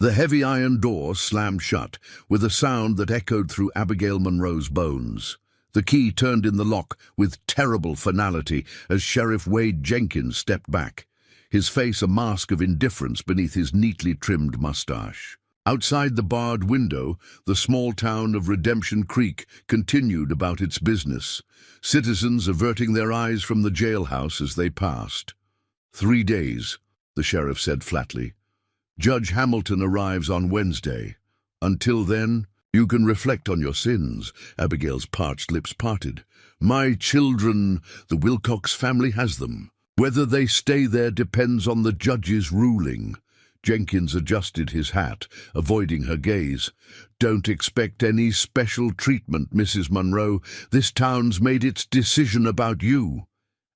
The heavy iron door slammed shut, with a sound that echoed through Abigail Monroe's bones. The key turned in the lock with terrible finality as Sheriff Wade Jenkins stepped back, his face a mask of indifference beneath his neatly trimmed mustache. Outside the barred window, the small town of Redemption Creek continued about its business, citizens averting their eyes from the jailhouse as they passed. 3 days, the sheriff said flatly. Judge Hamilton arrives on Wednesday. Until then, you can reflect on your sins. Abigail's parched lips parted. My children, the Wilcox family has them. Whether they stay there depends on the judge's ruling. Jenkins adjusted his hat, avoiding her gaze. Don't expect any special treatment, Mrs. Monroe. This town's made its decision about you.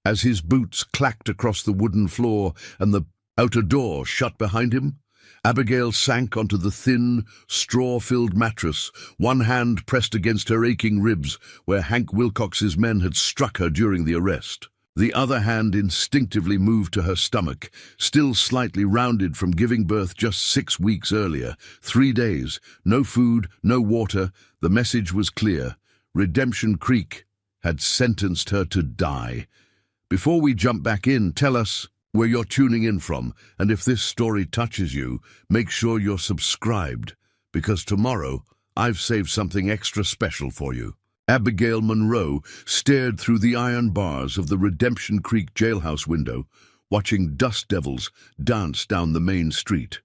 As his boots clacked across the wooden floor and the outer door shut behind him, Abigail sank onto the thin, straw-filled mattress, one hand pressed against her aching ribs where Hank Wilcox's men had struck her during the arrest. The other hand instinctively moved to her stomach, still slightly rounded from giving birth just 6 weeks earlier. 3 days, no food, no water. The message was clear. Redemption Creek had sentenced her to die. Before we jump back in, tell us where you're tuning in from, and if this story touches you, make sure you're subscribed, because tomorrow I've saved something extra special for you. Abigail Monroe stared through the iron bars of the Redemption Creek jailhouse window, watching dust devils dance down the main street.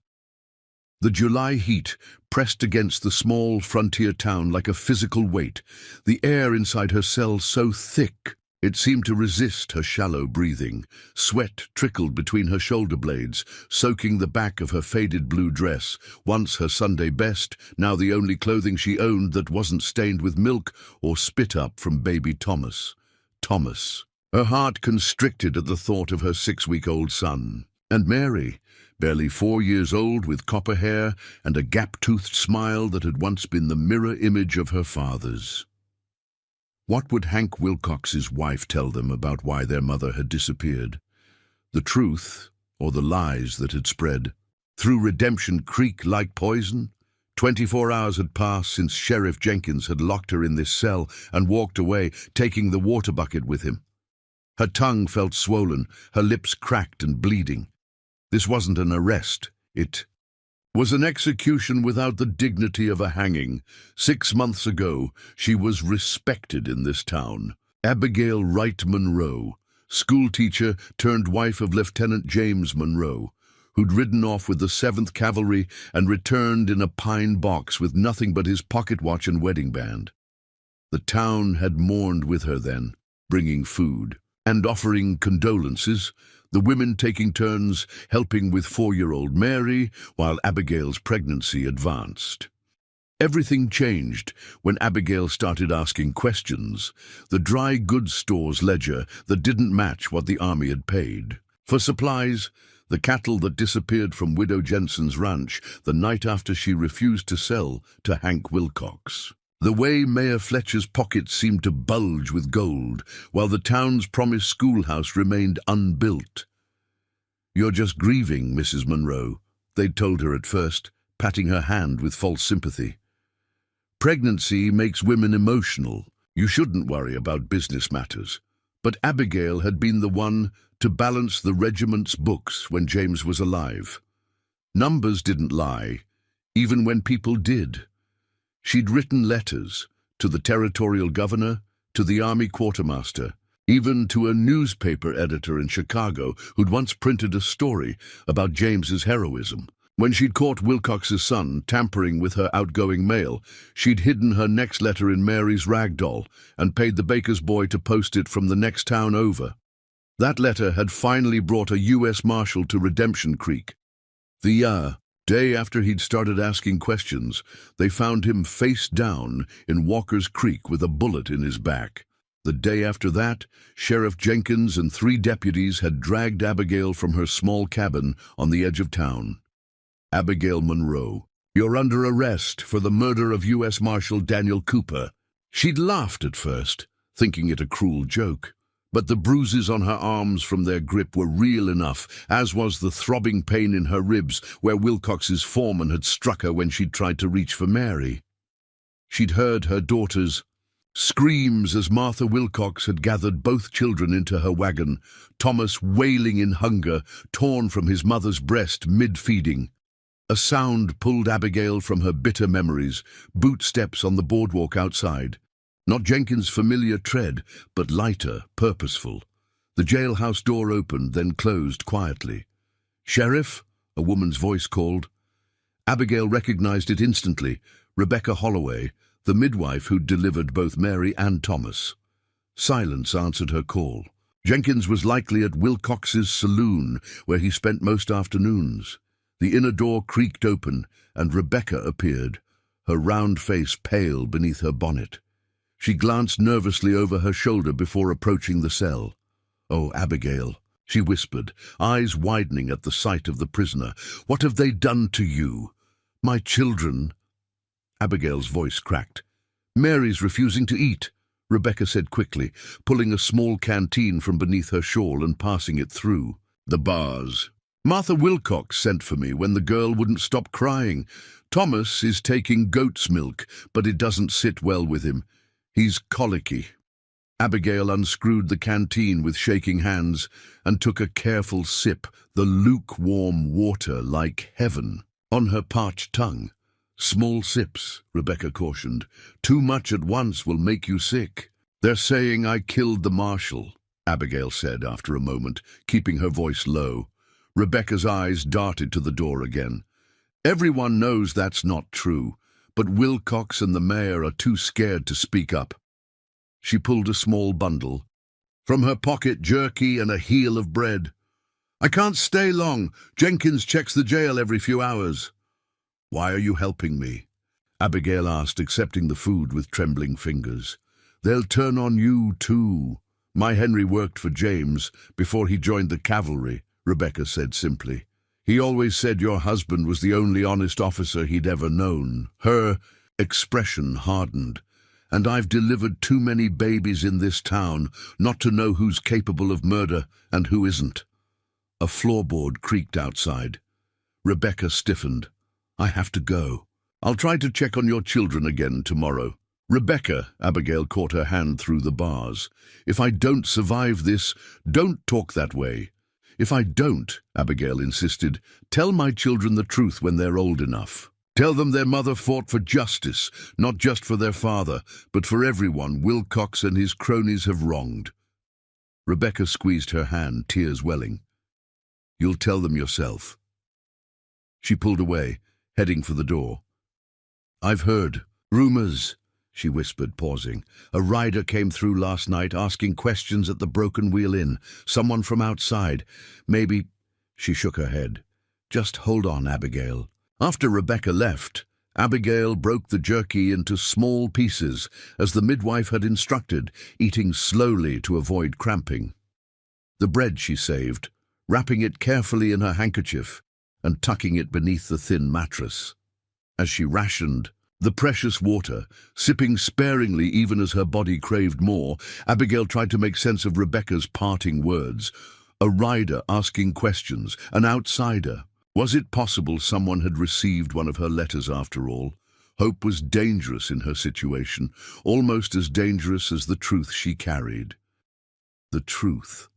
The July heat pressed against the small frontier town like a physical weight, the air inside her cell so thick it seemed to resist her shallow breathing. Sweat trickled between her shoulder blades, soaking the back of her faded blue dress, once her Sunday best, now the only clothing she owned that wasn't stained with milk or spit up from baby Thomas. Thomas. Her heart constricted at the thought of her 6-week-old son. And Mary, barely 4 years old with copper hair and a gap-toothed smile that had once been the mirror image of her father's. What would Hank Wilcox's wife tell them about why their mother had disappeared? The truth, or the lies that had spread? Through Redemption Creek like poison? 24 hours had passed since Sheriff Jenkins had locked her in this cell and walked away, taking the water bucket with him. Her tongue felt swollen, her lips cracked and bleeding. This wasn't an arrest. It was an execution without the dignity of a hanging. 6 months ago, she was respected in this town. Abigail Wright Monroe, schoolteacher turned wife of Lieutenant James Monroe, who'd ridden off with the 7th Cavalry and returned in a pine box with nothing but his pocket watch and wedding band. The town had mourned with her then, bringing food and offering condolences, the women taking turns helping with 4-year-old Mary while Abigail's pregnancy advanced. Everything changed when Abigail started asking questions. The dry goods store's ledger that didn't match what the army had paid. For supplies, the cattle that disappeared from Widow Jensen's ranch the night after she refused to sell to Hank Wilcox. The way Mayor Fletcher's pockets seemed to bulge with gold, while the town's promised schoolhouse remained unbuilt. You're just grieving, Mrs. Monroe, they'd told her at first, patting her hand with false sympathy. Pregnancy makes women emotional. You shouldn't worry about business matters. But Abigail had been the one to balance the regiment's books when James was alive. Numbers didn't lie, even when people did. She'd written letters to the territorial governor, to the army quartermaster, even to a newspaper editor in Chicago who'd once printed a story about James's heroism. When she'd caught Wilcox's son tampering with her outgoing mail, she'd hidden her next letter in Mary's rag doll and paid the baker's boy to post it from the next town over. That letter had finally brought a U.S. Marshal to Redemption Creek. The day after he'd started asking questions, they found him face down in Walker's Creek with a bullet in his back. The day after that, Sheriff Jenkins and 3 deputies had dragged Abigail from her small cabin on the edge of town. Abigail Monroe, you're under arrest for the murder of U.S. Marshal Daniel Cooper. She'd laughed at first, thinking it a cruel joke. But the bruises on her arms from their grip were real enough, as was the throbbing pain in her ribs where Wilcox's foreman had struck her when she'd tried to reach for Mary. She'd heard her daughter's screams as Martha Wilcox had gathered both children into her wagon, Thomas wailing in hunger, torn from his mother's breast mid-feeding. A sound pulled Abigail from her bitter memories, boot steps on the boardwalk outside. Not Jenkins' familiar tread, but lighter, purposeful. The jailhouse door opened, then closed quietly. "Sheriff?" a woman's voice called. Abigail recognized it instantly, Rebecca Holloway, the midwife who'd delivered both Mary and Thomas. Silence answered her call. Jenkins was likely at Wilcox's saloon, where he spent most afternoons. The inner door creaked open, and Rebecca appeared, her round face pale beneath her bonnet. She glanced nervously over her shoulder before approaching the cell. "Oh, Abigail," she whispered, eyes widening at the sight of the prisoner. "What have they done to you?" "My children." Abigail's voice cracked. "Mary's refusing to eat," Rebecca said quickly, pulling a small canteen from beneath her shawl and passing it through the bars. "Martha Wilcox sent for me when the girl wouldn't stop crying. Thomas is taking goat's milk, but it doesn't sit well with him. He's colicky." Abigail unscrewed the canteen with shaking hands and took a careful sip, the lukewarm water like heaven on her parched tongue. "Small sips," Rebecca cautioned. "Too much at once will make you sick." "They're saying I killed the marshal," Abigail said after a moment, keeping her voice low. Rebecca's eyes darted to the door again. "Everyone knows that's not true, but Wilcox and the mayor are too scared to speak up." She pulled a small bundle. From her pocket, jerky and a heel of bread. "I can't stay long. Jenkins checks the jail every few hours." "Why are you helping me?" Abigail asked, accepting the food with trembling fingers. "They'll turn on you, too. My Henry worked for James before he joined the cavalry," Rebecca said simply. "He always said your husband was the only honest officer he'd ever known." Her expression hardened. "And I've delivered too many babies in this town not to know who's capable of murder and who isn't." A floorboard creaked outside. Rebecca stiffened. "I have to go. I'll try to check on your children again tomorrow." "Rebecca," Abigail caught her hand through the bars. "If I don't survive this, don't talk that way." "If I don't," Abigail insisted, "tell my children the truth when they're old enough. Tell them their mother fought for justice, not just for their father, but for everyone Wilcox and his cronies have wronged." Rebecca squeezed her hand, tears welling. "You'll tell them yourself." She pulled away, heading for the door. "I've heard rumors," she whispered, pausing. "A rider came through last night asking questions at the Broken Wheel Inn. Someone from outside. Maybe—" She shook her head. "Just hold on, Abigail." After Rebecca left, Abigail broke the jerky into small pieces, as the midwife had instructed, eating slowly to avoid cramping. The bread she saved, wrapping it carefully in her handkerchief and tucking it beneath the thin mattress. As she rationed the precious water, sipping sparingly even as her body craved more, Abigail tried to make sense of Rebecca's parting words. A rider asking questions, an outsider. Was it possible someone had received one of her letters after all? Hope was dangerous in her situation, almost as dangerous as the truth she carried. The truth.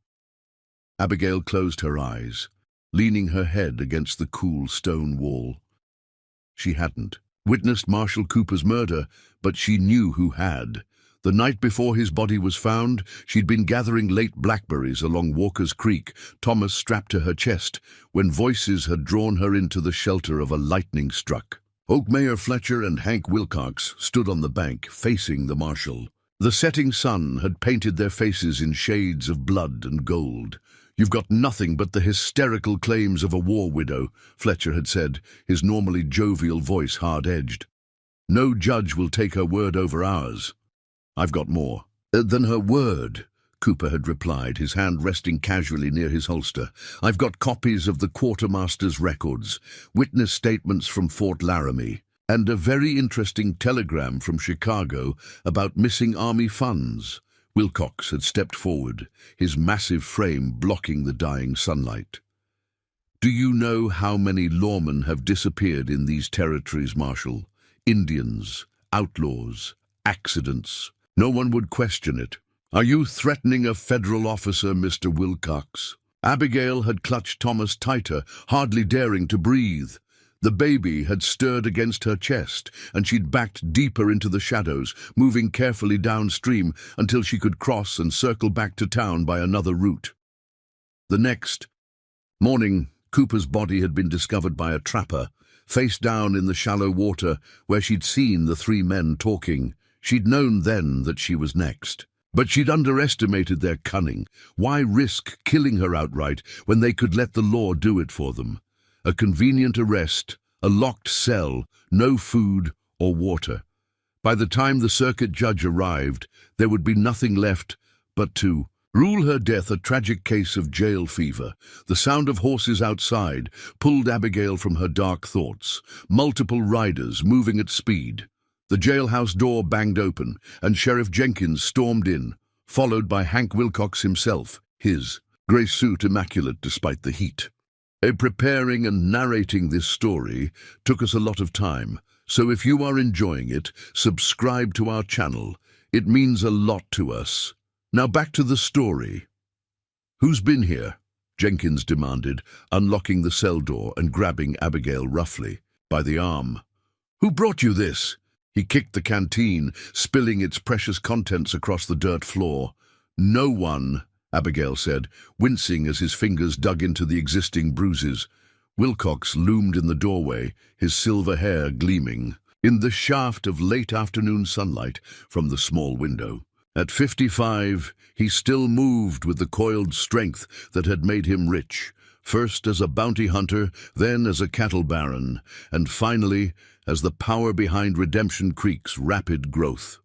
Abigail closed her eyes, leaning her head against the cool stone wall. She hadn't witnessed Marshal Cooper's murder, but she knew who had. The night before his body was found, she'd been gathering late blackberries along Walker's Creek, Thomas strapped to her chest, when voices had drawn her into the shelter of a lightning struck. Oak Mayor Fletcher and Hank Wilcox stood on the bank, facing the marshal. The setting sun had painted their faces in shades of blood and gold. "You've got nothing but the hysterical claims of a war widow," Fletcher had said, his normally jovial voice hard-edged. "No judge will take her word over ours." "I've got more." "Than her word," Cooper had replied, his hand resting casually near his holster. "I've got copies of the quartermaster's records, witness statements from Fort Laramie, and a very interesting telegram from Chicago about missing army funds. Wilcox had stepped forward, his massive frame blocking the dying sunlight. "Do you know how many lawmen have disappeared in these territories, Marshal? Indians, outlaws, accidents. No one would question it. Are you threatening a federal officer, Mr. Wilcox?" Abigail had clutched Thomas tighter, hardly daring to breathe. The baby had stirred against her chest, and she'd backed deeper into the shadows, moving carefully downstream until she could cross and circle back to town by another route. The next morning, Cooper's body had been discovered by a trapper, face down in the shallow water where she'd seen the three men talking. She'd known then that she was next. But she'd underestimated their cunning. Why risk killing her outright when they could let the law do it for them? A convenient arrest, a locked cell, no food or water. By the time the circuit judge arrived, there would be nothing left but to rule her death a tragic case of jail fever. The sound of horses outside pulled Abigail from her dark thoughts. Multiple riders moving at speed. The jailhouse door banged open, and Sheriff Jenkins stormed in, followed by Hank Wilcox himself, his grey suit immaculate despite the heat. Preparing and narrating this story took us a lot of time, so if you are enjoying it, subscribe to our channel. It means a lot to us. Now back to the story. "Who's been here?" Jenkins demanded, unlocking the cell door and grabbing Abigail roughly by the arm. "Who brought you this?" He kicked the canteen, spilling its precious contents across the dirt floor. "No one," Abigail said, wincing as his fingers dug into the existing bruises. Wilcox loomed in the doorway, his silver hair gleaming in the shaft of late afternoon sunlight from the small window. At 55, he still moved with the coiled strength that had made him rich, first as a bounty hunter, then as a cattle baron, and finally as the power behind Redemption Creek's rapid growth.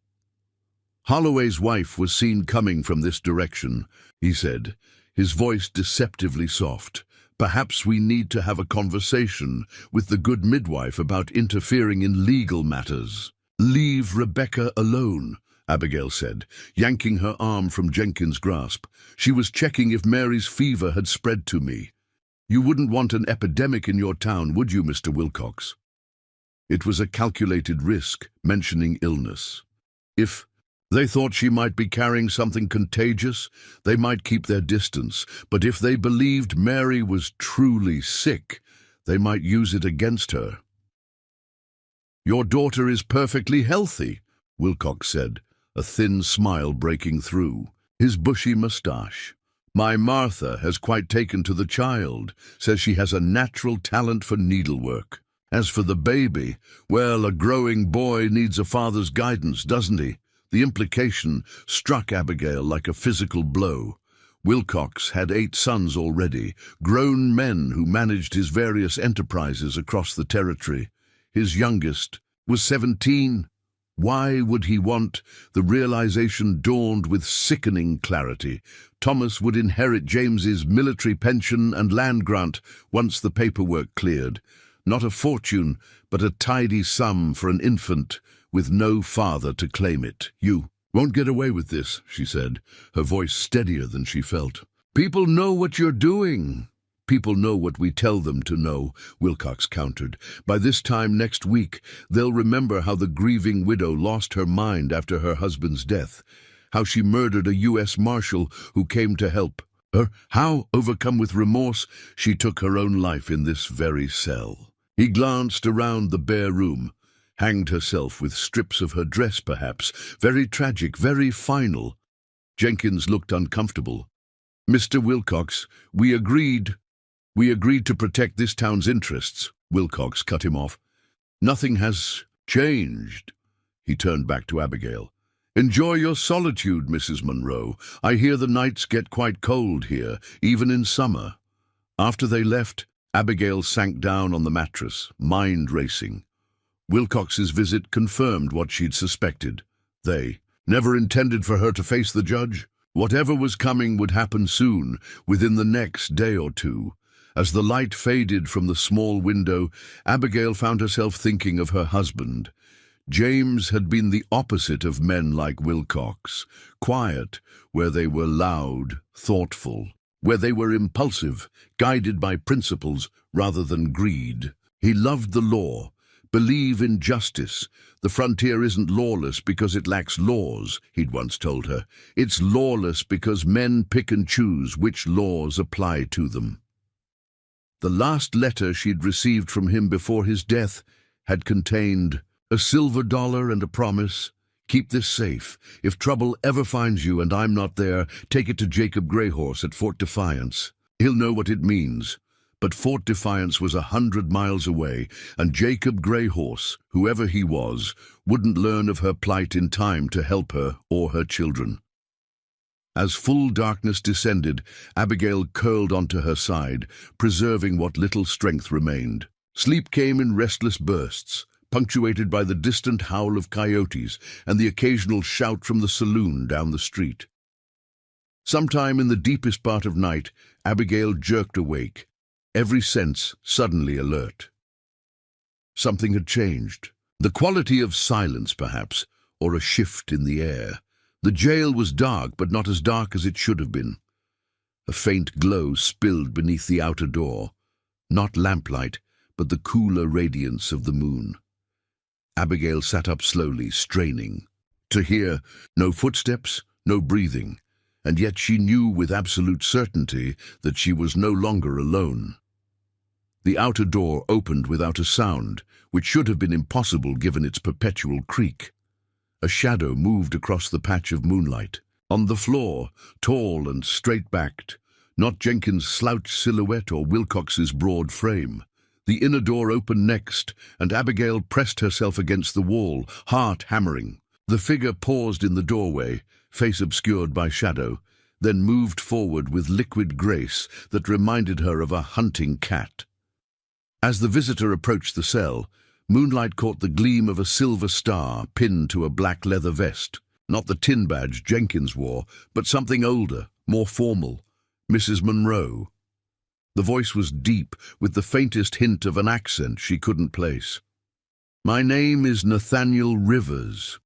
"Holloway's wife was seen coming from this direction," he said, his voice deceptively soft. "Perhaps we need to have a conversation with the good midwife about interfering in legal matters." "Leave Rebecca alone," Abigail said, yanking her arm from Jenkins' grasp. "She was checking if Mary's fever had spread to me. You wouldn't want an epidemic in your town, would you, Mr. Wilcox?" It was a calculated risk, mentioning illness. If they thought she might be carrying something contagious, they might keep their distance, but if they believed Mary was truly sick, they might use it against her. "Your daughter is perfectly healthy," Wilcox said, a thin smile breaking through his bushy mustache. "My Martha has quite taken to the child, says she has a natural talent for needlework. As for the baby, well, a growing boy needs a father's guidance, doesn't he?" The implication struck Abigail like a physical blow. Wilcox had 8 sons already, grown men who managed his various enterprises across the territory. His youngest was 17. Why would he want? The realization dawned with sickening clarity. Thomas would inherit James's military pension and land grant once the paperwork cleared. Not a fortune, but a tidy sum for an infant with no father to claim it. "You won't get away with this," she said, her voice steadier than she felt. "People know what you're doing." "People know what we tell them to know," Wilcox countered. "By this time next week, they'll remember how the grieving widow lost her mind after her husband's death, how she murdered a U.S. Marshal who came to help her, how, overcome with remorse, she took her own life in this very cell." He glanced around the bare room. Hanged herself with strips of her dress, perhaps. Very tragic, very final. Jenkins looked uncomfortable. "Mr. Wilcox, we agreed to protect this town's interests." Wilcox cut him off. "Nothing has changed." He turned back to Abigail. "Enjoy your solitude, Mrs. Monroe. I hear the nights get quite cold here, even in summer." After they left, Abigail sank down on the mattress, mind racing. Wilcox's visit confirmed what she'd suspected. They never intended for her to face the judge. Whatever was coming would happen soon, within the next day or two. As the light faded from the small window, Abigail found herself thinking of her husband. James had been the opposite of men like Wilcox, quiet where they were loud, thoughtful, where they were impulsive, guided by principles rather than greed. He loved the law, believed in justice. The frontier isn't lawless because it lacks laws, he'd once told her. It's lawless because men pick and choose which laws apply to them. The last letter she'd received from him before his death had contained a silver dollar and a promise. Keep this safe. If trouble ever finds you and I'm not there, take it to Jacob Greyhorse at Fort Defiance. He'll know what it means. But Fort Defiance was 100 miles away, and Jacob Greyhorse, whoever he was, wouldn't learn of her plight in time to help her or her children. As full darkness descended, Abigail curled onto her side, preserving what little strength remained. Sleep came in restless bursts, punctuated by the distant howl of coyotes and the occasional shout from the saloon down the street. Sometime in the deepest part of night, Abigail jerked awake, every sense suddenly alert. Something had changed. The quality of silence, perhaps, or a shift in the air. The jail was dark, but not as dark as it should have been. A faint glow spilled beneath the outer door, not lamplight, but the cooler radiance of the moon. Abigail sat up slowly, straining. To hear no footsteps, no breathing, and yet she knew with absolute certainty that she was no longer alone. The outer door opened without a sound, which should have been impossible given its perpetual creak. A shadow moved across the patch of moonlight. On the floor, tall and straight-backed, not Jenkins' slouched silhouette or Wilcox's broad frame. The inner door opened next, and Abigail pressed herself against the wall, heart hammering. The figure paused in the doorway, face obscured by shadow, then moved forward with liquid grace that reminded her of a hunting cat. As the visitor approached the cell, moonlight caught the gleam of a silver star pinned to a black leather vest. Not the tin badge Jenkins wore, but something older, more formal. Mrs. Monroe. The voice was deep, with the faintest hint of an accent she couldn't place. "My name is Nathaniel Rivers.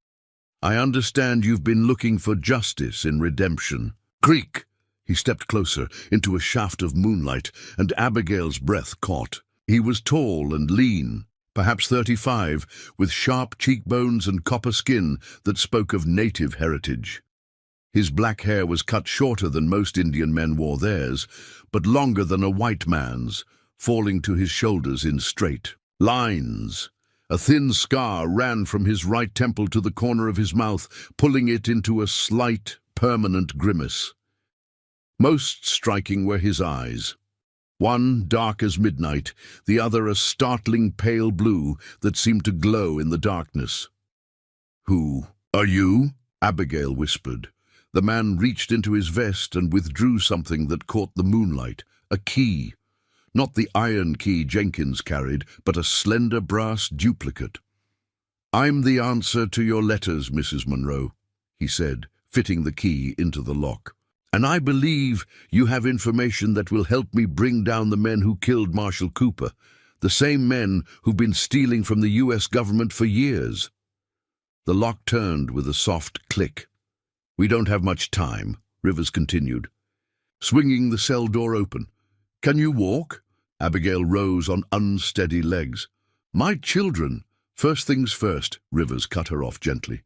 I understand you've been looking for justice in redemption." Creak! He stepped closer, into a shaft of moonlight, and Abigail's breath caught. He was tall and lean, perhaps 35, with sharp cheekbones and copper skin that spoke of native heritage. His black hair was cut shorter than most Indian men wore theirs, but longer than a white man's, falling to his shoulders in straight lines. A thin scar ran from his right temple to the corner of his mouth, pulling it into a slight, permanent grimace. Most striking were his eyes. One dark as midnight, the other a startling pale blue that seemed to glow in the darkness. "Who are you?" Abigail whispered. The man reached into his vest and withdrew something that caught the moonlight, a key. Not the iron key Jenkins carried, but a slender brass duplicate. "I'm the answer to your letters, Mrs. Monroe," he said, fitting the key into the lock. "And I believe you have information that will help me bring down the men who killed Marshal Cooper, the same men who've been stealing from the U.S. government for years." The lock turned with a soft click. "We don't have much time," Rivers continued, swinging the cell door open. "Can you walk?" Abigail rose on unsteady legs. "My children." "First things first," Rivers cut her off gently.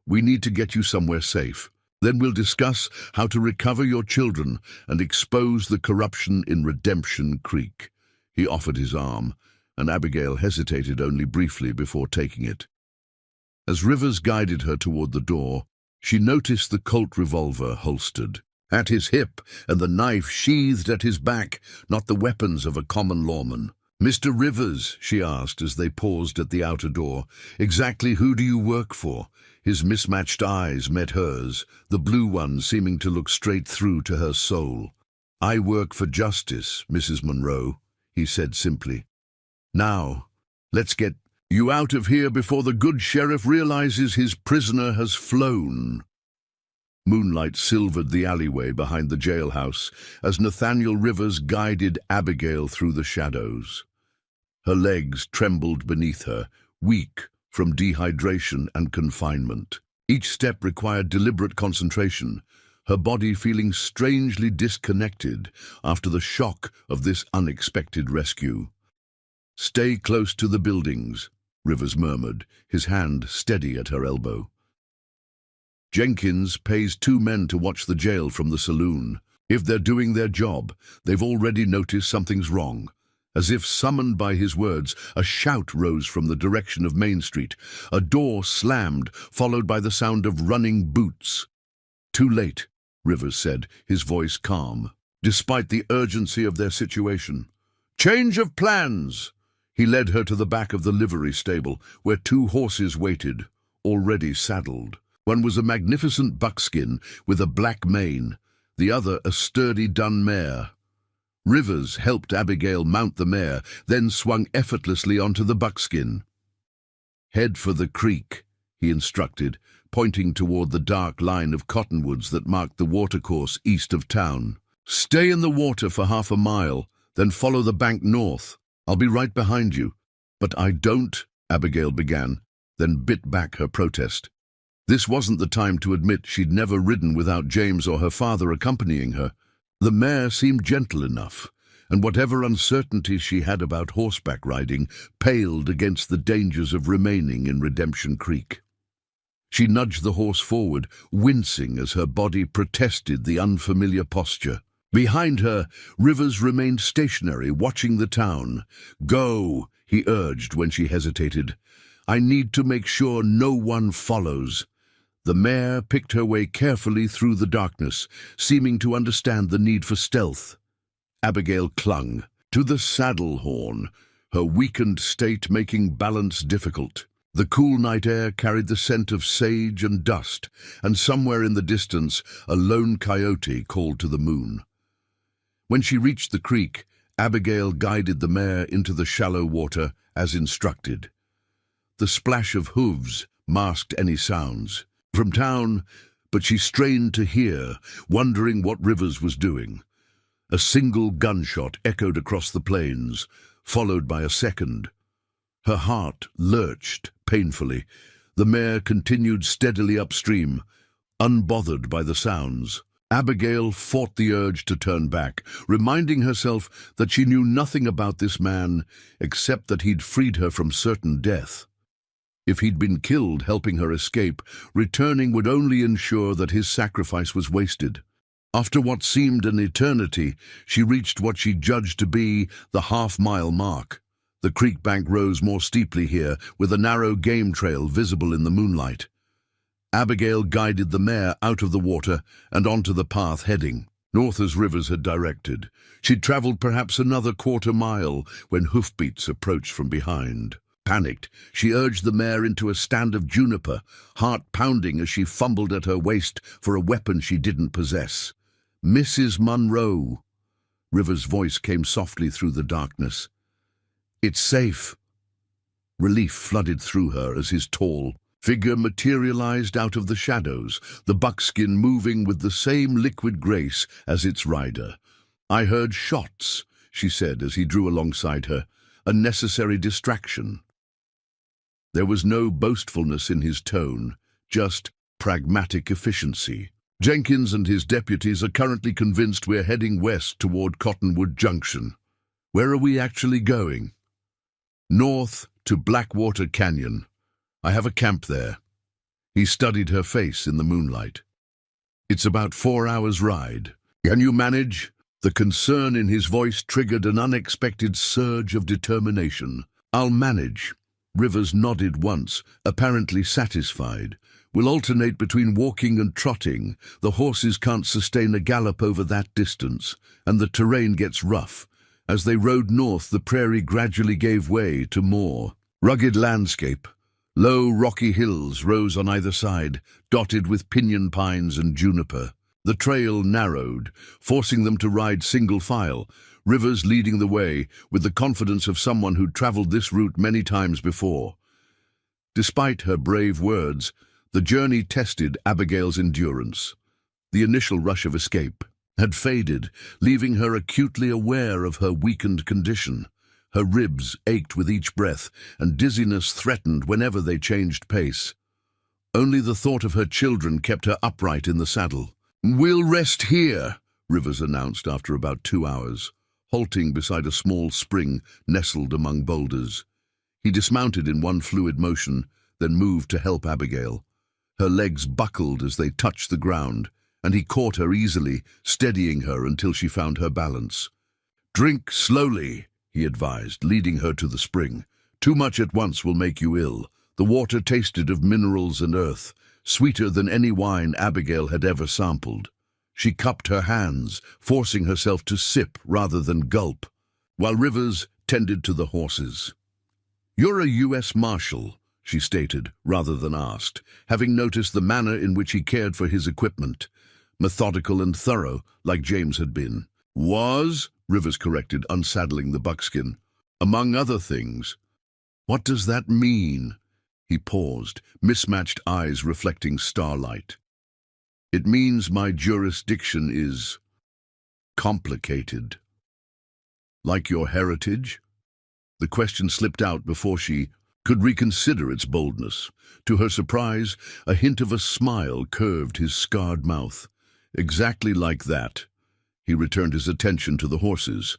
"We need to get you somewhere safe. Then we'll discuss how to recover your children and expose the corruption in Redemption Creek." He offered his arm, and Abigail hesitated only briefly before taking it. As Rivers guided her toward the door, she noticed the Colt revolver holstered at his hip and the knife sheathed at his back, not the weapons of a common lawman. "Mr. Rivers," she asked as they paused at the outer door, "exactly who do you work for?" His mismatched eyes met hers, the blue one seeming to look straight through to her soul. "I work for justice, Mrs. Monroe," he said simply. "Now, let's get you out of here before the good sheriff realizes his prisoner has flown." Moonlight silvered the alleyway behind the jailhouse as Nathaniel Rivers guided Abigail through the shadows. Her legs trembled beneath her, weak, from dehydration and confinement. Each step required deliberate concentration, her body feeling strangely disconnected after the shock of this unexpected rescue. "Stay close to the buildings," Rivers murmured, his hand steady at her elbow. "Jenkins pays 2 men to watch the jail from the saloon. If they're doing their job, they've already noticed something's wrong." As if summoned by his words, a shout rose from the direction of Main Street. A door slammed, followed by the sound of running boots. "Too late," Rivers said, his voice calm, despite the urgency of their situation. "Change of plans!" He led her to the back of the livery stable, where 2 horses waited, already saddled. One was a magnificent buckskin with a black mane, the other a sturdy dun mare. Rivers helped Abigail mount the mare, then swung effortlessly onto the buckskin. "Head for the creek," he instructed, pointing toward the dark line of cottonwoods that marked the watercourse east of town. "Stay in the water for half a mile, then follow the bank north. I'll be right behind you." "But I don't," Abigail began, then bit back her protest. This wasn't the time to admit she'd never ridden without James or her father accompanying her. The mare seemed gentle enough, and whatever uncertainty she had about horseback riding paled against the dangers of remaining in Redemption Creek. She nudged the horse forward, wincing as her body protested the unfamiliar posture. Behind her, Rivers remained stationary, watching the town. "Go," he urged when she hesitated. "I need to make sure no one follows." The mare picked her way carefully through the darkness, seeming to understand the need for stealth. Abigail clung to the saddle horn, her weakened state making balance difficult. The cool night air carried the scent of sage and dust, and somewhere in the distance a lone coyote called to the moon. When she reached the creek, Abigail guided the mare into the shallow water as instructed. The splash of hooves masked any sounds from town, but she strained to hear, wondering what Rivers was doing. A single gunshot echoed across the plains, followed by a second. Her heart lurched painfully. The mare continued steadily upstream, unbothered by the sounds. Abigail fought the urge to turn back, reminding herself that she knew nothing about this man except that he'd freed her from certain death. If he'd been killed helping her escape, returning would only ensure that his sacrifice was wasted. After what seemed an eternity, she reached what she judged to be the half-mile mark. The creek bank rose more steeply here, with a narrow game trail visible in the moonlight. Abigail guided the mare out of the water and onto the path heading north as Rivers had directed. She'd traveled perhaps another quarter-mile when hoofbeats approached from behind. Panicked, she urged the mare into a stand of juniper, heart pounding as she fumbled at her waist for a weapon she didn't possess. "Mrs. Munro." Rivers' voice came softly through the darkness. "It's safe." Relief flooded through her as his tall figure materialized out of the shadows, the buckskin moving with the same liquid grace as its rider. "I heard shots," she said as he drew alongside her, "a necessary distraction." There was no boastfulness in his tone, just pragmatic efficiency. "Jenkins and his deputies are currently convinced we're heading west toward Cottonwood Junction." "Where are we actually going?" "North to Blackwater Canyon. I have a camp there." He studied her face in the moonlight. "It's about 4 hours' ride. Can you manage?" The concern in his voice triggered an unexpected surge of determination. "I'll manage." Rivers nodded once, apparently satisfied. "We'll alternate between walking and trotting. The horses can't sustain a gallop over that distance, and the terrain gets rough." As they rode north, the prairie gradually gave way to more rugged landscape. Low, rocky hills rose on either side, dotted with pinyon pines and juniper. The trail narrowed, forcing them to ride single file, Rivers leading the way with the confidence of someone who'd traveled this route many times before. Despite her brave words, the journey tested Abigail's endurance. The initial rush of escape had faded, leaving her acutely aware of her weakened condition. Her ribs ached with each breath, and dizziness threatened whenever they changed pace. Only the thought of her children kept her upright in the saddle. "We'll rest here," Rivers announced after about 2 hours, halting beside a small spring nestled among boulders. He dismounted in one fluid motion, then moved to help Abigail. Her legs buckled as they touched the ground, and he caught her easily, steadying her until she found her balance. "Drink slowly," he advised, leading her to the spring. "Too much at once will make you ill." The water tasted of minerals and earth, sweeter than any wine Abigail had ever sampled. She cupped her hands, forcing herself to sip rather than gulp, while Rivers tended to the horses. "You're a U.S. Marshal," she stated, rather than asked, having noticed the manner in which he cared for his equipment. Methodical and thorough, like James had been. "Was," Rivers corrected, unsaddling the buckskin. "Among other things." "What does that mean?" He paused, mismatched eyes reflecting starlight. "It means my jurisdiction is complicated." "Like your heritage?" The question slipped out before she could reconsider its boldness. To her surprise, a hint of a smile curved his scarred mouth. "Exactly like that." He returned his attention to the horses.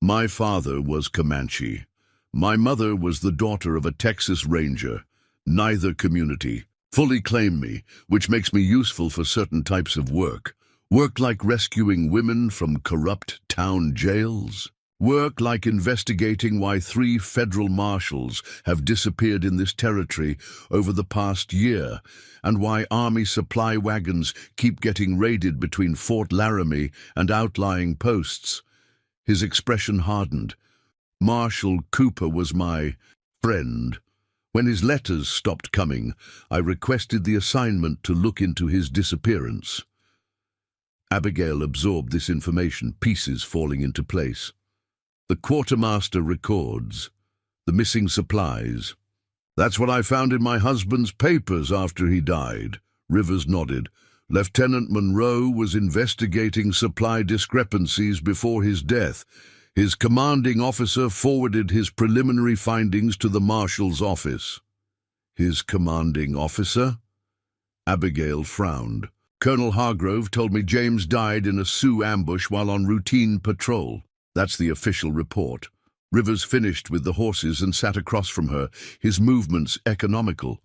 "My father was Comanche. My mother was the daughter of a Texas Ranger. Neither community fully claim me, which makes me useful for certain types of work. Work like rescuing women from corrupt town jails. Work like investigating why 3 federal marshals have disappeared in this territory over the past year, and why Army supply wagons keep getting raided between Fort Laramie and outlying posts." His expression hardened. "Marshal Cooper was my friend. When his letters stopped coming, I requested the assignment to look into his disappearance." Abigail absorbed this information, pieces falling into place. "The quartermaster records. The missing supplies." "That's what I found in my husband's papers after he died." Rivers nodded. "Lieutenant Monroe was investigating supply discrepancies before his death. His commanding officer forwarded his preliminary findings to the marshal's office." "His commanding officer?" Abigail frowned. "Colonel Hargrove told me James died in a Sioux ambush while on routine patrol. That's the official report." Rivers finished with the horses and sat across from her, his movements economical.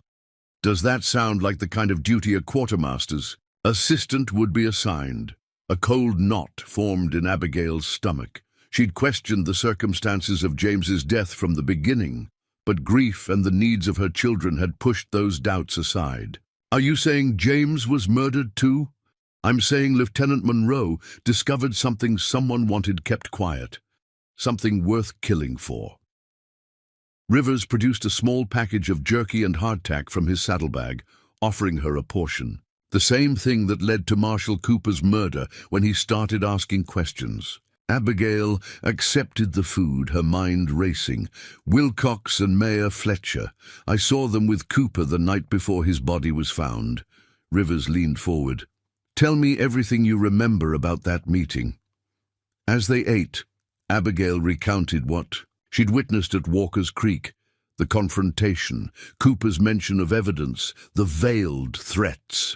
"Does that sound like the kind of duty a quartermaster's assistant would be assigned?" A cold knot formed in Abigail's stomach. She'd questioned the circumstances of James's death from the beginning, but grief and the needs of her children had pushed those doubts aside. "Are you saying James was murdered too?" "I'm saying Lieutenant Monroe discovered something someone wanted kept quiet. Something worth killing for." Rivers produced a small package of jerky and hardtack from his saddlebag, offering her a portion. The same thing that led to Marshal Cooper's murder when he started asking questions. Abigail accepted the food, her mind racing. "Wilcox and Mayor Fletcher. I saw them with Cooper the night before his body was found." Rivers leaned forward. "Tell me everything you remember about that meeting." As they ate, Abigail recounted what she'd witnessed at Walker's Creek, the confrontation, Cooper's mention of evidence, the veiled threats.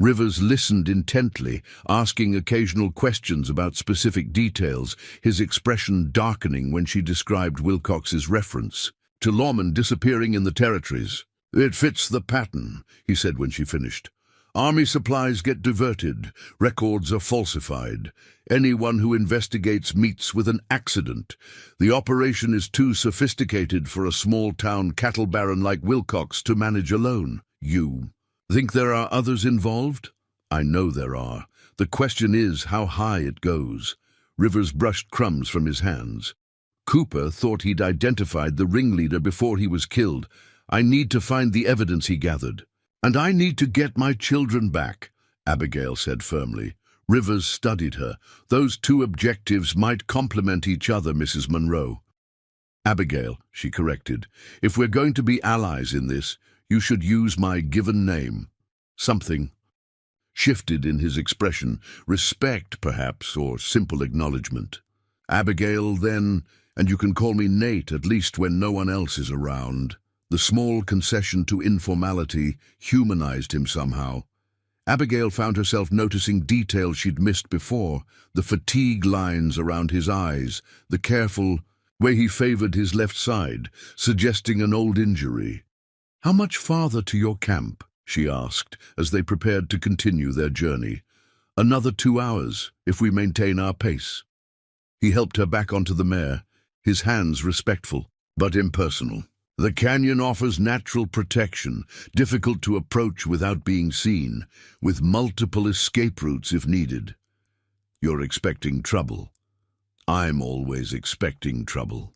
Rivers listened intently, asking occasional questions about specific details, his expression darkening when she described Wilcox's reference to Lawman disappearing in the territories. "It fits the pattern," he said when she finished. "Army supplies get diverted, records are falsified. Anyone who investigates meets with an accident. The operation is too sophisticated for a small-town cattle baron like Wilcox to manage alone. You think there are others involved?" "I know there are. The question is how high it goes." Rivers brushed crumbs from his hands. "Cooper thought he'd identified the ringleader before he was killed. I need to find the evidence he gathered." "And I need to get my children back," Abigail said firmly. Rivers studied her. "Those 2 objectives might complement each other, Mrs. Monroe." "Abigail," she corrected, "if we're going to be allies in this, you should use my given name." Something shifted in his expression, respect perhaps, or simple acknowledgement. "Abigail, then, And you can call me Nate, at least when no one else is around. The small concession to informality humanized him somehow. Abigail found herself noticing details she'd missed before, the fatigue lines around his eyes, the careful way he favored his left side, suggesting an old injury. "How much farther to your camp?" she asked, as they prepared to continue their journey. "Another 2 hours, if we maintain our pace." He helped her back onto the mare, his hands respectful, but impersonal. The canyon offers natural protection, difficult to approach without being seen, with multiple escape routes if needed. "You're expecting trouble." "I'm always expecting trouble."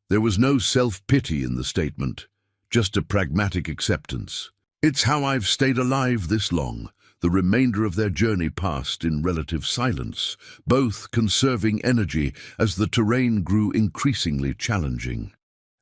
There was no self-pity in the statement, just a pragmatic acceptance. "It's how I've stayed alive this long." The remainder of their journey passed in relative silence, both conserving energy as the terrain grew increasingly challenging.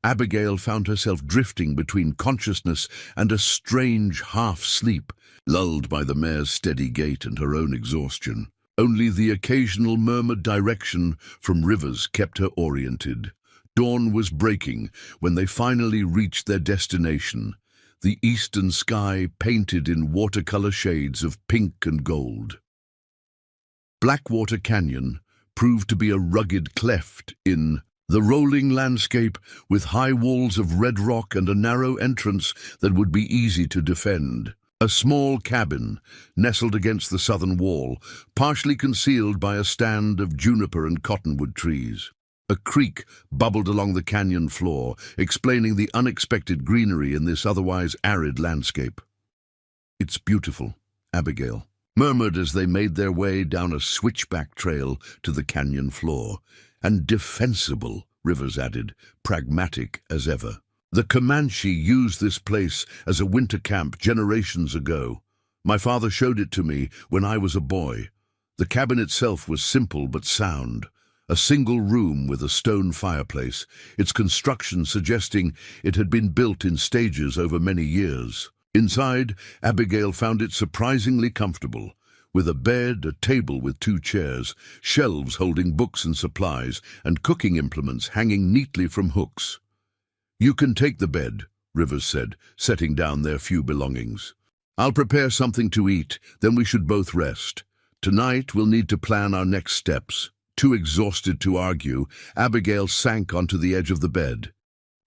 Abigail found herself drifting between consciousness and a strange half-sleep, lulled by the mare's steady gait and her own exhaustion. Only the occasional murmured direction from Rivers kept her oriented. Dawn was breaking when they finally reached their destination, the eastern sky painted in watercolor shades of pink and gold. Blackwater Canyon proved to be a rugged cleft in the rolling landscape, with high walls of red rock and a narrow entrance that would be easy to defend. A small cabin, nestled against the southern wall, partially concealed by a stand of juniper and cottonwood trees. A creek bubbled along the canyon floor, explaining the unexpected greenery in this otherwise arid landscape. "It's beautiful," Abigail murmured as they made their way down a switchback trail to the canyon floor. "And defensible," Rivers added, pragmatic as ever. "The Comanche used this place as a winter camp generations ago. My father showed it to me when I was a boy. The cabin itself was simple but sound. A single room with a stone fireplace, its construction suggesting it had been built in stages over many years. Inside, Abigail found it surprisingly comfortable, with a bed, a table with 2 chairs, shelves holding books and supplies, and cooking implements hanging neatly from hooks. "You can take the bed," Rivers said, setting down their few belongings. "I'll prepare something to eat, then we should both rest. Tonight we'll need to plan our next steps." Too exhausted to argue, Abigail sank onto the edge of the bed.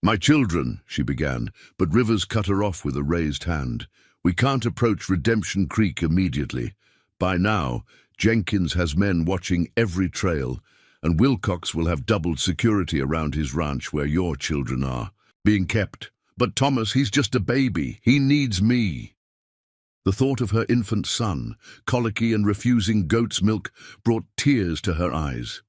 "My children," she began, but Rivers cut her off with a raised hand. "We can't approach Redemption Creek immediately. By now, Jenkins has men watching every trail, and Wilcox will have doubled security around his ranch where your children are, being kept. But Thomas, he's just a baby. He needs me." The thought of her infant son, colicky and refusing goat's milk, brought tears to her eyes.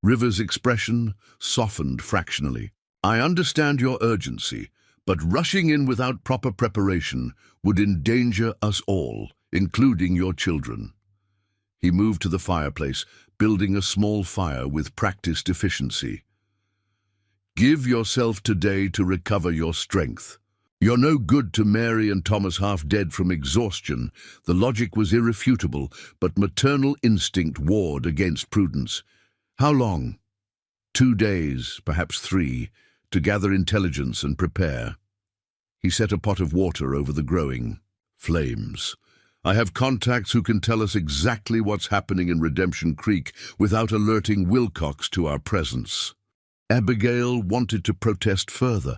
Rivers' expression softened fractionally. "I understand your urgency, but rushing in without proper preparation would endanger us all, including your children." He moved to the fireplace, building a small fire with practiced efficiency. "Give yourself today to recover your strength. You're no good to Mary and Thomas half dead from exhaustion." The logic was irrefutable, but maternal instinct warred against prudence. "How long?" 2 days, perhaps 3, to gather intelligence and prepare. He set a pot of water over the growing flames. "I have contacts who can tell us exactly what's happening in Redemption Creek without alerting Wilcox to our presence." Abigail wanted to protest further,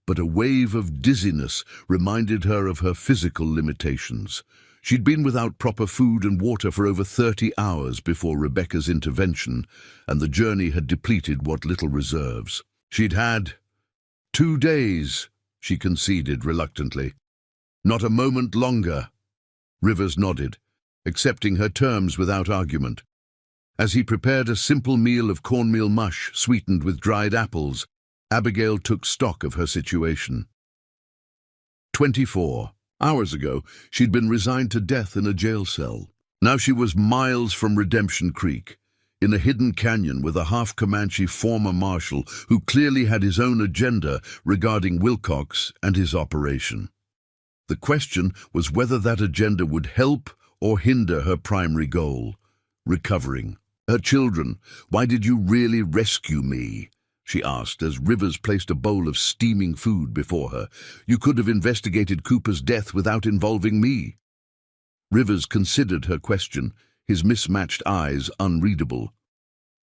but a wave of dizziness reminded her of her physical limitations. She'd been without proper food and water for over 30 hours before Rebecca's intervention, and the journey had depleted what little reserves. She'd had 2 days, she conceded reluctantly. "Not a moment longer." Rivers nodded, accepting her terms without argument. As he prepared a simple meal of cornmeal mush sweetened with dried apples, Abigail took stock of her situation. 24 hours ago, she'd been resigned to death in a jail cell. Now she was miles from Redemption Creek, in a hidden canyon with a half-Comanche former marshal who clearly had his own agenda regarding Wilcox and his operation. The question was whether that agenda would help or hinder her primary goal, recovering Her children, why did you really rescue me? She asked as Rivers placed a bowl of steaming food before her. You could have investigated Cooper's death without involving me. Rivers considered her question, his mismatched eyes unreadable.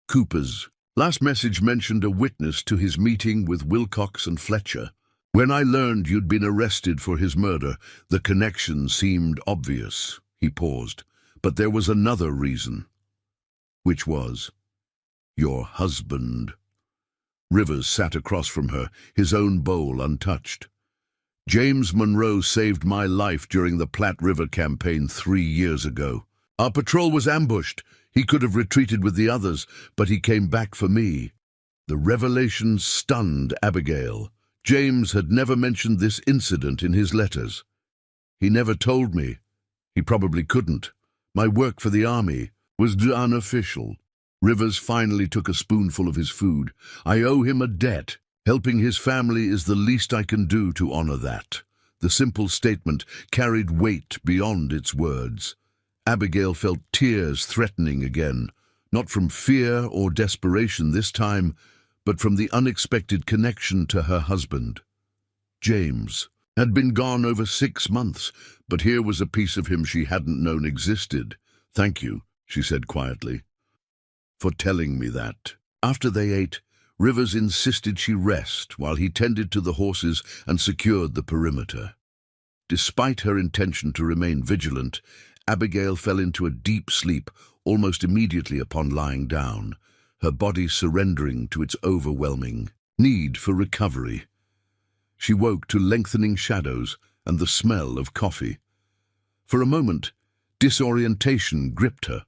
Cooper's last message mentioned a witness to his meeting with Wilcox and Fletcher. When I learned you'd been arrested for his murder, the connection seemed obvious. He paused. But there was another reason. Which was your husband. Rivers sat across from her, his own bowl untouched. James Monroe saved my life during the Platte River campaign 3 years ago. Our patrol was ambushed. He could have retreated with the others, but he came back for me. The revelation stunned Abigail. James had never mentioned this incident in his letters. He never told me. He probably couldn't. My work for the army was unofficial. Rivers finally took a spoonful of his food. I owe him a debt. Helping his family is the least I can do to honor that. The simple statement carried weight beyond its words. Abigail felt tears threatening again, not from fear or desperation this time, but from the unexpected connection to her husband. James had been gone over 6 months, but here was a piece of him she hadn't known existed. Thank you, she said quietly, for telling me that. After they ate, Rivers insisted she rest while he tended to the horses and secured the perimeter. Despite her intention to remain vigilant, Abigail fell into a deep sleep almost immediately upon lying down, her body surrendering to its overwhelming need for recovery. She woke to lengthening shadows and the smell of coffee. For a moment, disorientation gripped her.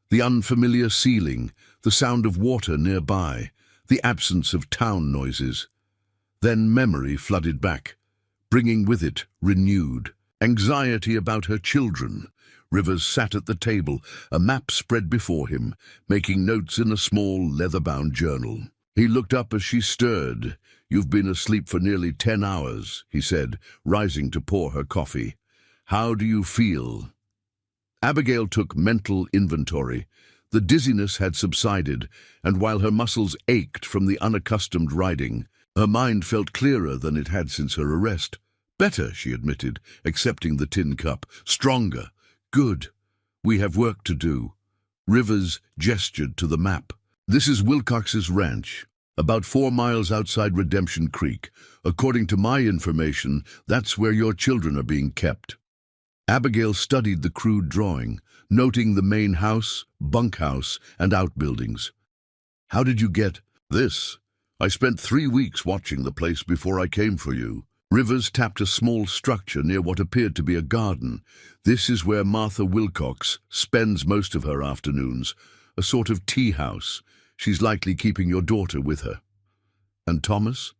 The unfamiliar ceiling, the sound of water nearby, the absence of town noises. Then memory flooded back, bringing with it renewed anxiety about her children. Rivers sat at the table, a map spread before him, making notes in a small, leather-bound journal. He looked up as she stirred. You've been asleep for nearly 10 hours, he said, rising to pour her coffee. How do you feel? Abigail took mental inventory. The dizziness had subsided, and while her muscles ached from the unaccustomed riding, her mind felt clearer than it had since her arrest. Better, she admitted, accepting the tin cup. Stronger. Good. We have work to do. Rivers gestured to the map. This is Wilcox's ranch, about 4 miles outside Redemption Creek. According to my information, that's where your children are being kept. Abigail studied the crude drawing, noting the main house, bunkhouse, and outbuildings. How did you get this? I spent 3 weeks watching the place before I came for you. Rivers tapped a small structure near what appeared to be a garden. This is where Martha Wilcox spends most of her afternoons, a sort of tea house. She's likely keeping your daughter with her. And Thomas?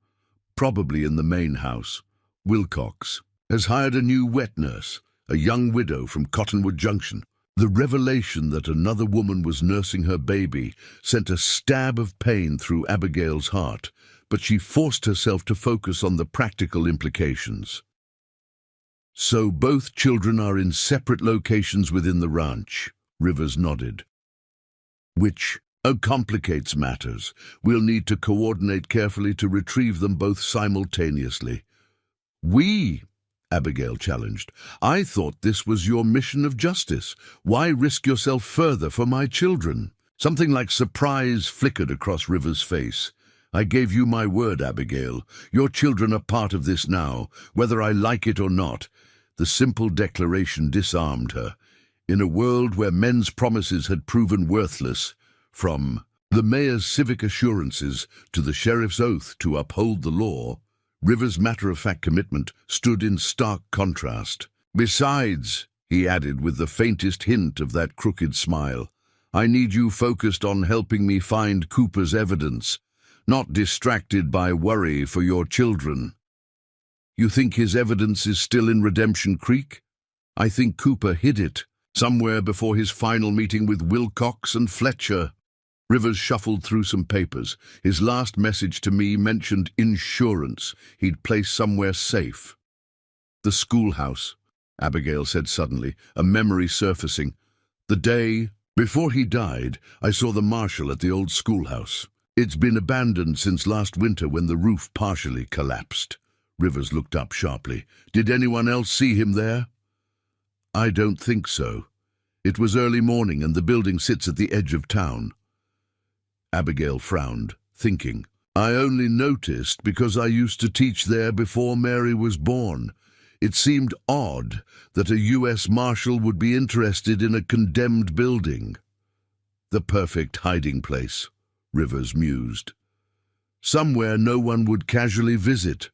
Probably in the main house. Wilcox has hired a new wet nurse, a young widow from Cottonwood Junction. The revelation that another woman was nursing her baby sent a stab of pain through Abigail's heart, but she forced herself to focus on the practical implications. So both children are in separate locations within the ranch, Rivers nodded. Which complicates matters. We'll need to coordinate carefully to retrieve them both simultaneously. Abigail challenged. I thought this was your mission of justice. Why risk yourself further for my children? Something like surprise flickered across Rivers' face. I gave you my word, Abigail. Your children are part of this now, whether I like it or not. The simple declaration disarmed her. In a world where men's promises had proven worthless, from the mayor's civic assurances to the sheriff's oath to uphold the law, Rivers' matter-of-fact commitment stood in stark contrast. Besides, he added with the faintest hint of that crooked smile, I need you focused on helping me find Cooper's evidence, not distracted by worry for your children. You think his evidence is still in Redemption Creek? I think Cooper hid it, somewhere before his final meeting with Wilcox and Fletcher. Rivers shuffled through some papers. His last message to me mentioned insurance he'd placed somewhere safe. The schoolhouse, Abigail said suddenly, a memory surfacing. The day Before he died, I saw the marshal at the old schoolhouse. It's been abandoned since last winter when the roof partially collapsed. Rivers looked up sharply. Did anyone else see him there? I don't think so. It was early morning and the building sits at the edge of town. Abigail frowned, thinking. I only noticed because I used to teach there before Mary was born. It seemed odd that a U.S. Marshal would be interested in a condemned building. The perfect hiding place, Rivers mused. Somewhere no one would casually visit,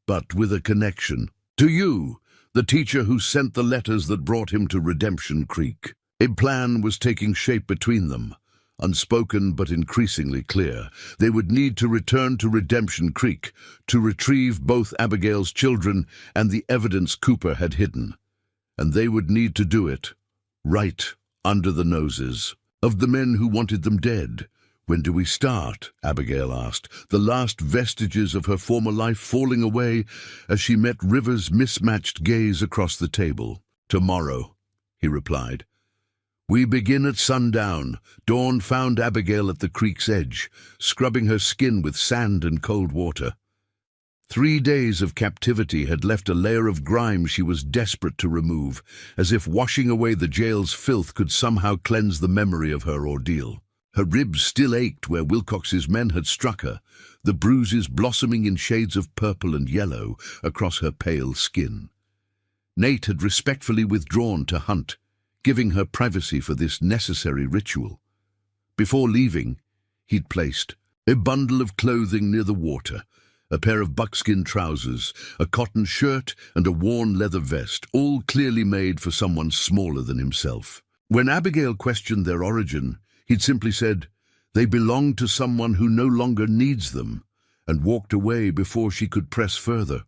but with a connection. To you, the teacher who sent the letters that brought him to Redemption Creek. A plan was taking shape between them. Unspoken but increasingly clear. They would need to return to Redemption Creek to retrieve both Abigail's children and the evidence Cooper had hidden. And they would need to do it right under the noses of the men who wanted them dead. When do we start? Abigail asked, the last vestiges of her former life falling away as she met Rivers' mismatched gaze across the table. Tomorrow, he replied. We begin at sundown. Dawn found Abigail at the creek's edge, scrubbing her skin with sand and cold water. 3 days of captivity had left a layer of grime she was desperate to remove, as if washing away the jail's filth could somehow cleanse the memory of her ordeal. Her ribs still ached where Wilcox's men had struck her, the bruises blossoming in shades of purple and yellow across her pale skin. Nate had respectfully withdrawn to hunt, giving her privacy for this necessary ritual. Before leaving, he'd placed a bundle of clothing near the water, a pair of buckskin trousers, a cotton shirt, and a worn leather vest, all clearly made for someone smaller than himself. When Abigail questioned their origin, he'd simply said, they belong to someone who no longer needs them, and walked away before she could press further.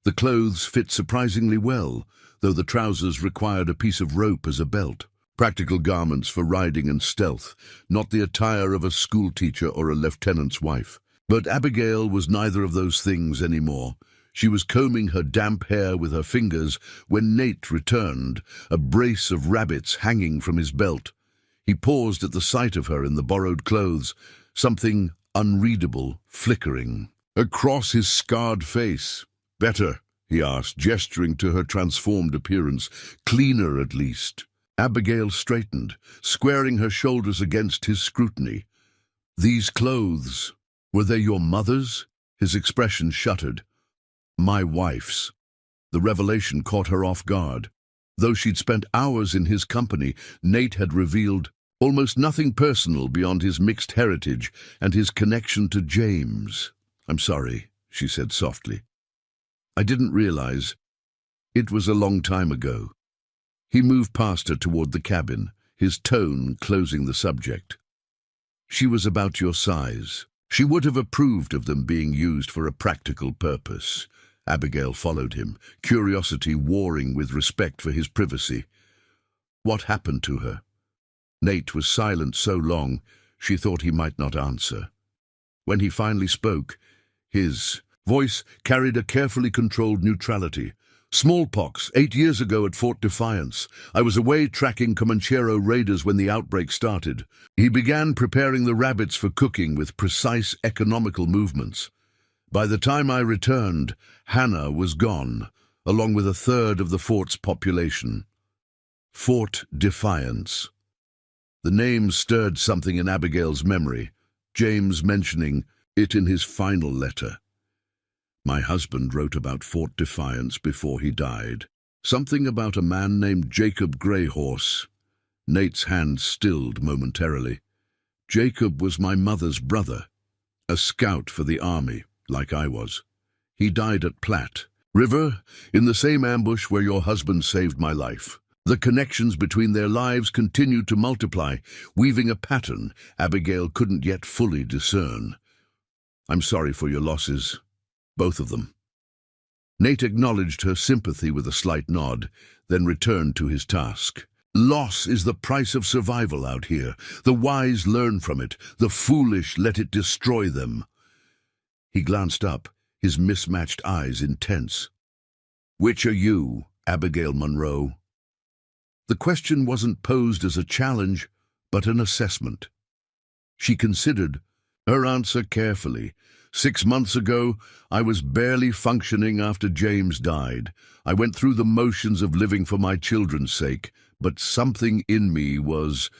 The clothes fit surprisingly well, though the trousers required a piece of rope as a belt. Practical garments for riding and stealth, not the attire of a schoolteacher or a lieutenant's wife. But Abigail was neither of those things anymore. She was combing her damp hair with her fingers when Nate returned, a brace of rabbits hanging from his belt. He paused at the sight of her in the borrowed clothes, something unreadable flickering across his scarred face. Better, he asked, gesturing to her transformed appearance. Cleaner, at least. Abigail straightened, squaring her shoulders against his scrutiny. These clothes, were they your mother's? His expression shuttered. My wife's. The revelation caught her off guard. Though she'd spent hours in his company, Nate had revealed almost nothing personal beyond his mixed heritage and his connection to James. I'm sorry, she said softly. I didn't realize. It was a long time ago. He moved past her toward the cabin, his tone closing the subject. She was about your size. She would have approved of them being used for a practical purpose. Abigail followed him, curiosity warring with respect for his privacy. What happened to her? Nate was silent so long, she thought he might not answer. When he finally spoke, his voice carried a carefully controlled neutrality. Smallpox, 8 years ago at Fort Defiance. I was away tracking Comanchero raiders when the outbreak started. He began preparing the rabbits for cooking with precise, economical movements. By the time I returned, Hannah was gone, along with a third of the fort's population. Fort Defiance. The name stirred something in Abigail's memory, James mentioning it in his final letter. My husband wrote about Fort Defiance before he died. Something about a man named Jacob Greyhorse. Nate's hand stilled momentarily. Jacob was my mother's brother, a scout for the army, like I was. He died at Platte River, in the same ambush where your husband saved my life. The connections between their lives continued to multiply, weaving a pattern Abigail couldn't yet fully discern. I'm sorry for your losses. Both of them. Nate acknowledged her sympathy with a slight nod, then returned to his task. Loss is the price of survival out here. The wise learn from it. The foolish let it destroy them. He glanced up, his mismatched eyes intense. Which are you, Abigail Monroe? The question wasn't posed as a challenge, but an assessment. She considered her answer carefully. 6 months ago, I was barely functioning after James died. I went through the motions of living for my children's sake, but something in me was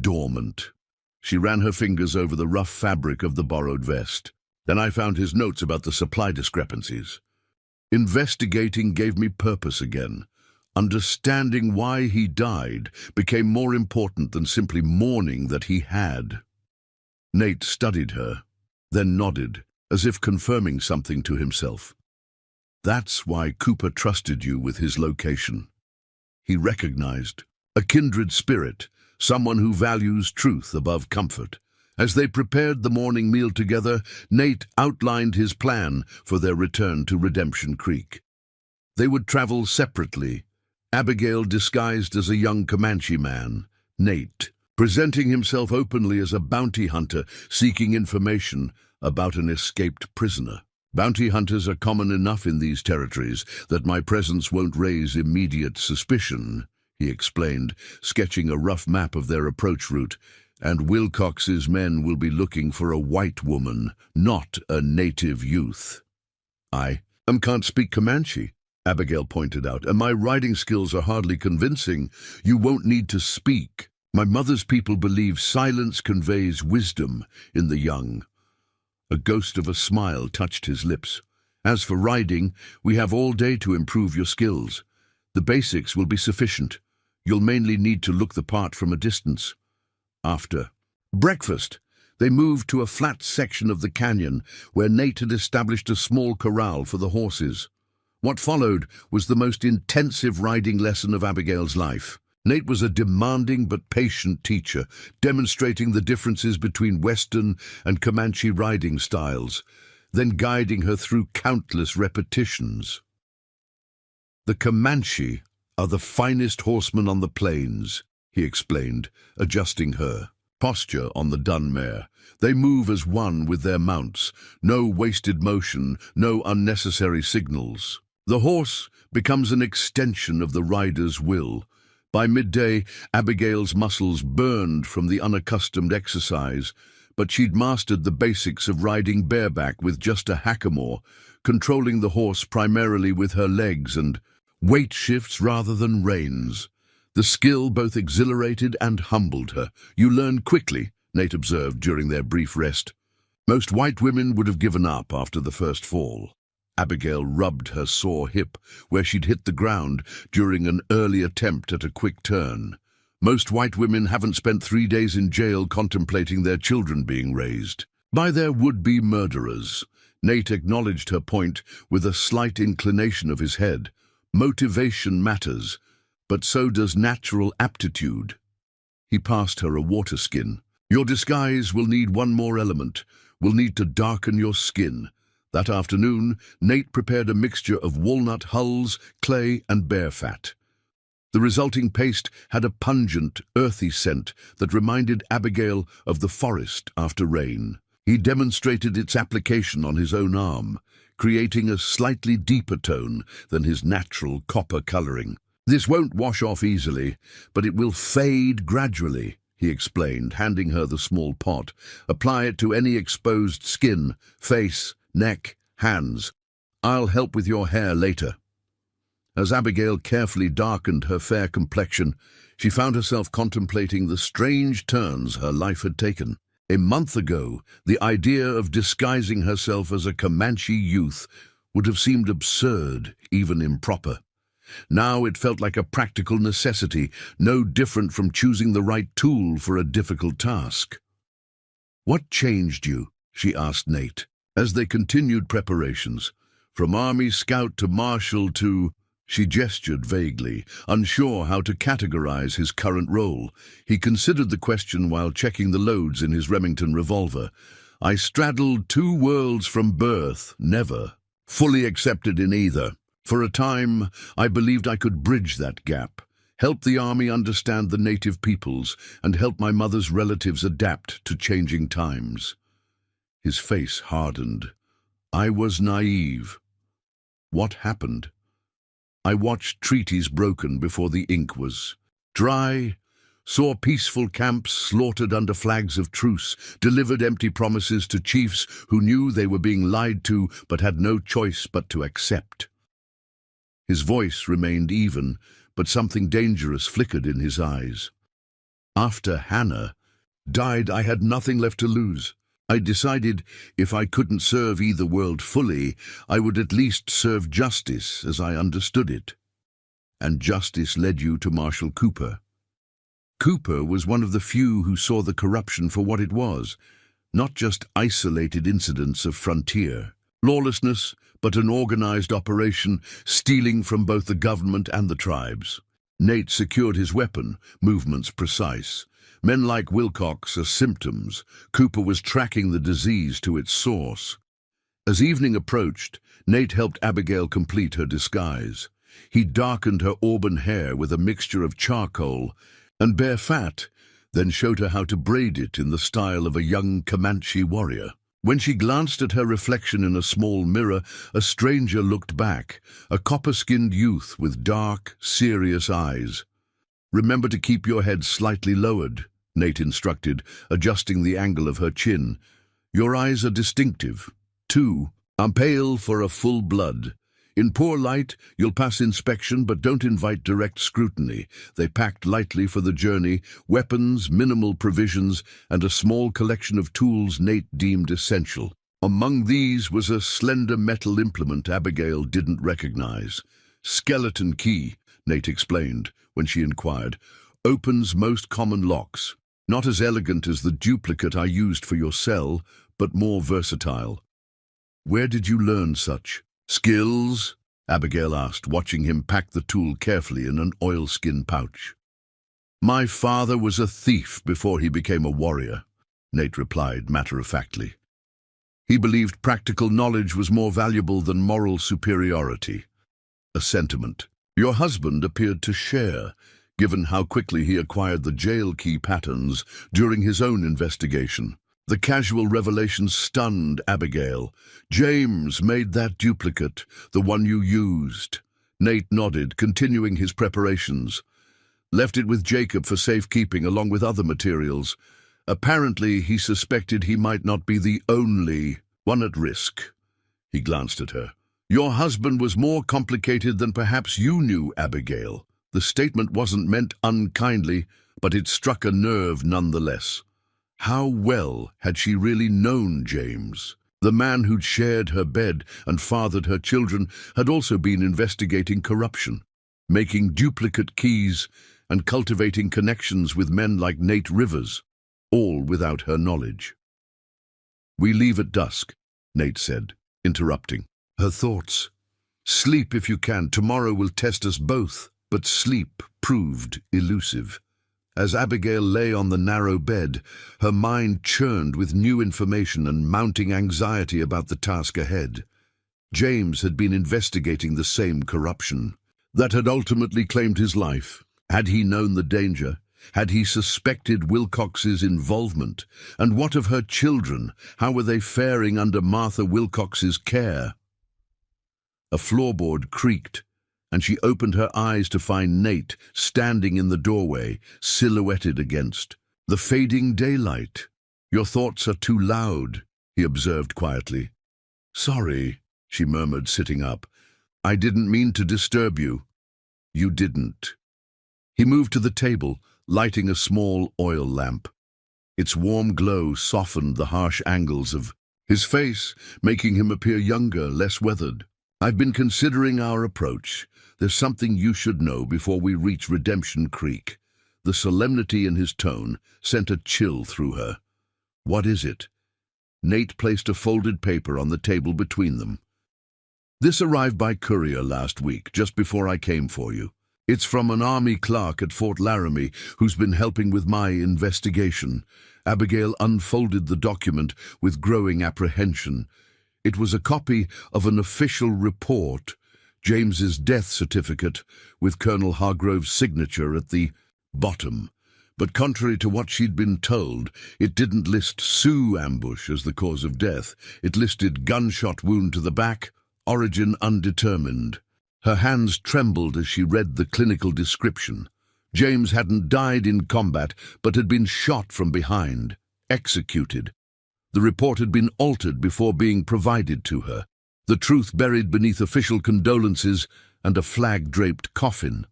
dormant. She ran her fingers over the rough fabric of the borrowed vest. Then I found his notes about the supply discrepancies. Investigating gave me purpose again. Understanding why he died became more important than simply mourning that he had. Nate studied her, then nodded, as if confirming something to himself. That's why Cooper trusted you with his location. He recognized a kindred spirit, someone who values truth above comfort. As they prepared the morning meal together, Nate outlined his plan for their return to Redemption Creek. They would travel separately, Abigail disguised as a young Comanche man, Nate, presenting himself openly as a bounty hunter seeking information about an escaped prisoner. Bounty hunters are common enough in these territories that my presence won't raise immediate suspicion, he explained, sketching a rough map of their approach route. And Wilcox's men will be looking for a white woman, not a native youth. I can't speak Comanche, Abigail pointed out, and my riding skills are hardly convincing. You won't need to speak. My mother's people believe silence conveys wisdom in the young. A ghost of a smile touched his lips. As for riding, we have all day to improve your skills. The basics will be sufficient. You'll mainly need to look the part from a distance. After breakfast, they moved to a flat section of the canyon where Nate had established a small corral for the horses. What followed was the most intensive riding lesson of Abigail's life. Nate was a demanding but patient teacher, demonstrating the differences between Western and Comanche riding styles, then guiding her through countless repetitions. The Comanche are the finest horsemen on the plains, he explained, adjusting her posture on the dun mare. They move as one with their mounts, no wasted motion, no unnecessary signals. The horse becomes an extension of the rider's will. By midday, Abigail's muscles burned from the unaccustomed exercise, but she'd mastered the basics of riding bareback with just a hackamore, controlling the horse primarily with her legs and weight shifts rather than reins. The skill both exhilarated and humbled her. You learn quickly, Nate observed during their brief rest. Most white women would have given up after the first fall. Abigail rubbed her sore hip where she'd hit the ground during an early attempt at a quick turn. Most white women haven't spent 3 days in jail contemplating their children being raised by their would-be murderers. Nate acknowledged her point with a slight inclination of his head. Motivation matters, but so does natural aptitude. He passed her a water skin. Your disguise will need one more element. We'll need to darken your skin. That afternoon, Nate prepared a mixture of walnut hulls, clay, and bear fat. The resulting paste had a pungent, earthy scent that reminded Abigail of the forest after rain. He demonstrated its application on his own arm, creating a slightly deeper tone than his natural copper coloring. This won't wash off easily, but it will fade gradually, he explained, handing her the small pot. Apply it to any exposed skin, face, neck, hands. I'll help with your hair later. As Abigail carefully darkened her fair complexion, she found herself contemplating the strange turns her life had taken. A month ago, the idea of disguising herself as a Comanche youth would have seemed absurd, even improper. Now it felt like a practical necessity, no different from choosing the right tool for a difficult task. What changed you? She asked Nate. As they continued preparations, from Army Scout to Marshal to... She gestured vaguely, unsure how to categorize his current role. He considered the question while checking the loads in his Remington revolver. I straddled 2 worlds from birth, never fully accepted in either. For a time, I believed I could bridge that gap, help the army understand the native peoples, and help my mother's relatives adapt to changing times. His face hardened. I was naive. What happened? I watched treaties broken before the ink was dry, saw peaceful camps slaughtered under flags of truce, delivered empty promises to chiefs who knew they were being lied to but had no choice but to accept. His voice remained even, but something dangerous flickered in his eyes. After Hannah died, I had nothing left to lose. I decided if I couldn't serve either world fully, I would at least serve justice as I understood it. And justice led you to Marshal Cooper. Cooper was one of the few who saw the corruption for what it was, not just isolated incidents of frontier lawlessness, but an organized operation stealing from both the government and the tribes. Nate secured his weapon, movements precise. Men like Wilcox are symptoms. Cooper was tracking the disease to its source. As evening approached, Nate helped Abigail complete her disguise. He darkened her auburn hair with a mixture of charcoal and bare fat, then showed her how to braid it in the style of a young Comanche warrior. When she glanced at her reflection in a small mirror, a stranger looked back, a copper-skinned youth with dark, serious eyes. "Remember to keep your head slightly lowered," Nate instructed, adjusting the angle of her chin. "Your eyes are distinctive. 2. I'm pale for a full blood. In poor light, you'll pass inspection, but don't invite direct scrutiny." They packed lightly for the journey, weapons, minimal provisions, and a small collection of tools Nate deemed essential. Among these was a slender metal implement Abigail didn't recognize. "Skeleton key," Nate explained when she inquired. "Opens most common locks. Not as elegant as the duplicate I used for your cell, but more versatile." "Where did you learn such skills?" Abigail asked, watching him pack the tool carefully in an oilskin pouch. "My father was a thief before he became a warrior," Nate replied matter-of-factly. "He believed practical knowledge was more valuable than moral superiority." A sentiment your husband appeared to share, given how quickly he acquired the jail key patterns during his own investigation. The casual revelation stunned Abigail. "James made that duplicate, the one you used." Nate nodded, continuing his preparations. "Left it with Jacob for safekeeping along with other materials. Apparently he suspected he might not be the only one at risk." He glanced at her. "Your husband was more complicated than perhaps you knew, Abigail." The statement wasn't meant unkindly, but it struck a nerve nonetheless. How well had she really known James? The man who'd shared her bed and fathered her children had also been investigating corruption, making duplicate keys and cultivating connections with men like Nate Rivers, all without her knowledge. "We leave at dusk," Nate said, interrupting her thoughts. "Sleep if you can. Tomorrow will test us both." But sleep proved elusive. As Abigail lay on the narrow bed, her mind churned with new information and mounting anxiety about the task ahead. James had been investigating the same corruption that had ultimately claimed his life. Had he known the danger? Had he suspected Wilcox's involvement? And what of her children? How were they faring under Martha Wilcox's care? A floorboard creaked, and she opened her eyes to find Nate standing in the doorway, silhouetted against the fading daylight. "Your thoughts are too loud," he observed quietly. "Sorry," she murmured, sitting up. "I didn't mean to disturb you." "You didn't." He moved to the table, lighting a small oil lamp. Its warm glow softened the harsh angles of his face, making him appear younger, less weathered. "I've been considering our approach. There's something you should know before we reach Redemption Creek." The solemnity in his tone sent a chill through her. "What is it?" Nate placed a folded paper on the table between them. "This arrived by courier last week, just before I came for you. It's from an army clerk at Fort Laramie who's been helping with my investigation." Abigail unfolded the document with growing apprehension. It was a copy of an official report, James's death certificate, with Colonel Hargrove's signature at the bottom. But contrary to what she'd been told, it didn't list Sioux ambush as the cause of death. It listed gunshot wound to the back, origin undetermined. Her hands trembled as she read the clinical description. James hadn't died in combat, but had been shot from behind, executed. The report had been altered before being provided to her, the truth buried beneath official condolences and a flag-draped coffin.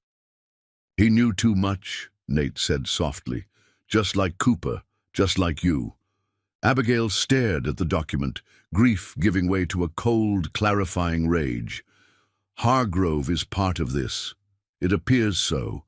"He knew too much," Nate said softly. "Just like Cooper, just like you." Abigail stared at the document, grief giving way to a cold, clarifying rage. "Hargrove is part of this. It appears so,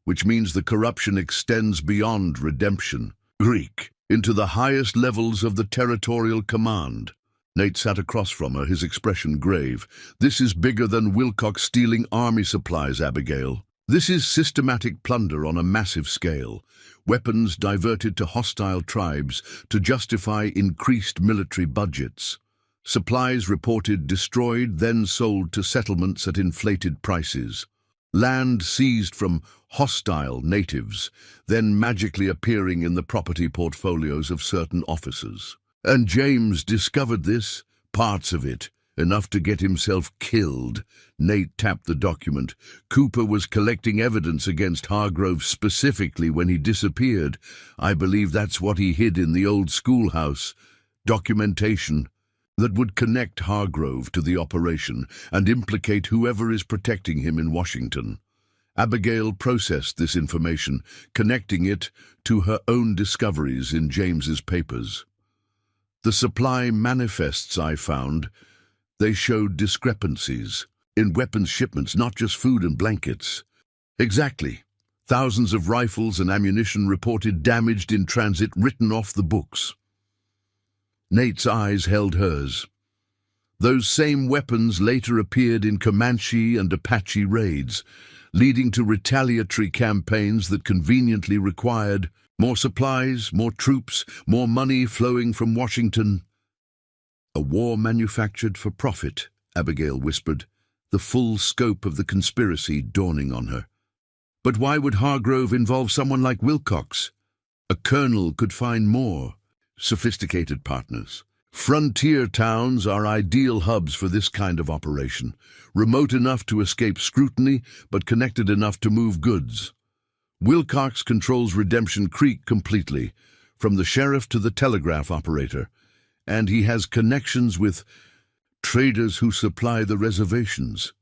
which means the corruption extends beyond redemption, Greek, into the highest levels of the territorial command." Nate sat across from her, his expression grave. "This is bigger than Wilcox stealing army supplies, Abigail. This is systematic plunder on a massive scale, weapons diverted to hostile tribes to justify increased military budgets, supplies reported destroyed, then sold to settlements at inflated prices, land seized from hostile natives, then magically appearing in the property portfolios of certain officers. And James discovered this, parts of it, enough to get himself killed." Nate tapped the document. "Cooper was collecting evidence against Hargrove specifically when he disappeared. I believe that's what he hid in the old schoolhouse. Documentation that would connect Hargrove to the operation and implicate whoever is protecting him in Washington." Abigail processed this information, connecting it to her own discoveries in James's papers. "The supply manifests I found, they showed discrepancies in weapons shipments, not just food and blankets." "Exactly. Thousands of rifles and ammunition reported damaged in transit, written off the books." Nate's eyes held hers. "Those same weapons later appeared in Comanche and Apache raids, leading to retaliatory campaigns that conveniently required more supplies, more troops, more money flowing from Washington." "A war manufactured for profit," Abigail whispered, the full scope of the conspiracy dawning on her. "But why would Hargrove involve someone like Wilcox? A colonel could find more sophisticated partners. Frontier towns are ideal hubs for this kind of operation, remote enough to escape scrutiny, but connected enough to move goods. Wilcox controls Redemption Creek completely, from the sheriff to the telegraph operator, and he has connections with traders who supply the reservations."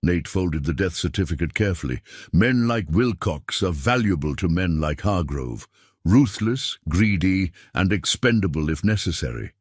Nate folded the death certificate carefully. "Men like Wilcox are valuable to men like Hargrove, ruthless, greedy, and expendable if necessary."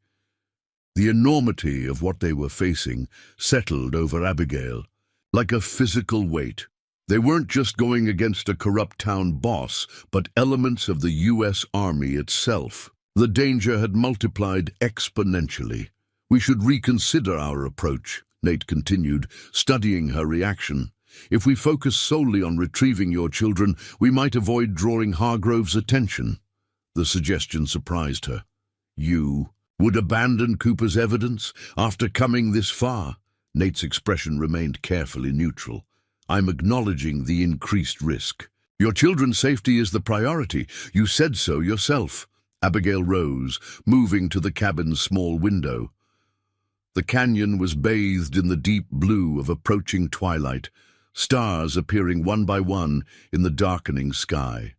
The enormity of what they were facing settled over Abigail, like a physical weight. They weren't just going against a corrupt town boss, but elements of the U.S. Army itself. The danger had multiplied exponentially. "We should reconsider our approach," Nate continued, studying her reaction. "If we focus solely on retrieving your children, we might avoid drawing Hargrove's attention." The suggestion surprised her. "You would abandon Cooper's evidence after coming this far?" Nate's expression remained carefully neutral. "I'm acknowledging the increased risk. Your children's safety is the priority. You said so yourself." Abigail rose, moving to the cabin's small window. The canyon was bathed in the deep blue of approaching twilight, stars appearing one by one in the darkening sky.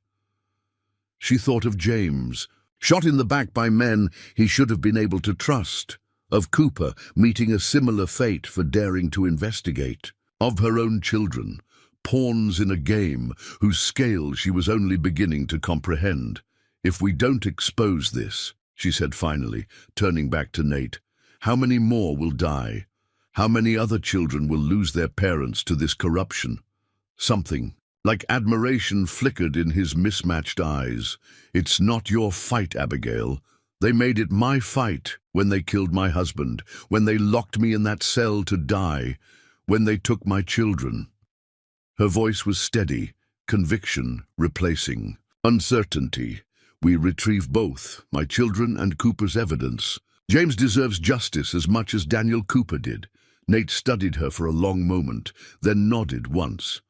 She thought of James, shot in the back by men he should have been able to trust, of Cooper meeting a similar fate for daring to investigate, of her own children, pawns in a game whose scale she was only beginning to comprehend. "If we don't expose this," she said finally, turning back to Nate, "how many more will die? How many other children will lose their parents to this corruption?" Something like admiration flickered in his mismatched eyes. "It's not your fight, Abigail. They made it my fight when they killed my husband, when they locked me in that cell to die, when they took my children." Her voice was steady, conviction replacing uncertainty. "We retrieve both, my children and Cooper's evidence. James deserves justice as much as Daniel Cooper did." Nate studied her for a long moment, then nodded once.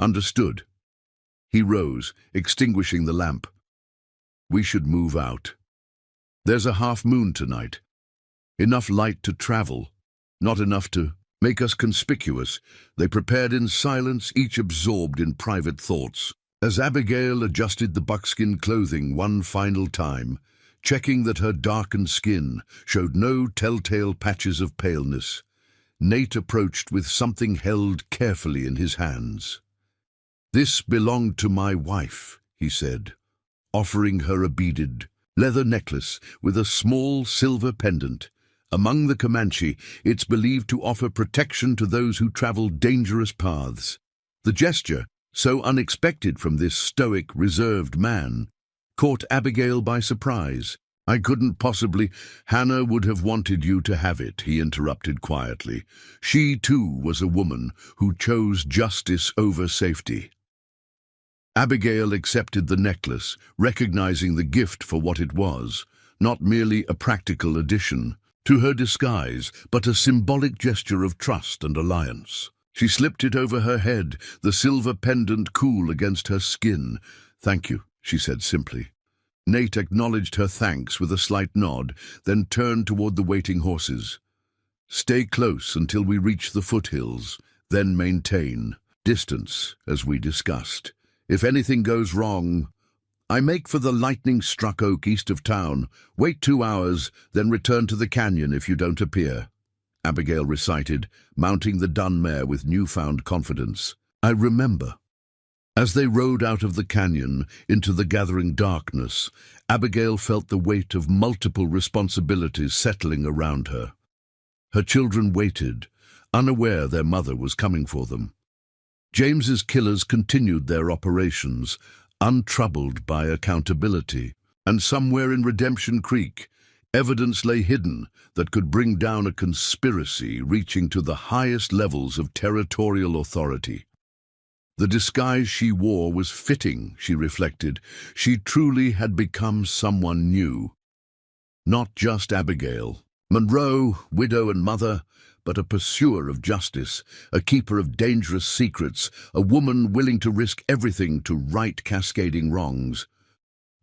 "Understood." He rose, extinguishing the lamp. "We should move out. There's a half-moon tonight. Enough light to travel, not enough to make us conspicuous." They prepared in silence, each absorbed in private thoughts. As Abigail adjusted the buckskin clothing one final time, checking that her darkened skin showed no telltale patches of paleness, Nate approached with something held carefully in his hands. "This belonged to my wife," he said, offering her a beaded leather necklace with a small silver pendant. Among the Comanche, it's believed to offer protection to those who travel dangerous paths. The gesture, so unexpected from this stoic, reserved man, caught Abigail by surprise. "I couldn't possibly—" "Hannah would have wanted you to have it," he interrupted quietly. "She, too, was a woman who chose justice over safety." Abigail accepted the necklace, recognizing the gift for what it was, not merely a practical addition to her disguise, but a symbolic gesture of trust and alliance. She slipped it over her head, the silver pendant cool against her skin. "Thank you," she said simply. Nate acknowledged her thanks with a slight nod, then turned toward the waiting horses. "Stay close until we reach the foothills, then maintain distance, as we discussed. If anything goes wrong, I make for the lightning-struck oak east of town. Wait 2 hours, then return to the canyon if you don't appear," Abigail recited, mounting the dun mare with newfound confidence. "I remember." As they rode out of the canyon into the gathering darkness, Abigail felt the weight of multiple responsibilities settling around her. Her children waited, unaware their mother was coming for them. James's killers continued their operations, untroubled by accountability, and somewhere in Redemption Creek, evidence lay hidden that could bring down a conspiracy reaching to the highest levels of territorial authority. The disguise she wore was fitting, she reflected. She truly had become someone new. Not just Abigail, Monroe, widow and mother, but a pursuer of justice, a keeper of dangerous secrets, a woman willing to risk everything to right cascading wrongs.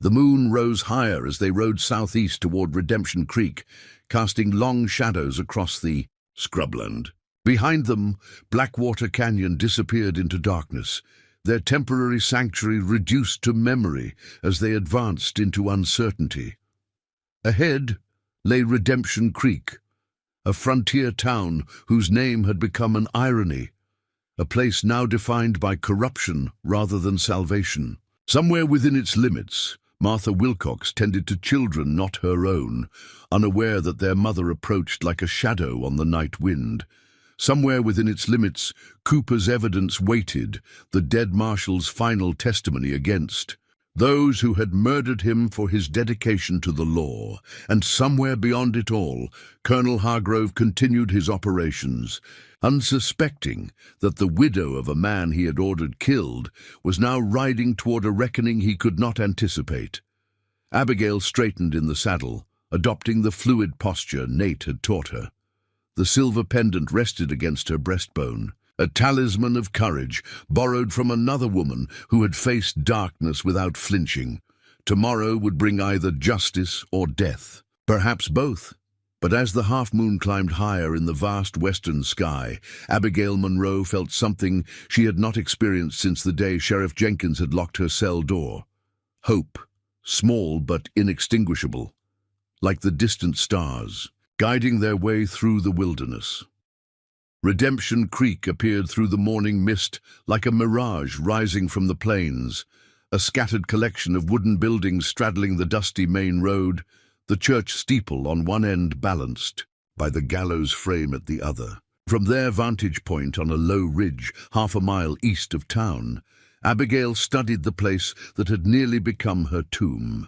The moon rose higher as they rode southeast toward Redemption Creek, casting long shadows across the scrubland. Behind them, Blackwater Canyon disappeared into darkness, their temporary sanctuary reduced to memory as they advanced into uncertainty. Ahead lay Redemption Creek, a frontier town whose name had become an irony, a place now defined by corruption rather than salvation. Somewhere within its limits, Martha Wilcox tended to children not her own, unaware that their mother approached like a shadow on the night wind. Somewhere within its limits, Cooper's evidence waited, the dead marshal's final testimony against those who had murdered him for his dedication to the law. And somewhere beyond it all, Colonel Hargrove continued his operations, unsuspecting that the widow of a man he had ordered killed was now riding toward a reckoning he could not anticipate. Abigail straightened in the saddle, adopting the fluid posture Nate had taught her. The silver pendant rested against her breastbone, a talisman of courage borrowed from another woman who had faced darkness without flinching. Tomorrow would bring either justice or death, perhaps both. But as the half-moon climbed higher in the vast western sky, Abigail Monroe felt something she had not experienced since the day Sheriff Jenkins had locked her cell door. Hope, small but inextinguishable, like the distant stars, guiding their way through the wilderness. Redemption Creek appeared through the morning mist like a mirage rising from the plains, a scattered collection of wooden buildings straddling the dusty main road, the church steeple on one end balanced by the gallows frame at the other. From their vantage point on a low ridge 1/2 mile east of town, Abigail studied the place that had nearly become her tomb.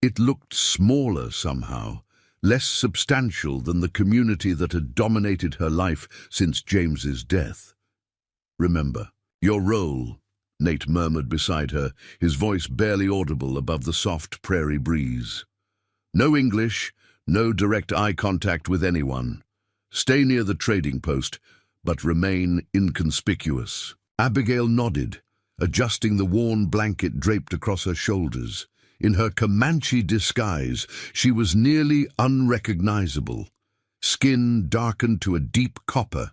It looked smaller somehow, less substantial than the community that had dominated her life since James's death. "Remember, your role," Nate murmured beside her, his voice barely audible above the soft prairie breeze. "No English, no direct eye contact with anyone. Stay near the trading post, but remain inconspicuous." Abigail nodded, adjusting the worn blanket draped across her shoulders. In her Comanche disguise, she was nearly unrecognizable. Skin darkened to a deep copper,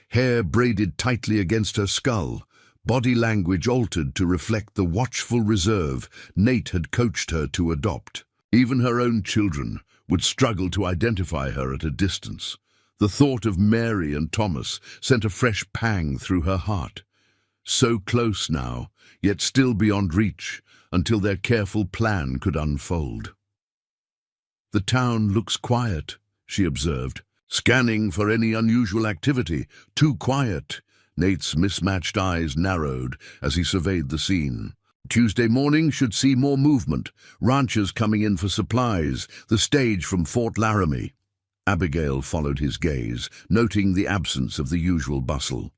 hair braided tightly against her skull, body language altered to reflect the watchful reserve Nate had coached her to adopt. Even her own children would struggle to identify her at a distance. The thought of Mary and Thomas sent a fresh pang through her heart. So close now, yet still beyond reach, until their careful plan could unfold. "The town looks quiet," she observed, scanning for any unusual activity. "Too quiet." Nate's mismatched eyes narrowed as he surveyed the scene. Tuesday morning should see more movement, ranchers coming in for supplies, the stage from Fort Laramie. Abigail followed his gaze, noting the absence of the usual bustle.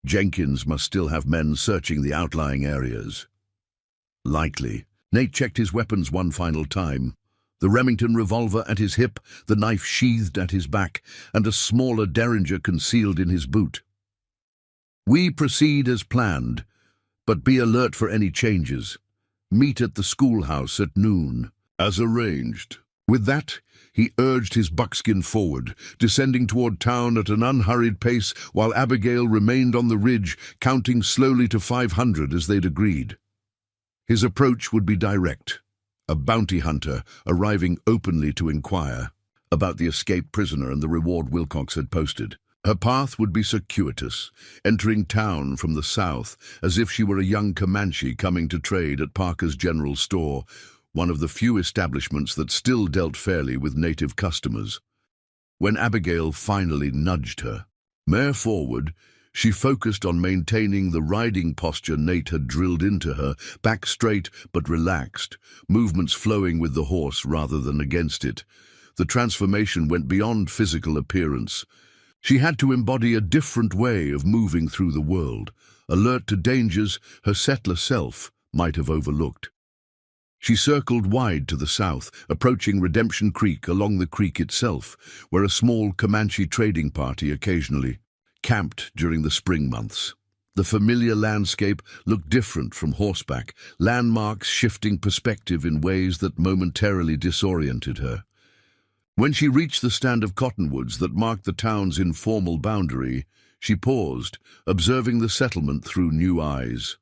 Jenkins must still have men searching the outlying areas. Likely. Nate checked his weapons one final time. The Remington revolver at his hip, the knife sheathed at his back, and a smaller derringer concealed in his boot. "We proceed as planned, but be alert for any changes. Meet at the schoolhouse at noon, as arranged." With that, he urged his buckskin forward, descending toward town at an unhurried pace while Abigail remained on the ridge, counting slowly to 500 as they'd agreed. His approach would be direct, a bounty hunter arriving openly to inquire about the escaped prisoner and the reward Wilcox had posted. Her path would be circuitous, entering town from the south as if she were a young Comanche coming to trade at Parker's General Store, one of the few establishments that still dealt fairly with native customers. When Abigail finally nudged her, mare forward, she focused on maintaining the riding posture Nate had drilled into her, back straight but relaxed, movements flowing with the horse rather than against it. The transformation went beyond physical appearance. She had to embody a different way of moving through the world, alert to dangers her settler self might have overlooked. She circled wide to the south, approaching Redemption Creek along the creek itself, where a small Comanche trading party occasionally camped during the spring months. The familiar landscape looked different from horseback, landmarks shifting perspective in ways that momentarily disoriented her. When she reached the stand of cottonwoods that marked the town's informal boundary, she paused, observing the settlement through new eyes.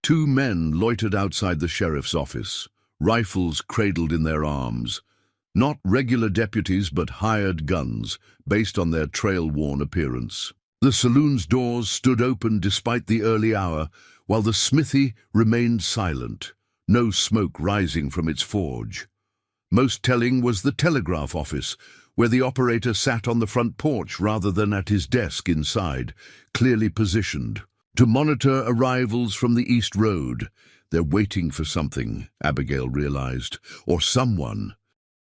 Two men loitered outside the sheriff's office, rifles cradled in their arms. Not regular deputies, but hired guns, based on their trail-worn appearance. The saloon's doors stood open despite the early hour, while the smithy remained silent, no smoke rising from its forge. Most telling was the telegraph office, where the operator sat on the front porch rather than at his desk inside, clearly positioned to monitor arrivals from the East Road. They're waiting for something, Abigail realized, or someone.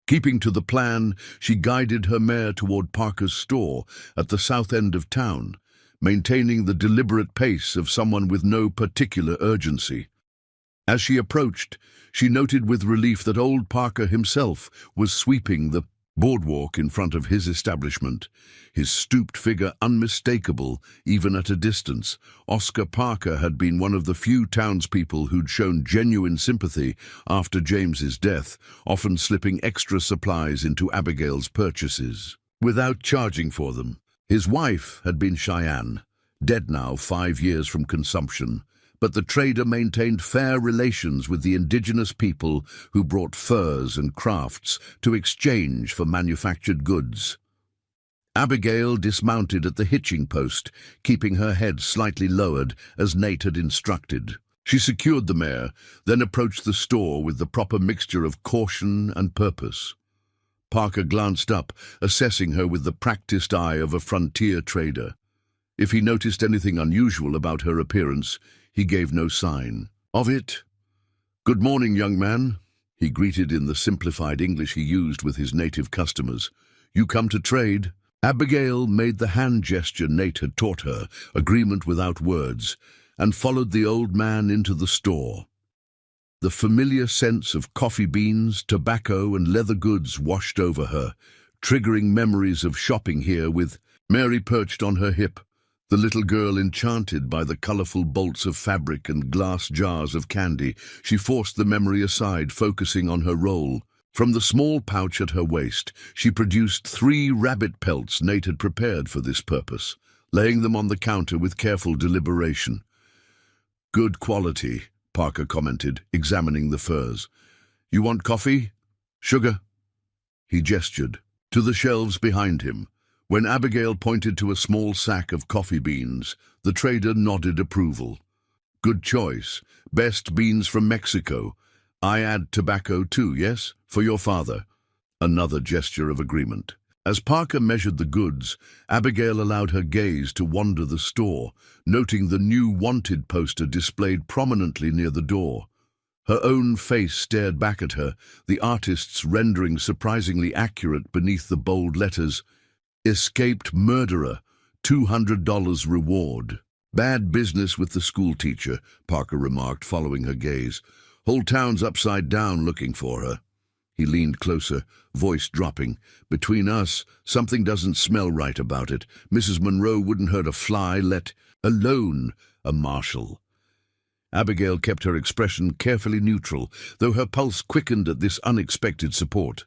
Keeping to the plan, she guided her mare toward Parker's store at the south end of town, maintaining the deliberate pace of someone with no particular urgency. As she approached, she noted with relief that old Parker himself was sweeping the boardwalk in front of his establishment, his stooped figure unmistakable even at a distance. Oscar Parker had been one of the few townspeople who'd shown genuine sympathy after James's death, often slipping extra supplies into Abigail's purchases without charging for them. His wife had been Cheyenne, dead now 5 years from consumption, but the trader maintained fair relations with the indigenous people who brought furs and crafts to exchange for manufactured goods. Abigail dismounted at the hitching post, keeping her head slightly lowered as Nate had instructed. She secured the mare, then approached the store with the proper mixture of caution and purpose. Parker glanced up, assessing her with the practiced eye of a frontier trader. If he noticed anything unusual about her appearance, he gave no sign of it. "Good morning, young man," he greeted in the simplified English he used with his native customers. "You come to trade?" Abigail made the hand gesture Nate had taught her, agreement without words, and followed the old man into the store. The familiar sense of coffee beans, tobacco, and leather goods washed over her, triggering memories of shopping here with Mary perched on her hip, the little girl enchanted by the colorful bolts of fabric and glass jars of candy. She forced the memory aside, focusing on her role. From the small pouch at her waist, she produced 3 rabbit pelts Nate had prepared for this purpose, laying them on the counter with careful deliberation. Good quality, Parker commented, examining the furs. You want coffee? Sugar? He gestured to the shelves behind him. When Abigail pointed to a small sack of coffee beans, the trader nodded approval. Good choice. Best beans from Mexico. I add tobacco too, yes? For your father. Another gesture of agreement. As Parker measured the goods, Abigail allowed her gaze to wander the store, noting the new wanted poster displayed prominently near the door. Her own face stared back at her, the artist's rendering surprisingly accurate beneath the bold letters. Escaped murderer, $200 reward. Bad business with the schoolteacher, Parker remarked, following her gaze. Whole town's upside down looking for her. He leaned closer, voice dropping. Between us, something doesn't smell right about it. Mrs. Monroe wouldn't hurt a fly, let alone a marshal. Abigail kept her expression carefully neutral, though her pulse quickened at this unexpected support.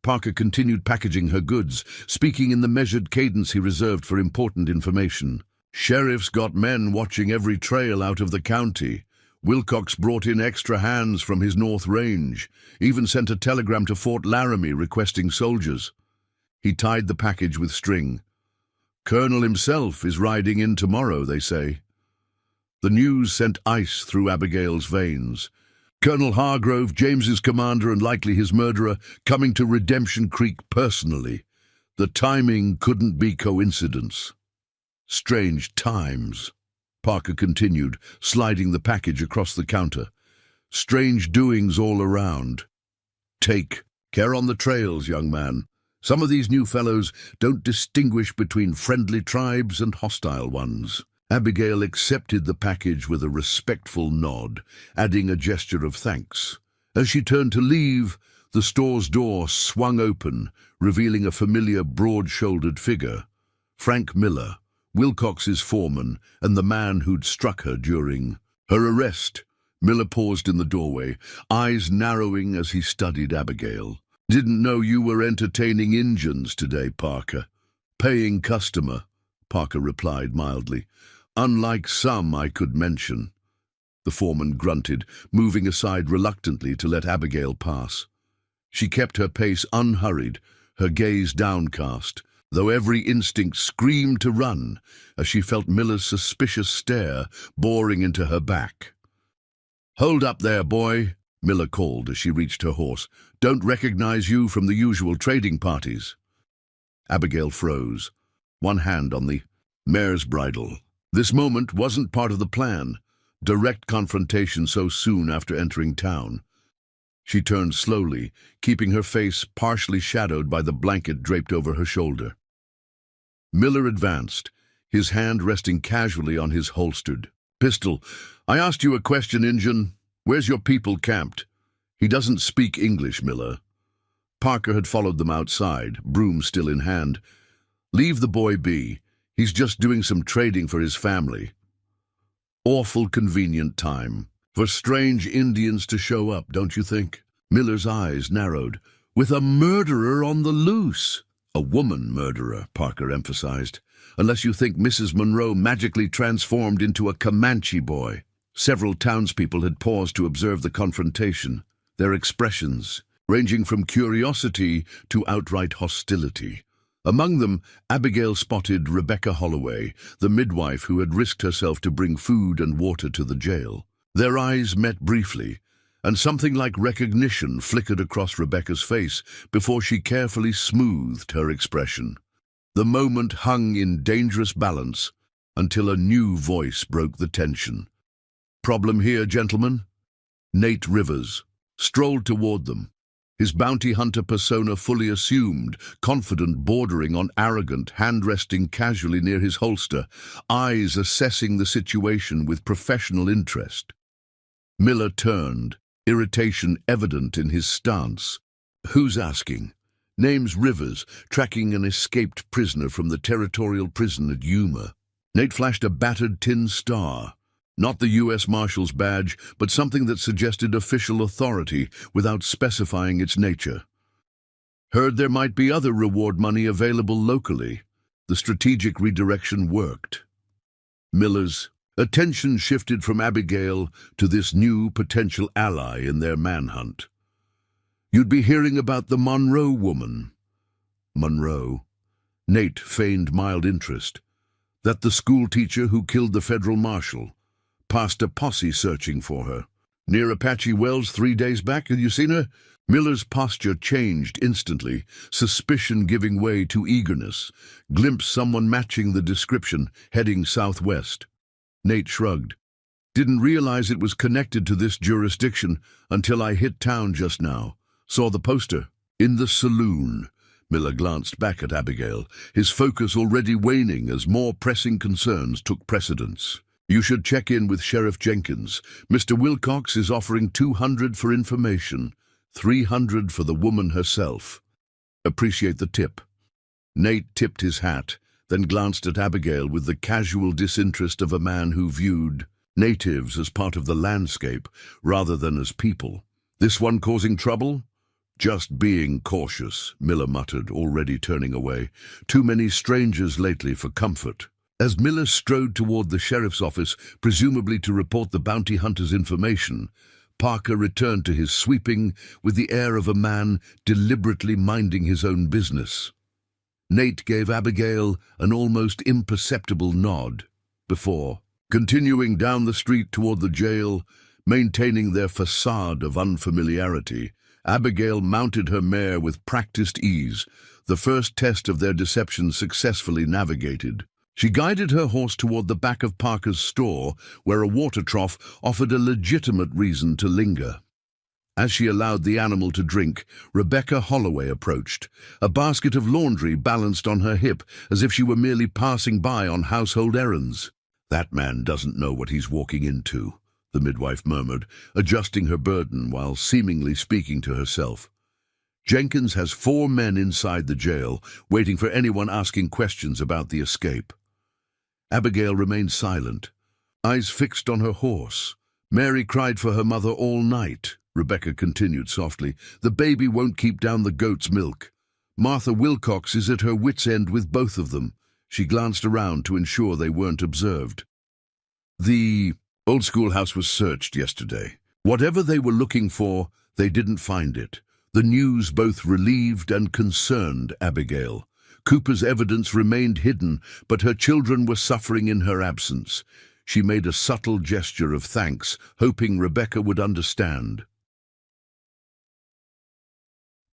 Parker continued packaging her goods, speaking in the measured cadence he reserved for important information. Sheriff's got men watching every trail out of the county. Wilcox brought in extra hands from his North Range, even sent a telegram to Fort Laramie requesting soldiers. He tied the package with string. Colonel himself is riding in tomorrow, they say. The news sent ice through Abigail's veins. Colonel Hargrove, James's commander and likely his murderer, coming to Redemption Creek personally. The timing couldn't be coincidence. Strange times. Parker continued, sliding the package across the counter. Strange doings all around. Take care on the trails, young man. Some of these new fellows don't distinguish between friendly tribes and hostile ones. Abigail accepted the package with a respectful nod, adding a gesture of thanks. As she turned to leave, the store's door swung open, revealing a familiar broad-shouldered figure. Frank Miller, Wilcox's foreman, and the man who'd struck her during her arrest. Miller paused in the doorway, eyes narrowing as he studied Abigail. Didn't know you were entertaining Injuns today, Parker. Paying customer, Parker replied mildly. Unlike some I could mention. The foreman grunted, moving aside reluctantly to let Abigail pass. She kept her pace unhurried, her gaze downcast, though every instinct screamed to run as she felt Miller's suspicious stare boring into her back. "Hold up there, boy," Miller called as she reached her horse. "Don't recognize you from the usual trading parties." Abigail froze, one hand on the mare's bridle. This moment wasn't part of the plan, direct confrontation so soon after entering town. She turned slowly, keeping her face partially shadowed by the blanket draped over her shoulder. Miller advanced, his hand resting casually on his holstered pistol. "I asked you a question, Injun. Where's your people camped?" "He doesn't speak English, Miller." Parker had followed them outside, broom still in hand. "Leave the boy be. He's just doing some trading for his family." Awful convenient time for strange Indians to show up, don't you think? Miller's eyes narrowed. "With a murderer on the loose." "A woman murderer," Parker emphasized, "unless you think Mrs. Monroe magically transformed into a Comanche boy." Several townspeople had paused to observe the confrontation, their expressions ranging from curiosity to outright hostility. Among them, Abigail spotted Rebecca Holloway, the midwife who had risked herself to bring food and water to the jail. Their eyes met briefly, and something like recognition flickered across Rebecca's face before she carefully smoothed her expression. The moment hung in dangerous balance until a new voice broke the tension. "Problem here, gentlemen?" Nate Rivers strolled toward them, his bounty hunter persona fully assumed, confident bordering on arrogant, hand resting casually near his holster, eyes assessing the situation with professional interest. Miller turned, irritation evident in his stance. "Who's asking?" "Name's Rivers, tracking an escaped prisoner from the territorial prison at Yuma." Nate flashed a battered tin star. Not the U.S. Marshal's badge, but something that suggested official authority without specifying its nature. "Heard there might be other reward money available locally." The strategic redirection worked. Miller's Attention shifted from Abigail to this new potential ally in their manhunt. You'd be hearing about the Monroe woman. Monroe. Nate feigned mild interest. That the school teacher who killed the federal marshal. Passed a posse searching for her. Near Apache Wells 3 days back, have you seen her? Miller's posture changed instantly, suspicion giving way to eagerness. Glimpsed someone matching the description, heading southwest. Nate shrugged. Didn't realize it was connected to this jurisdiction until I hit town just now. Saw the poster. In the saloon. Miller glanced back at Abigail, his focus already waning as more pressing concerns took precedence. You should check in with Sheriff Jenkins. Mr. Wilcox is offering $200 for information, $300 for the woman herself. Appreciate the tip. Nate tipped his hat, then glanced at Abigail with the casual disinterest of a man who viewed natives as part of the landscape rather than as people. This one causing trouble? Just being cautious, Miller muttered, already turning away. Too many strangers lately for comfort. As Miller strode toward the sheriff's office, presumably to report the bounty hunter's information, Parker returned to his sweeping with the air of a man deliberately minding his own business. Nate gave Abigail an almost imperceptible nod before, continuing down the street toward the jail, maintaining their facade of unfamiliarity. Abigail mounted her mare with practiced ease, the first test of their deception successfully navigated. She guided her horse toward the back of Parker's store, where a water trough offered a legitimate reason to linger. As she allowed the animal to drink, Rebecca Holloway approached, a basket of laundry balanced on her hip as if she were merely passing by on household errands. That man doesn't know what he's walking into, the midwife murmured, adjusting her burden while seemingly speaking to herself. Jenkins has 4 men inside the jail, waiting for anyone asking questions about the escape. Abigail remained silent, eyes fixed on her horse. Mary cried for her mother all night, Rebecca continued softly. The baby won't keep down the goat's milk. Martha Wilcox is at her wit's end with both of them. She glanced around to ensure they weren't observed. The old schoolhouse was searched yesterday. Whatever they were looking for, they didn't find it. The news both relieved and concerned Abigail. Cooper's evidence remained hidden, but her children were suffering in her absence. She made a subtle gesture of thanks, hoping Rebecca would understand.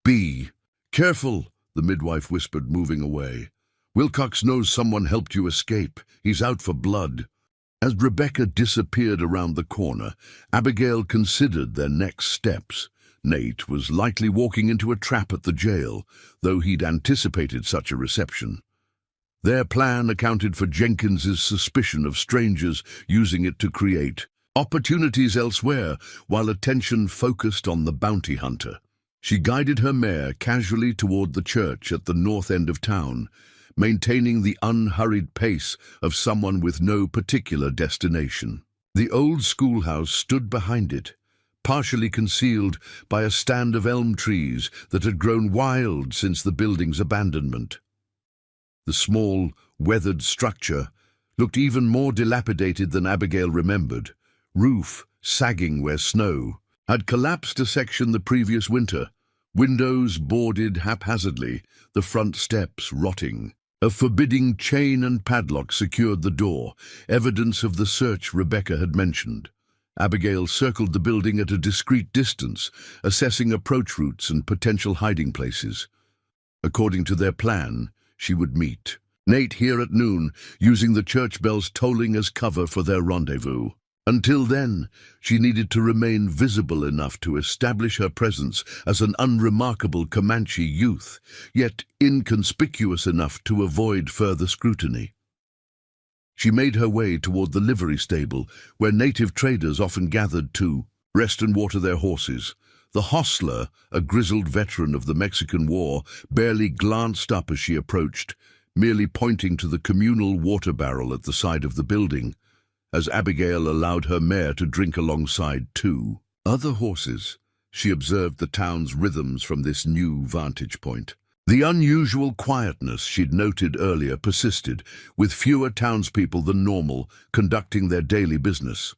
"Be careful," the midwife whispered, moving away. "Wilcox knows someone helped you escape. He's out for blood." As Rebecca disappeared around the corner, Abigail considered their next steps. Nate was likely walking into a trap at the jail, though he'd anticipated such a reception. Their plan accounted for Jenkins's suspicion of strangers using it to create opportunities elsewhere, while attention focused on the bounty hunter. She guided her mare casually toward the church at the north end of town, maintaining the unhurried pace of someone with no particular destination. The old schoolhouse stood behind it, partially concealed by a stand of elm trees that had grown wild since the building's abandonment. The small, weathered structure looked even more dilapidated than Abigail remembered, roof sagging where snow had collapsed a section the previous winter, windows boarded haphazardly, the front steps rotting. A forbidding chain and padlock secured the door, evidence of the search Rebecca had mentioned. Abigail circled the building at a discreet distance, assessing approach routes and potential hiding places. According to their plan, she would meet Nate here at noon, using the church bells tolling as cover for their rendezvous. Until then, she needed to remain visible enough to establish her presence as an unremarkable Comanche youth, yet inconspicuous enough to avoid further scrutiny. She made her way toward the livery stable, where native traders often gathered to rest and water their horses. The hostler, a grizzled veteran of the Mexican War, barely glanced up as she approached, merely pointing to the communal water barrel at the side of the building, as Abigail allowed her mare to drink alongside 2 other horses. She observed the town's rhythms from this new vantage point. The unusual quietness she'd noted earlier persisted, with fewer townspeople than normal conducting their daily business.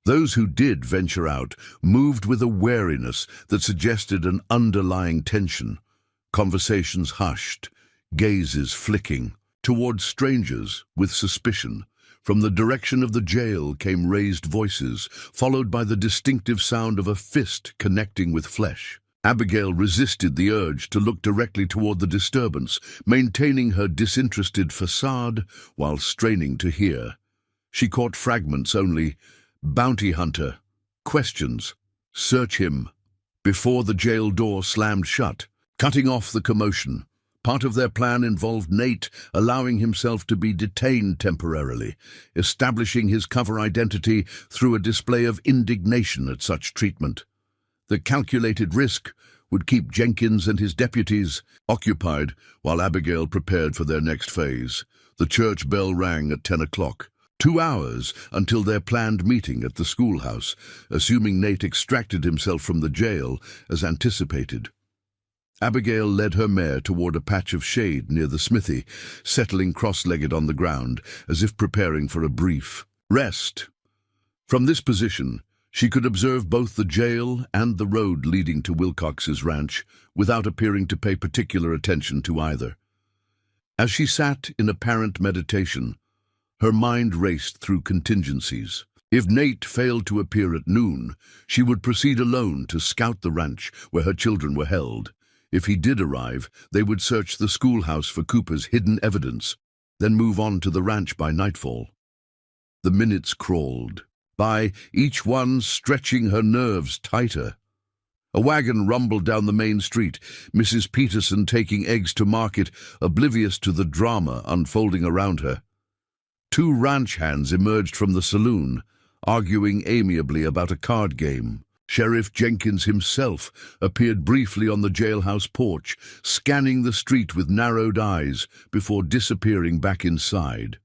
Those who did venture out moved with a wariness that suggested an underlying tension, conversations hushed, gazes flicking, towards strangers with suspicion. From the direction of the jail came raised voices, followed by the distinctive sound of a fist connecting with flesh. Abigail resisted the urge to look directly toward the disturbance, maintaining her disinterested facade while straining to hear. She caught fragments only. Bounty hunter. Questions. Search him. Before the jail door slammed shut, cutting off the commotion. Part of their plan involved Nate allowing himself to be detained temporarily, establishing his cover identity through a display of indignation at such treatment. The calculated risk would keep Jenkins and his deputies occupied while Abigail prepared for their next phase. The church bell rang at 10 o'clock. 2 hours until their planned meeting at the schoolhouse, assuming Nate extracted himself from the jail as anticipated. Abigail led her mare toward a patch of shade near the smithy, settling cross-legged on the ground, as if preparing for a brief rest. From this position, she could observe both the jail and the road leading to Wilcox's ranch, without appearing to pay particular attention to either. As she sat in apparent meditation, her mind raced through contingencies. If Nate failed to appear at noon, she would proceed alone to scout the ranch where her children were held. If he did arrive, they would search the schoolhouse for Cooper's hidden evidence, then move on to the ranch by nightfall. The minutes crawled by, each one stretching her nerves tighter. A wagon rumbled down the main street, Mrs. Peterson taking eggs to market, oblivious to the drama unfolding around her. 2 ranch hands emerged from the saloon, arguing amiably about a card game. Sheriff Jenkins himself appeared briefly on the jailhouse porch, scanning the street with narrowed eyes before disappearing back inside.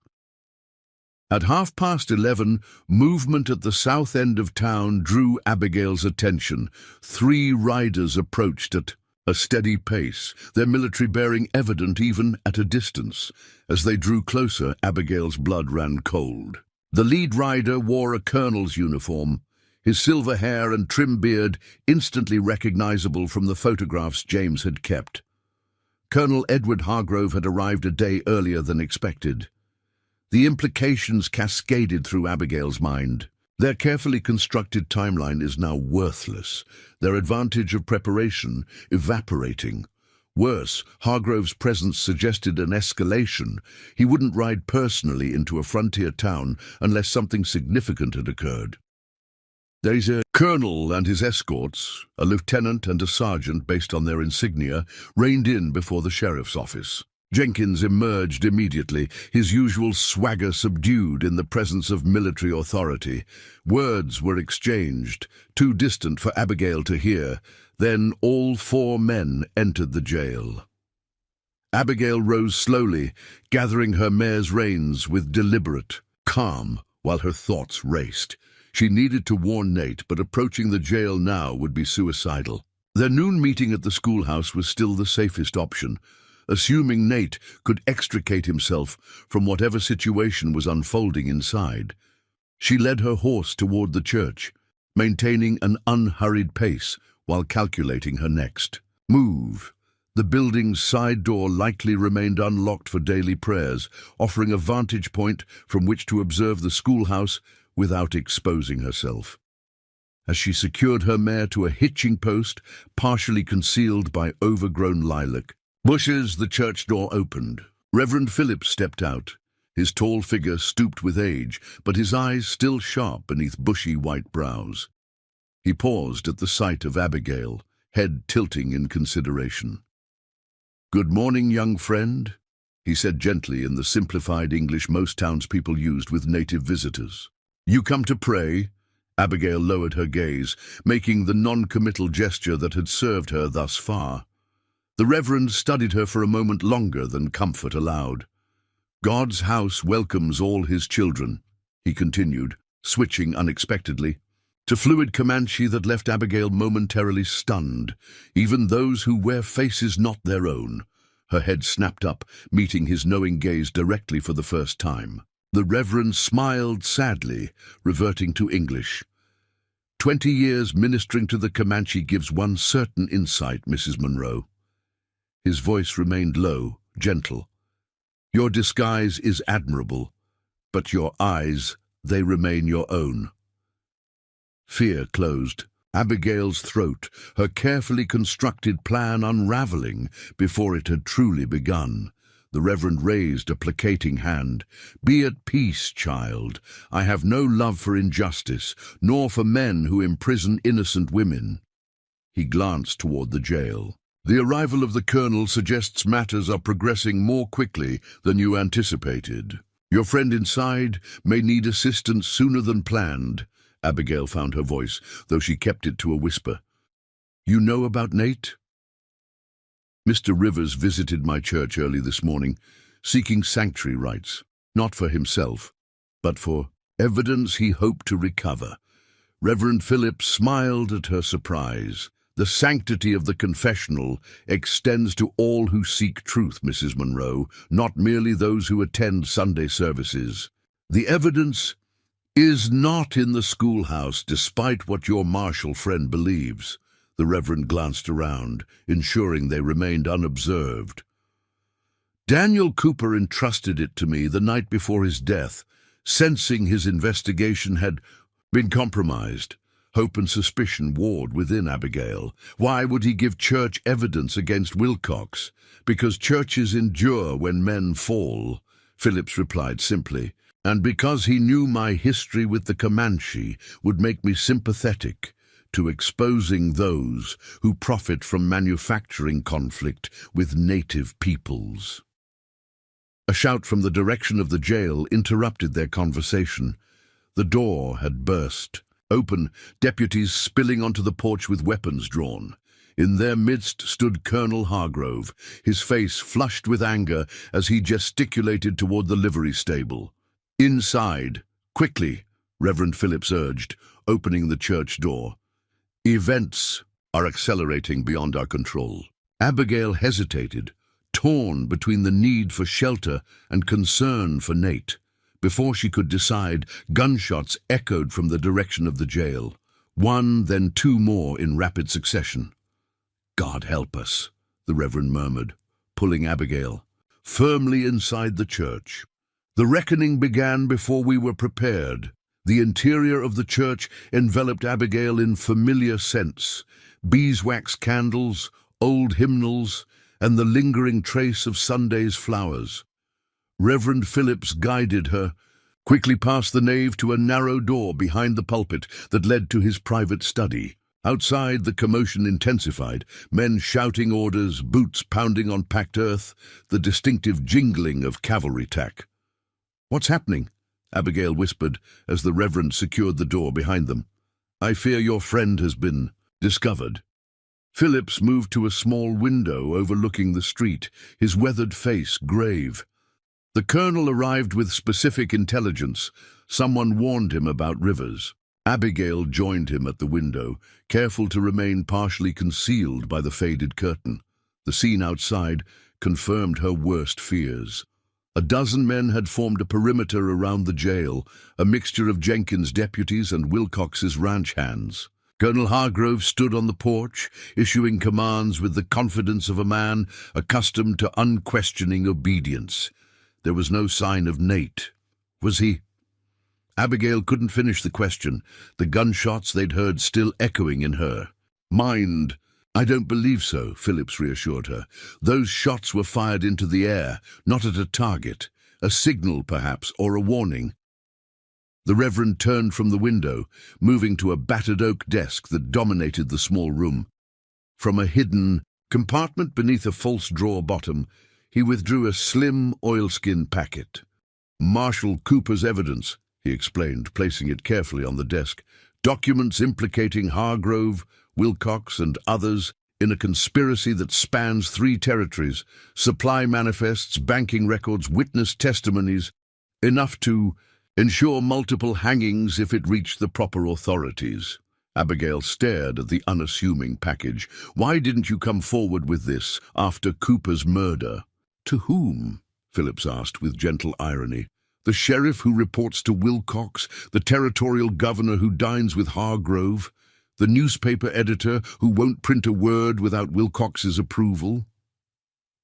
At 11:30, movement at the south end of town drew Abigail's attention. 3 riders approached at a steady pace, their military bearing evident even at a distance. As they drew closer, Abigail's blood ran cold. The lead rider wore a colonel's uniform, his silver hair and trim beard instantly recognizable from the photographs James had kept. Colonel Edward Hargrove had arrived a day earlier than expected. The implications cascaded through Abigail's mind. Their carefully constructed timeline is now worthless, their advantage of preparation evaporating. Worse, Hargrove's presence suggested an escalation. He wouldn't ride personally into a frontier town unless something significant had occurred. There's a colonel and his escorts, a lieutenant and a sergeant based on their insignia, reined in before the sheriff's office. Jenkins emerged immediately, his usual swagger subdued in the presence of military authority. Words were exchanged, too distant for Abigail to hear. Then all 4 men entered the jail. Abigail rose slowly, gathering her mare's reins with deliberate calm while her thoughts raced. She needed to warn Nate, but approaching the jail now would be suicidal. Their noon meeting at the schoolhouse was still the safest option, assuming Nate could extricate himself from whatever situation was unfolding inside. She led her horse toward the church, maintaining an unhurried pace while calculating her next move. The building's side door likely remained unlocked for daily prayers, offering a vantage point from which to observe the schoolhouse without exposing herself. As she secured her mare to a hitching post, partially concealed by overgrown lilac bushes, the church door opened. Reverend Phillips stepped out, his tall figure stooped with age, but his eyes still sharp beneath bushy white brows. He paused at the sight of Abigail, head tilting in consideration. "Good morning, young friend," he said gently in the simplified English most townspeople used with native visitors. "You come to pray?" Abigail lowered her gaze, making the non-committal gesture that had served her thus far. The Reverend studied her for a moment longer than comfort allowed. "God's house welcomes all his children," he continued, switching unexpectedly. To fluid Comanche that left Abigail momentarily stunned, even those who wear faces not their own. Her head snapped up, meeting his knowing gaze directly for the first time. The Reverend smiled sadly, reverting to English. 20 years ministering to the Comanche gives one certain insight, Mrs. Monroe. His voice remained low, gentle. Your disguise is admirable, but your eyes, they remain your own. Fear closed Abigail's throat, her carefully constructed plan unraveling before it had truly begun. The Reverend raised a placating hand. Be at peace, child. I have no love for injustice, nor for men who imprison innocent women. He glanced toward the jail. The arrival of the colonel suggests matters are progressing more quickly than you anticipated. Your friend inside may need assistance sooner than planned. Abigail found her voice, though she kept it to a whisper. You know about Nate? Mr. Rivers visited my church early this morning, seeking sanctuary rights, not for himself, but for evidence he hoped to recover. Reverend Phillips smiled at her surprise. The sanctity of the confessional extends to all who seek truth, Mrs. Monroe, not merely those who attend Sunday services. The evidence is not in the schoolhouse, despite what your martial friend believes. The Reverend glanced around, ensuring they remained unobserved. Daniel Cooper entrusted it to me the night before his death, sensing his investigation had been compromised. Hope and suspicion warred within Abigail. Why would he give church evidence against Wilcox? Because churches endure when men fall, Phillips replied simply, and because he knew my history with the Comanche would make me sympathetic to exposing those who profit from manufacturing conflict with native peoples. A shout from the direction of the jail interrupted their conversation. The door had burst open, deputies spilling onto the porch with weapons drawn. In their midst stood Colonel Hargrove, his face flushed with anger as he gesticulated toward the livery stable. Inside, quickly, Reverend Phillips urged, opening the church door. Events are accelerating beyond our control. Abigail hesitated, torn between the need for shelter and concern for Nate. Before she could decide, gunshots echoed from the direction of the jail. One, then two more in rapid succession. God help us, the Reverend murmured, pulling Abigail firmly inside the church. The reckoning began before we were prepared. The interior of the church enveloped Abigail in familiar scents, beeswax candles, old hymnals, and the lingering trace of Sunday's flowers. Reverend Phillips guided her quickly past the nave to a narrow door behind the pulpit that led to his private study. Outside, the commotion intensified, men shouting orders, boots pounding on packed earth, the distinctive jingling of cavalry tack. "What's happening?" Abigail whispered as the Reverend secured the door behind them. "I fear your friend has been discovered." Phillips moved to a small window overlooking the street, his weathered face grave. The colonel arrived with specific intelligence. Someone warned him about Rivers. Abigail joined him at the window, careful to remain partially concealed by the faded curtain. The scene outside confirmed her worst fears. A dozen men had formed a perimeter around the jail, a mixture of Jenkins' deputies and Wilcox's ranch hands. Colonel Hargrove stood on the porch, issuing commands with the confidence of a man accustomed to unquestioning obedience. There was no sign of Nate. Was he? Abigail couldn't finish the question, the gunshots they'd heard still echoing in her mind. "I don't believe so," Phillips reassured her. "Those shots were fired into the air, not at a target. A signal, perhaps, or a warning." The Reverend turned from the window, moving to a battered oak desk that dominated the small room. From a hidden compartment beneath a false drawer bottom, he withdrew a slim oilskin packet. "Marshal Cooper's evidence," he explained, placing it carefully on the desk. "Documents implicating Hargrove, Wilcox, and others in a conspiracy that spans 3 territories. Supply manifests, banking records, witness testimonies, enough to..." Ensure multiple hangings if it reached the proper authorities. Abigail stared at the unassuming package. Why didn't you come forward with this after Cooper's murder? To whom? Phillips asked with gentle irony. The sheriff who reports to Wilcox, the territorial governor who dines with Hargrove, the newspaper editor who won't print a word without Wilcox's approval?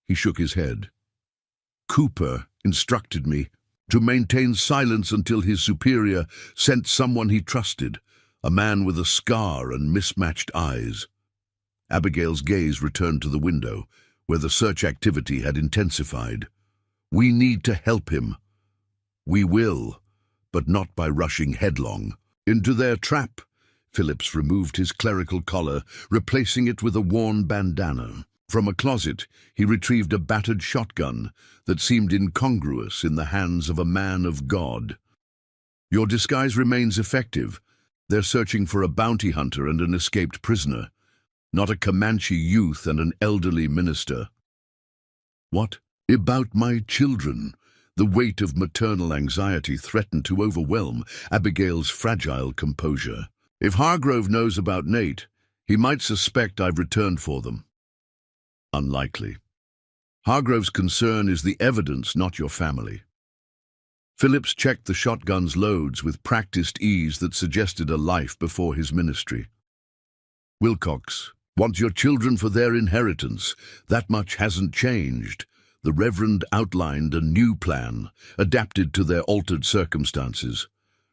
He shook his head. Cooper instructed me to maintain silence until his superior sent someone he trusted, a man with a scar and mismatched eyes. Abigail's gaze returned to the window, where the search activity had intensified. We need to help him. We will, but not by rushing headlong into their trap. Phillips removed his clerical collar, replacing it with a worn bandana. From a closet, he retrieved a battered shotgun that seemed incongruous in the hands of a man of God. Your disguise remains effective. They're searching for a bounty hunter and an escaped prisoner, not a Comanche youth and an elderly minister. What about my children? The weight of maternal anxiety threatened to overwhelm Abigail's fragile composure. If Hargrove knows about Nate, he might suspect I've returned for them. Unlikely. Hargrove's concern is the evidence, not your family. Phillips checked the shotgun's loads with practiced ease that suggested a life before his ministry. Wilcox wants your children for their inheritance. That much hasn't changed. The Reverend outlined a new plan, adapted to their altered circumstances.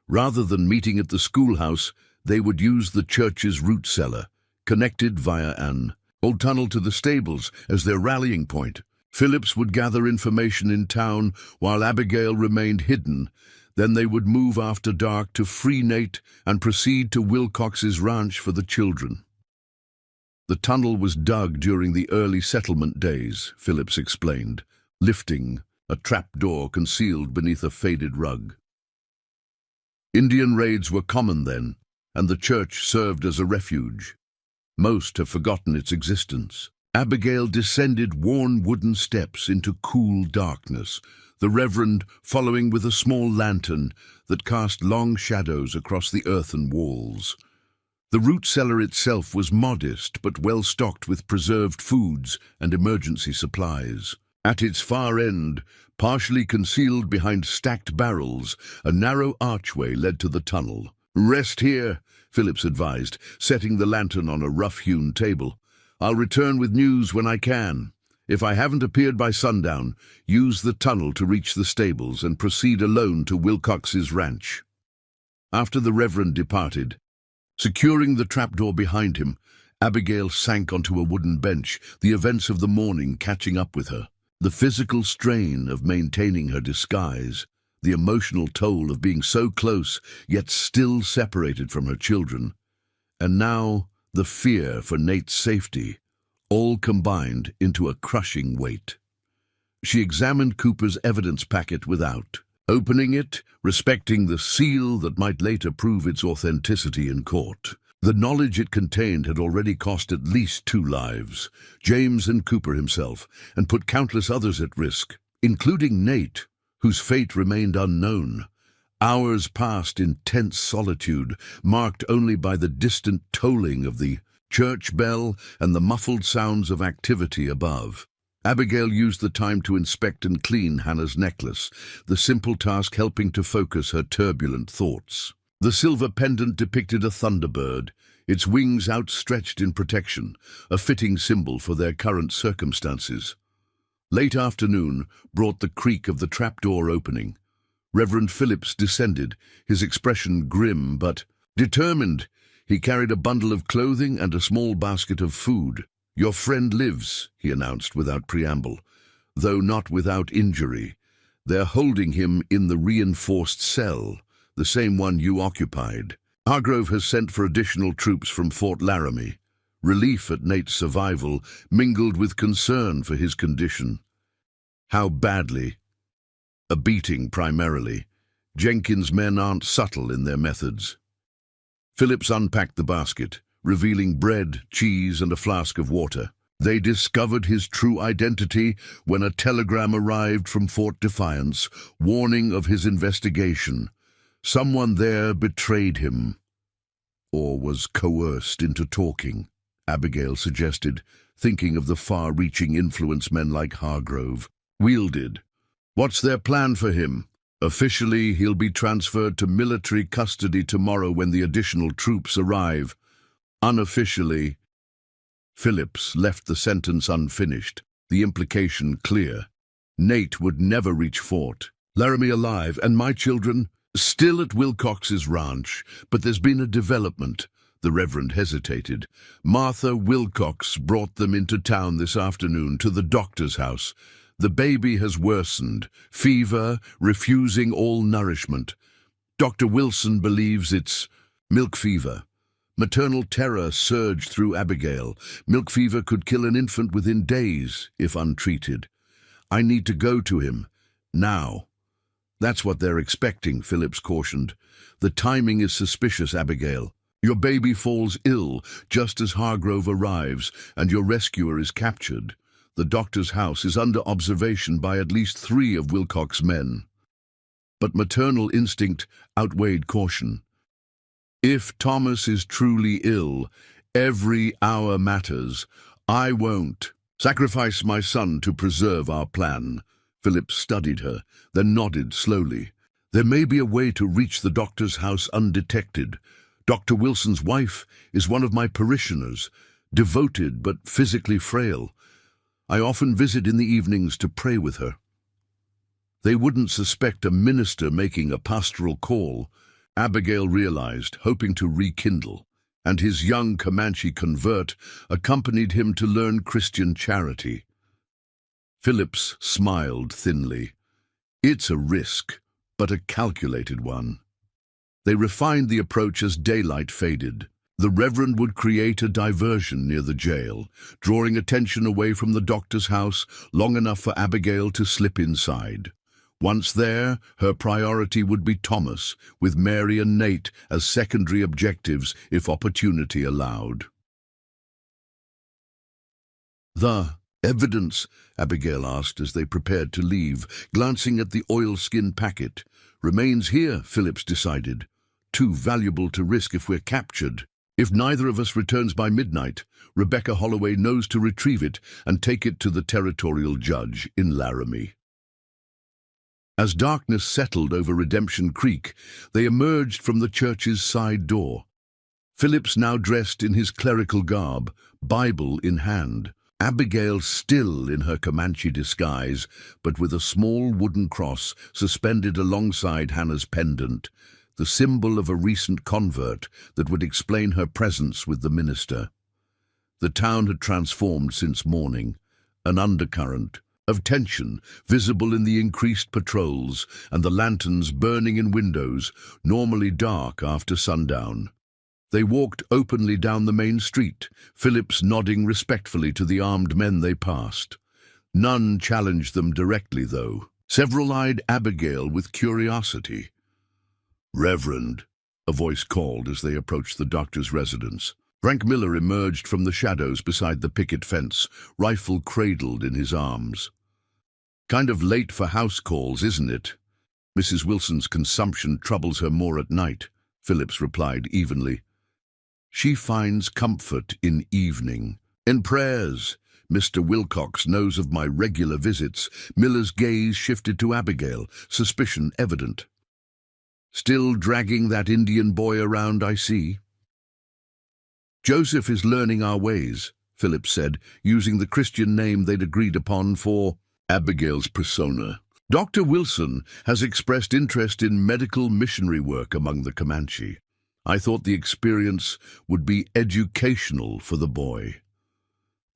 Rather than meeting at the schoolhouse, they would use the church's root cellar, connected via an old tunnel to the stables as their rallying point. Phillips would gather information in town while Abigail remained hidden. Then they would move after dark to free Nate and proceed to Wilcox's ranch for the children. The tunnel was dug during the early settlement days, Phillips explained, lifting a trapdoor concealed beneath a faded rug. Indian raids were common then, and the church served as a refuge. Most have forgotten its existence. Abigail descended worn wooden steps into cool darkness, the Reverend following with a small lantern that cast long shadows across the earthen walls. The root cellar itself was modest but well stocked with preserved foods and emergency supplies. At its far end, partially concealed behind stacked barrels, a narrow archway led to the tunnel. Rest here, Phillips advised, setting the lantern on a rough-hewn table. I'll return with news when I can. If I haven't appeared by sundown, use the tunnel to reach the stables and proceed alone to Wilcox's ranch. After the Reverend departed, securing the trapdoor behind him, Abigail sank onto a wooden bench, the events of the morning catching up with her. The physical strain of maintaining her disguise, the emotional toll of being so close yet still separated from her children, and now the fear for Nate's safety, all combined into a crushing weight. She examined Cooper's evidence packet without, opening it, respecting the seal that might later prove its authenticity in court. The knowledge it contained had already cost at least 2 lives, James and Cooper himself, and put countless others at risk, including Nate, whose fate remained unknown. Hours passed in tense solitude, marked only by the distant tolling of the church bell and the muffled sounds of activity above. Abigail used the time to inspect and clean Hannah's necklace, the simple task helping to focus her turbulent thoughts. The silver pendant depicted a thunderbird, its wings outstretched in protection, a fitting symbol for their current circumstances. Late afternoon brought the creak of the trapdoor opening. Reverend Phillips descended, his expression grim but determined. He carried a bundle of clothing and a small basket of food. "Your friend lives," he announced without preamble, though not without injury. "They're holding him in the reinforced cell, the same one you occupied. Hargrove has sent for additional troops from Fort Laramie." Relief at Nate's survival mingled with concern for his condition. How badly? A beating, primarily. Jenkins' men aren't subtle in their methods. Phillips unpacked the basket, revealing bread, cheese, and a flask of water. They discovered his true identity when a telegram arrived from Fort Defiance, warning of his investigation. Someone there betrayed him, or was coerced into talking, Abigail suggested, thinking of the far-reaching influence men like Hargrove wielded. What's their plan for him? Officially, he'll be transferred to military custody tomorrow when the additional troops arrive. Unofficially, Phillips left the sentence unfinished, the implication clear. Nate would never reach fort. Laramie alive, and my children still at Wilcox's ranch, but there's been a development. The Reverend hesitated. Martha Wilcox brought them into town this afternoon to the doctor's house. The baby has worsened, fever, refusing all nourishment. Dr. Wilson believes it's milk fever. Maternal terror surged through Abigail. Milk fever could kill an infant within days, if untreated. I need to go to him, now. That's what they're expecting, Phillips cautioned. The timing is suspicious, Abigail. Your baby falls ill just as Hargrove arrives, and your rescuer is captured. The doctor's house is under observation by at least 3 of Wilcox's men. But maternal instinct outweighed caution. If Thomas is truly ill, every hour matters. I won't sacrifice my son to preserve our plan. Philip studied her, then nodded slowly. There may be a way to reach the doctor's house undetected. Dr. Wilson's wife is one of my parishioners, devoted but physically frail. I often visit in the evenings to pray with her. They wouldn't suspect a minister making a pastoral call, Abigail realized, hoping to rekindle, and his young Comanche convert accompanied him to learn Christian charity. Phillips smiled thinly. It's a risk, but a calculated one. They refined the approach as daylight faded. The Reverend would create a diversion near the jail, drawing attention away from the doctor's house long enough for Abigail to slip inside. Once there, her priority would be Thomas, with Mary and Nate as secondary objectives if opportunity allowed. The evidence, Abigail asked as they prepared to leave, glancing at the oilskin packet. Remains here, Phillips decided. Too valuable to risk if we're captured. If neither of us returns by midnight, Rebecca Holloway knows to retrieve it and take it to the territorial judge in Laramie. As darkness settled over Redemption Creek, they emerged from the church's side door. Phillips now dressed in his clerical garb, Bible in hand. Abigail still in her Comanche disguise, but with a small wooden cross suspended alongside Hannah's pendant, the symbol of a recent convert that would explain her presence with the minister. The town had transformed since morning, an undercurrent of tension visible in the increased patrols and the lanterns burning in windows, normally dark after sundown. They walked openly down the main street, Phillips nodding respectfully to the armed men they passed. None challenged them directly, though. Several eyed Abigail with curiosity. "Reverend," a voice called as they approached the doctor's residence. Frank Miller emerged from the shadows beside the picket fence, rifle cradled in his arms. "Kind of late for house calls, isn't it?" "Mrs. Wilson's consumption troubles her more at night," Phillips replied evenly. "She finds comfort in evening. In prayers. Mr. Wilcox knows of my regular visits." Miller's gaze shifted to Abigail, suspicion evident. "Still dragging that Indian boy around, I see." "Joseph is learning our ways," Phillips said, using the Christian name they'd agreed upon for Abigail's persona. "Dr. Wilson has expressed interest in medical missionary work among the Comanche. I thought the experience would be educational for the boy."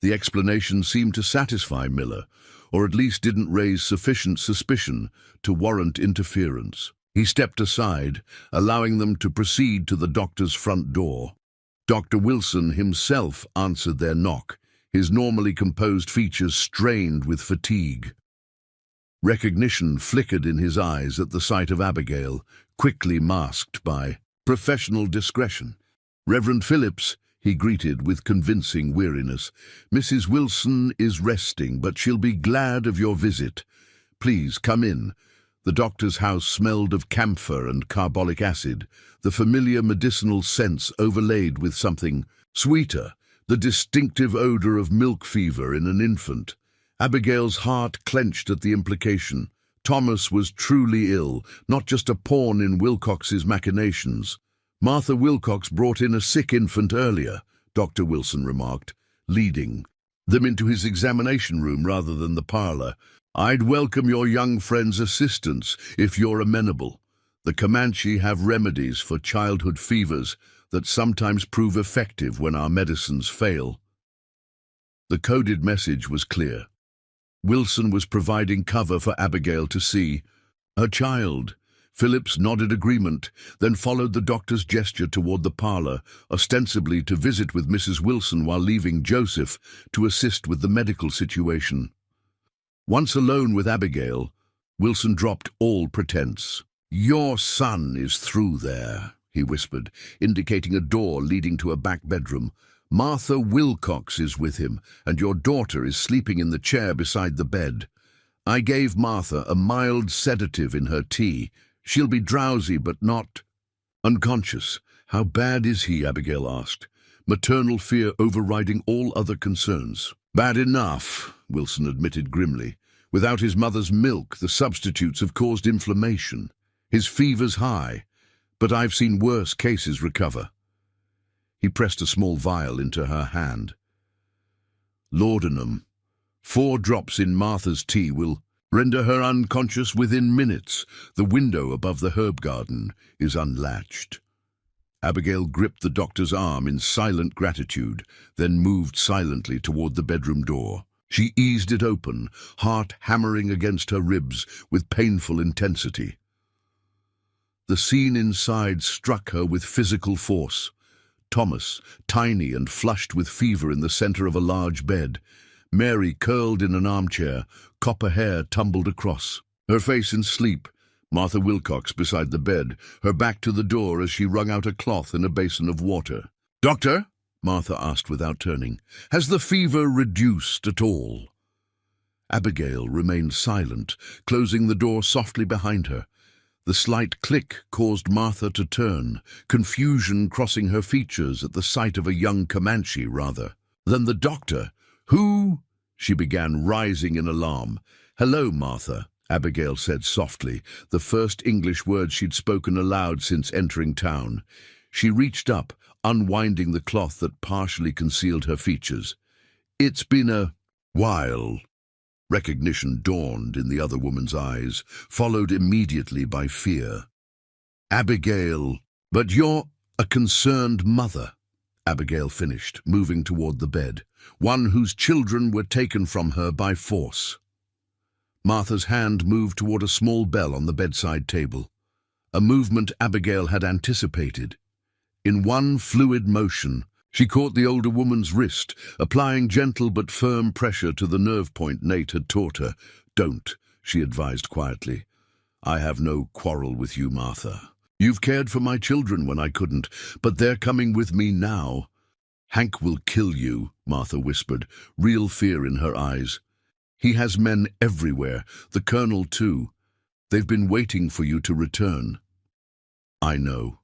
The explanation seemed to satisfy Miller, or at least didn't raise sufficient suspicion to warrant interference. He stepped aside, allowing them to proceed to the doctor's front door. Dr. Wilson himself answered their knock, his normally composed features strained with fatigue. Recognition flickered in his eyes at the sight of Abigail, quickly masked by professional discretion. "Reverend Phillips," he greeted with convincing weariness, "Mrs. Wilson is resting, but she'll be glad of your visit. Please come in. The doctor's house smelled of camphor and carbolic acid, the familiar medicinal scents overlaid with something sweeter, the distinctive odor of milk fever in an infant. Abigail's heart clenched at the implication. Thomas was truly ill, not just a pawn in Wilcox's machinations. Martha Wilcox brought in a sick infant earlier, Dr. Wilson remarked, leading them into his examination room rather than the parlor. I'd welcome your young friend's assistance if you're amenable. The Comanche have remedies for childhood fevers that sometimes prove effective when our medicines fail. The coded message was clear. Wilson was providing cover for Abigail to see her child. Phillips nodded agreement, then followed the doctor's gesture toward the parlor, ostensibly to visit with Mrs. Wilson while leaving Joseph to assist with the medical situation. Once alone with Abigail, Wilson dropped all pretense. "Your son is through there," he whispered, indicating a door leading to a back bedroom. "Martha Wilcox is with him, and your daughter is sleeping in the chair beside the bed. I gave Martha a mild sedative in her tea. She'll be drowsy, but not unconscious." "How bad is he?" Abigail asked, maternal fear overriding all other concerns. "Bad enough," Wilson admitted grimly. "Without his mother's milk, the substitutes have caused inflammation. His fever's high, but I've seen worse cases recover." He pressed a small vial into her hand. "Laudanum. 4 drops in Martha's tea will render her unconscious within minutes. The window above the herb garden is unlatched." Abigail gripped the doctor's arm in silent gratitude, then moved silently toward the bedroom door. She eased it open, heart hammering against her ribs with painful intensity. The scene inside struck her with physical force. Thomas, tiny and flushed with fever in the center of a large bed. Mary curled in an armchair, copper hair tumbled across, her face in sleep. Martha Wilcox beside the bed, her back to the door as she wrung out a cloth in a basin of water. "Doctor?" Martha asked without turning. "Has the fever reduced at all?" Abigail remained silent, closing the door softly behind her. The slight click caused Martha to turn, confusion crossing her features at the sight of a young Comanche rather than the doctor. "Who?" she began, rising in alarm. "Hello, Martha," Abigail said softly, the first English word she'd spoken aloud since entering town. She reached up, unwinding the cloth that partially concealed her features. "It's been a while." Recognition dawned in the other woman's eyes, followed immediately by fear. "Abigail, but you're a concerned mother," Abigail finished, moving toward the bed, "one whose children were taken from her by force." Martha's hand moved toward a small bell on the bedside table, a movement Abigail had anticipated. In one fluid motion, she caught the older woman's wrist, applying gentle but firm pressure to the nerve point Nate had taught her. "Don't," she advised quietly. "I have no quarrel with you, Martha. You've cared for my children when I couldn't, but they're coming with me now." "Hank will kill you," Martha whispered, real fear in her eyes. "He has men everywhere, the colonel too. They've been waiting for you to return." "I know."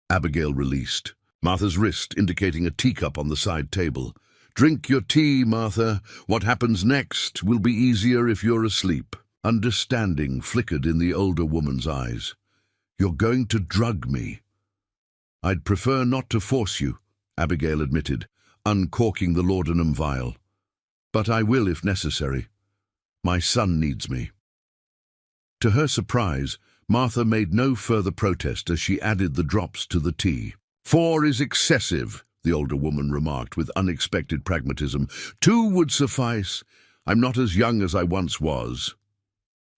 Abigail released Martha's wrist, indicating a teacup on the side table. "Drink your tea, Martha. What happens next will be easier if you're asleep." Understanding flickered in the older woman's eyes. "You're going to drug me." "I'd prefer not to force you," Abigail admitted, uncorking the laudanum vial. "But I will if necessary. My son needs me." To her surprise, Martha made no further protest as she added the drops to the tea. "4 is excessive," the older woman remarked with unexpected pragmatism. "2 would suffice. I'm not as young as I once was."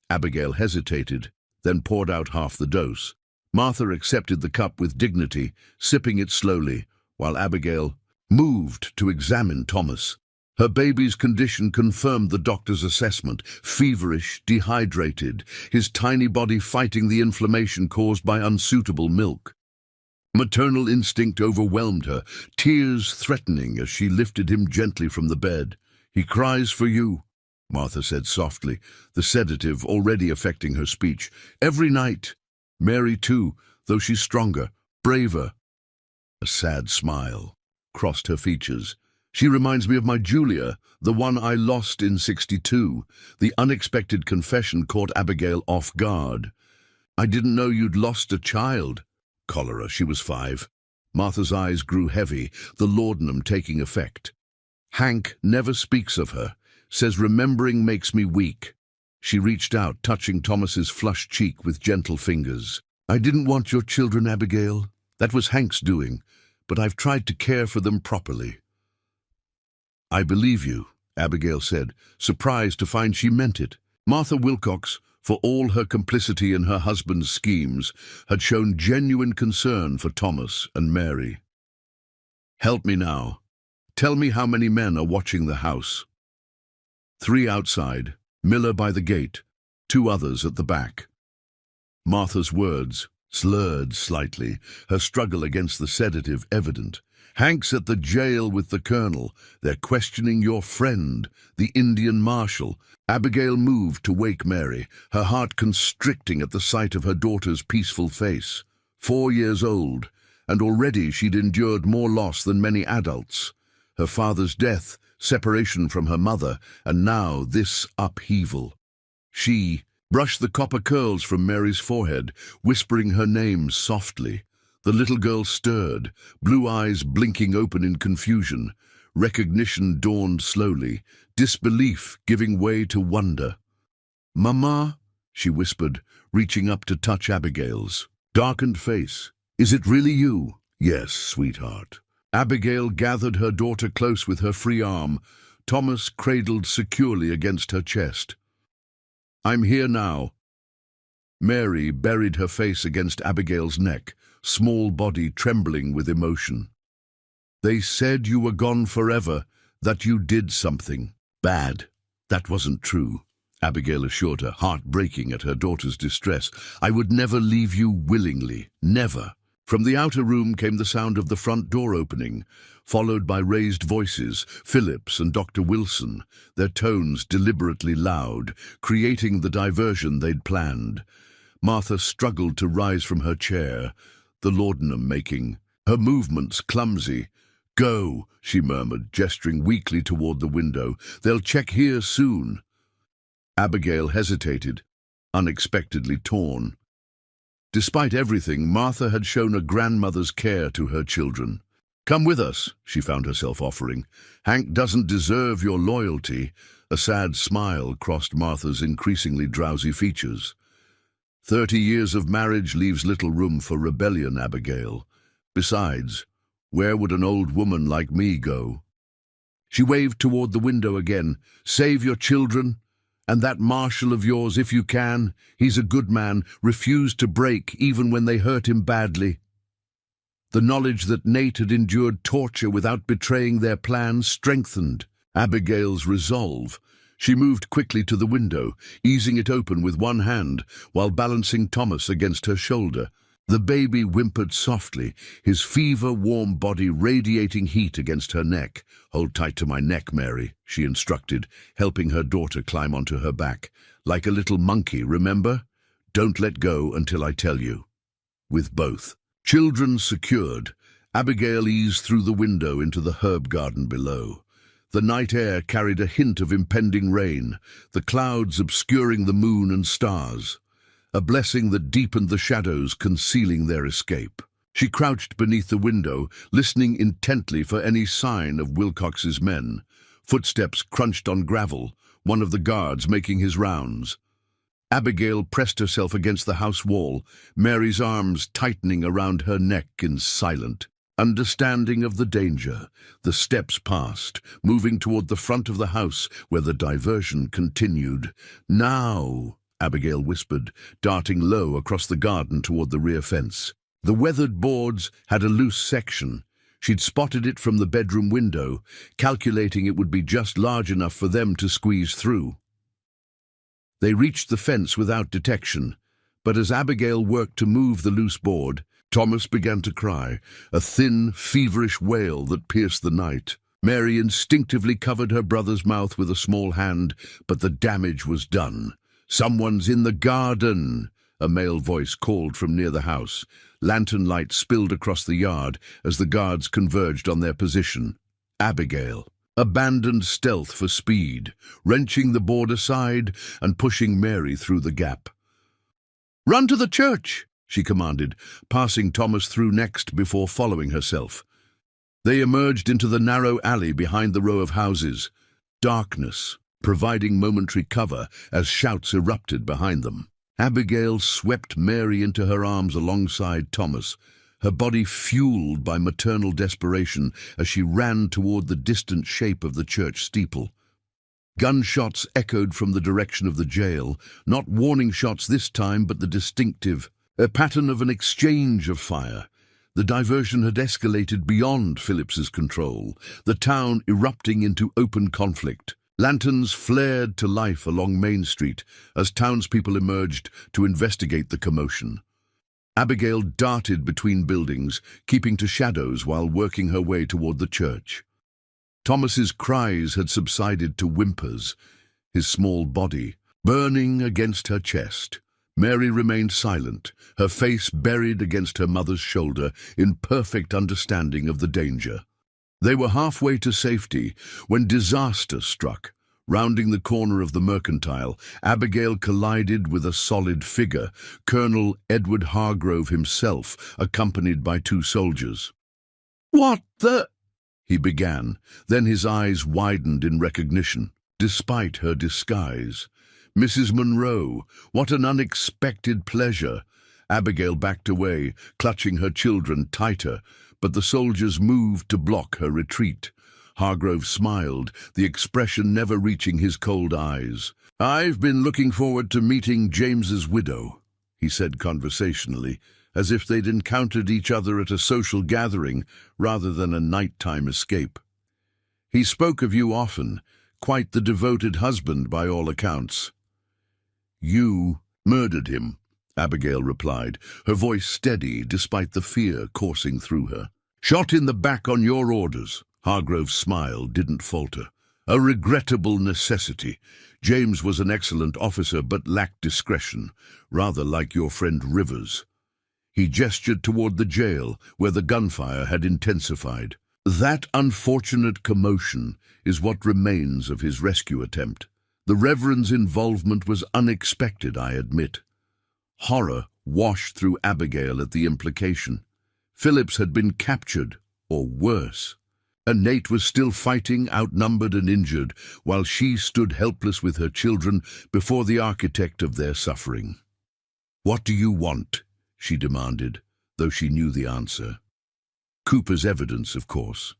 Abigail hesitated, then poured out half the dose. Martha accepted the cup with dignity, sipping it slowly, while Abigail moved to examine Thomas. Her baby's condition confirmed the doctor's assessment: feverish, dehydrated, his tiny body fighting the inflammation caused by unsuitable milk. Maternal instinct overwhelmed her, tears threatening as she lifted him gently from the bed. "He cries for you." Martha said softly, the sedative already affecting her speech. Every night. Mary too, though she's stronger, braver. A sad smile crossed her features. She reminds me of my Julia, the one I lost in '62. The unexpected confession caught Abigail off guard. I didn't know you'd lost a child. Cholera, she was 5. Martha's eyes grew heavy, the laudanum taking effect. Hank never speaks of her, says remembering makes me weak. She reached out, touching Thomas's flushed cheek with gentle fingers. I didn't want your children, Abigail. That was Hank's doing, but I've tried to care for them properly. I believe you, Abigail said, surprised to find she meant it. Martha Wilcox, for all her complicity in her husband's schemes, had shown genuine concern for Thomas and Mary. Help me now. Tell me how many men are watching the house. 3 outside, Miller by the gate, 2 others at the back. Martha's words slurred slightly, her struggle against the sedative evident. Hank's at the jail with the colonel. They're questioning your friend, the Indian marshal. Abigail moved to wake Mary, her heart constricting at the sight of her daughter's peaceful face. 4 years old, and already she'd endured more loss than many adults. Her father's death, separation from her mother, and now this upheaval. She brushed the copper curls from Mary's forehead, whispering her name softly. The little girl stirred, blue eyes blinking open in confusion. Recognition dawned slowly, disbelief giving way to wonder. "Mama," she whispered, reaching up to touch Abigail's darkened face. "Is it really you?" "Yes, sweetheart." Abigail gathered her daughter close with her free arm, Thomas cradled securely against her chest. "I'm here now." Mary buried her face against Abigail's neck, small body trembling with emotion. "They said you were gone forever, that you did something bad." "That wasn't true," Abigail assured her, heart breaking at her daughter's distress. "I would never leave you willingly, never." From the outer room came the sound of the front door opening, followed by raised voices, Phillips and Dr. Wilson, their tones deliberately loud, creating the diversion they'd planned. Martha struggled to rise from her chair, the laudanum making, her movements clumsy. "Go," she murmured, gesturing weakly toward the window. "They'll check here soon." Abigail hesitated, unexpectedly torn. Despite everything, Martha had shown a grandmother's care to her children. "Come with us," she found herself offering. "Hank doesn't deserve your loyalty." A sad smile crossed Martha's increasingly drowsy features. 30 years of marriage leaves little room for rebellion, Abigail. Besides, where would an old woman like me go? She waved toward the window again. "Save your children. And that marshal of yours, if you can. He's a good man, refused to break even when they hurt him badly." The knowledge that Nate had endured torture without betraying their plan strengthened Abigail's resolve. She moved quickly to the window, easing it open with one hand, while balancing Thomas against her shoulder. The baby whimpered softly, his fever-warm body radiating heat against her neck. "Hold tight to my neck, Mary," she instructed, helping her daughter climb onto her back. "Like a little monkey, remember? Don't let go until I tell you." With both children secured, Abigail eased through the window into the herb garden below. The night air carried a hint of impending rain, the clouds obscuring the moon and stars. A blessing that deepened the shadows concealing their escape. She crouched beneath the window, listening intently for any sign of Wilcox's men. Footsteps crunched on gravel, one of the guards making his rounds. Abigail pressed herself against the house wall, Mary's arms tightening around her neck in silent understanding of the danger. The steps passed, moving toward the front of the house where the diversion continued. "Now," Abigail whispered, darting low across the garden toward the rear fence. The weathered boards had a loose section. She'd spotted it from the bedroom window, calculating it would be just large enough for them to squeeze through. They reached the fence without detection, but as Abigail worked to move the loose board, Thomas began to cry, a thin, feverish wail that pierced the night. Mary instinctively covered her brother's mouth with a small hand, but the damage was done. "Someone's in the garden," a male voice called from near the house. Lantern light spilled across the yard as the guards converged on their position. Abigail abandoned stealth for speed, wrenching the board aside and pushing Mary through the gap. "Run to the church," she commanded, passing Thomas through next before following herself. They emerged into the narrow alley behind the row of houses. Darkness, providing momentary cover as shouts erupted behind them. Abigail swept Mary into her arms alongside Thomas, her body fueled by maternal desperation as she ran toward the distant shape of the church steeple. Gunshots echoed from the direction of the jail, not warning shots this time, but the distinctive, a pattern of an exchange of fire. The diversion had escalated beyond Phillips's control, the town erupting into open conflict. Lanterns flared to life along Main Street as townspeople emerged to investigate the commotion. Abigail darted between buildings, keeping to shadows while working her way toward the church. Thomas's cries had subsided to whimpers, his small body burning against her chest. Mary remained silent, her face buried against her mother's shoulder in perfect understanding of the danger. They were halfway to safety when disaster struck. Rounding the corner of the Mercantile, Abigail collided with a solid figure, Colonel Edward Hargrove himself, accompanied by 2 soldiers. "What the—" he began, then his eyes widened in recognition. Despite her disguise, "Mrs. Monroe, what an unexpected pleasure." Abigail backed away, clutching her children tighter, but the soldiers moved to block her retreat. Hargrove smiled, the expression never reaching his cold eyes. "I've been looking forward to meeting James's widow," he said conversationally, as if they'd encountered each other at a social gathering rather than a nighttime escape. "He spoke of you often, quite the devoted husband by all accounts." "You murdered him," Abigail replied, her voice steady despite the fear coursing through her. "Shot in the back on your orders." Hargrove's smile didn't falter. "A regrettable necessity. James was an excellent officer but lacked discretion, rather like your friend Rivers." He gestured toward the jail, where the gunfire had intensified. "That unfortunate commotion is what remains of his rescue attempt. The Reverend's involvement was unexpected, I admit." Horror washed through Abigail at the implication. Phillips had been captured, or worse. And Nate was still fighting, outnumbered and injured, while she stood helpless with her children before the architect of their suffering. "What do you want?" she demanded, though she knew the answer. "Cooper's evidence, of course."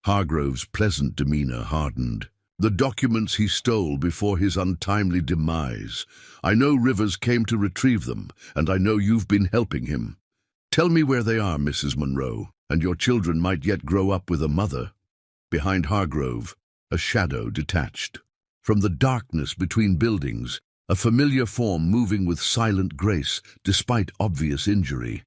Hargrove's pleasant demeanor hardened. "The documents he stole before his untimely demise. I know Rivers came to retrieve them, and I know you've been helping him. Tell me where they are, Mrs. Monroe, and your children might yet grow up with a mother." Behind Hargrove, a shadow detached. From the darkness between buildings, a familiar form moving with silent grace despite obvious injury.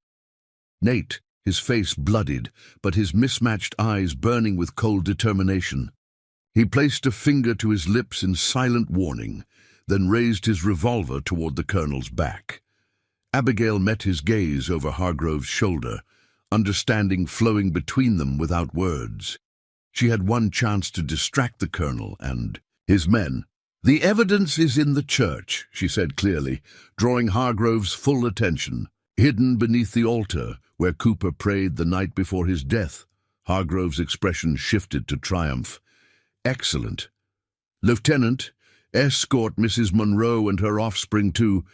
Nate, his face bloodied, but his mismatched eyes burning with cold determination. He placed a finger to his lips in silent warning, then raised his revolver toward the colonel's back. Abigail met his gaze over Hargrove's shoulder, understanding flowing between them without words. She had one chance to distract the colonel and his men. "The evidence is in the church," she said clearly, drawing Hargrove's full attention. "Hidden beneath the altar, where Cooper prayed the night before his death." Hargrove's expression shifted to triumph. "Excellent. Lieutenant, escort Mrs. Monroe and her offspring to—"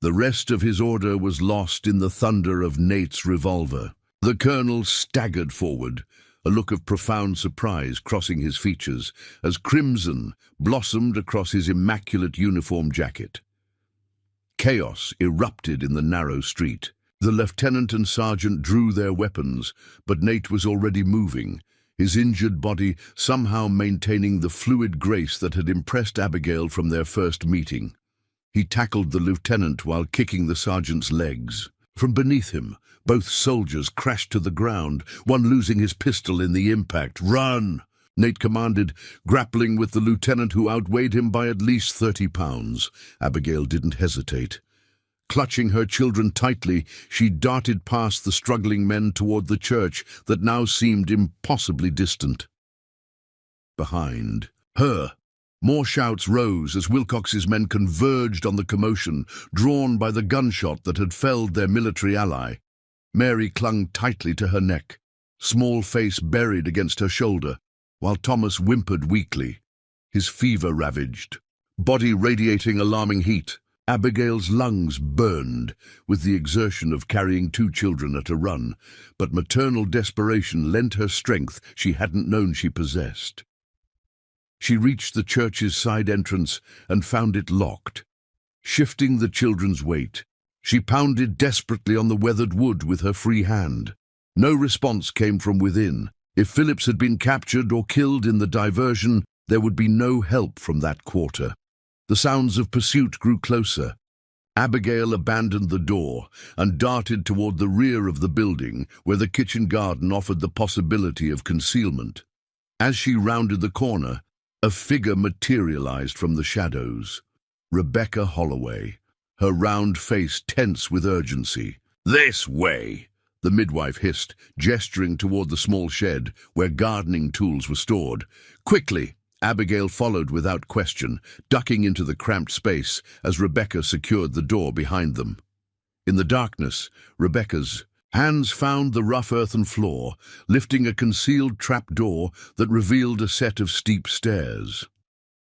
The rest of his order was lost in the thunder of Nate's revolver. The colonel staggered forward, a look of profound surprise crossing his features as crimson blossomed across his immaculate uniform jacket. Chaos erupted in the narrow street. The lieutenant and sergeant drew their weapons, but Nate was already moving, his injured body somehow maintaining the fluid grace that had impressed Abigail from their first meeting. He tackled the lieutenant while kicking the sergeant's legs. From beneath him, both soldiers crashed to the ground, one losing his pistol in the impact. "Run!" Nate commanded, grappling with the lieutenant who outweighed him by at least 30 pounds. Abigail didn't hesitate. Clutching her children tightly, she darted past the struggling men toward the church that now seemed impossibly distant. Behind her, more shouts rose as Wilcox's men converged on the commotion, drawn by the gunshot that had felled their military ally. Mary clung tightly to her neck, small face buried against her shoulder, while Thomas whimpered weakly, his fever ravaged, body radiating alarming heat. Abigail's lungs burned with the exertion of carrying 2 children at a run, but maternal desperation lent her strength she hadn't known she possessed. She reached the church's side entrance and found it locked. Shifting the children's weight, she pounded desperately on the weathered wood with her free hand. No response came from within. If Phillips had been captured or killed in the diversion, there would be no help from that quarter. The sounds of pursuit grew closer. Abigail abandoned the door and darted toward the rear of the building, where the kitchen garden offered the possibility of concealment. As she rounded the corner, a figure materialized from the shadows. Rebecca Holloway, her round face tense with urgency. "This way!" the midwife hissed, gesturing toward the small shed where gardening tools were stored. "Quickly!" Abigail followed without question, ducking into the cramped space as Rebecca secured the door behind them. In the darkness, Rebecca's hands found the rough earthen floor, lifting a concealed trap-door that revealed a set of steep stairs.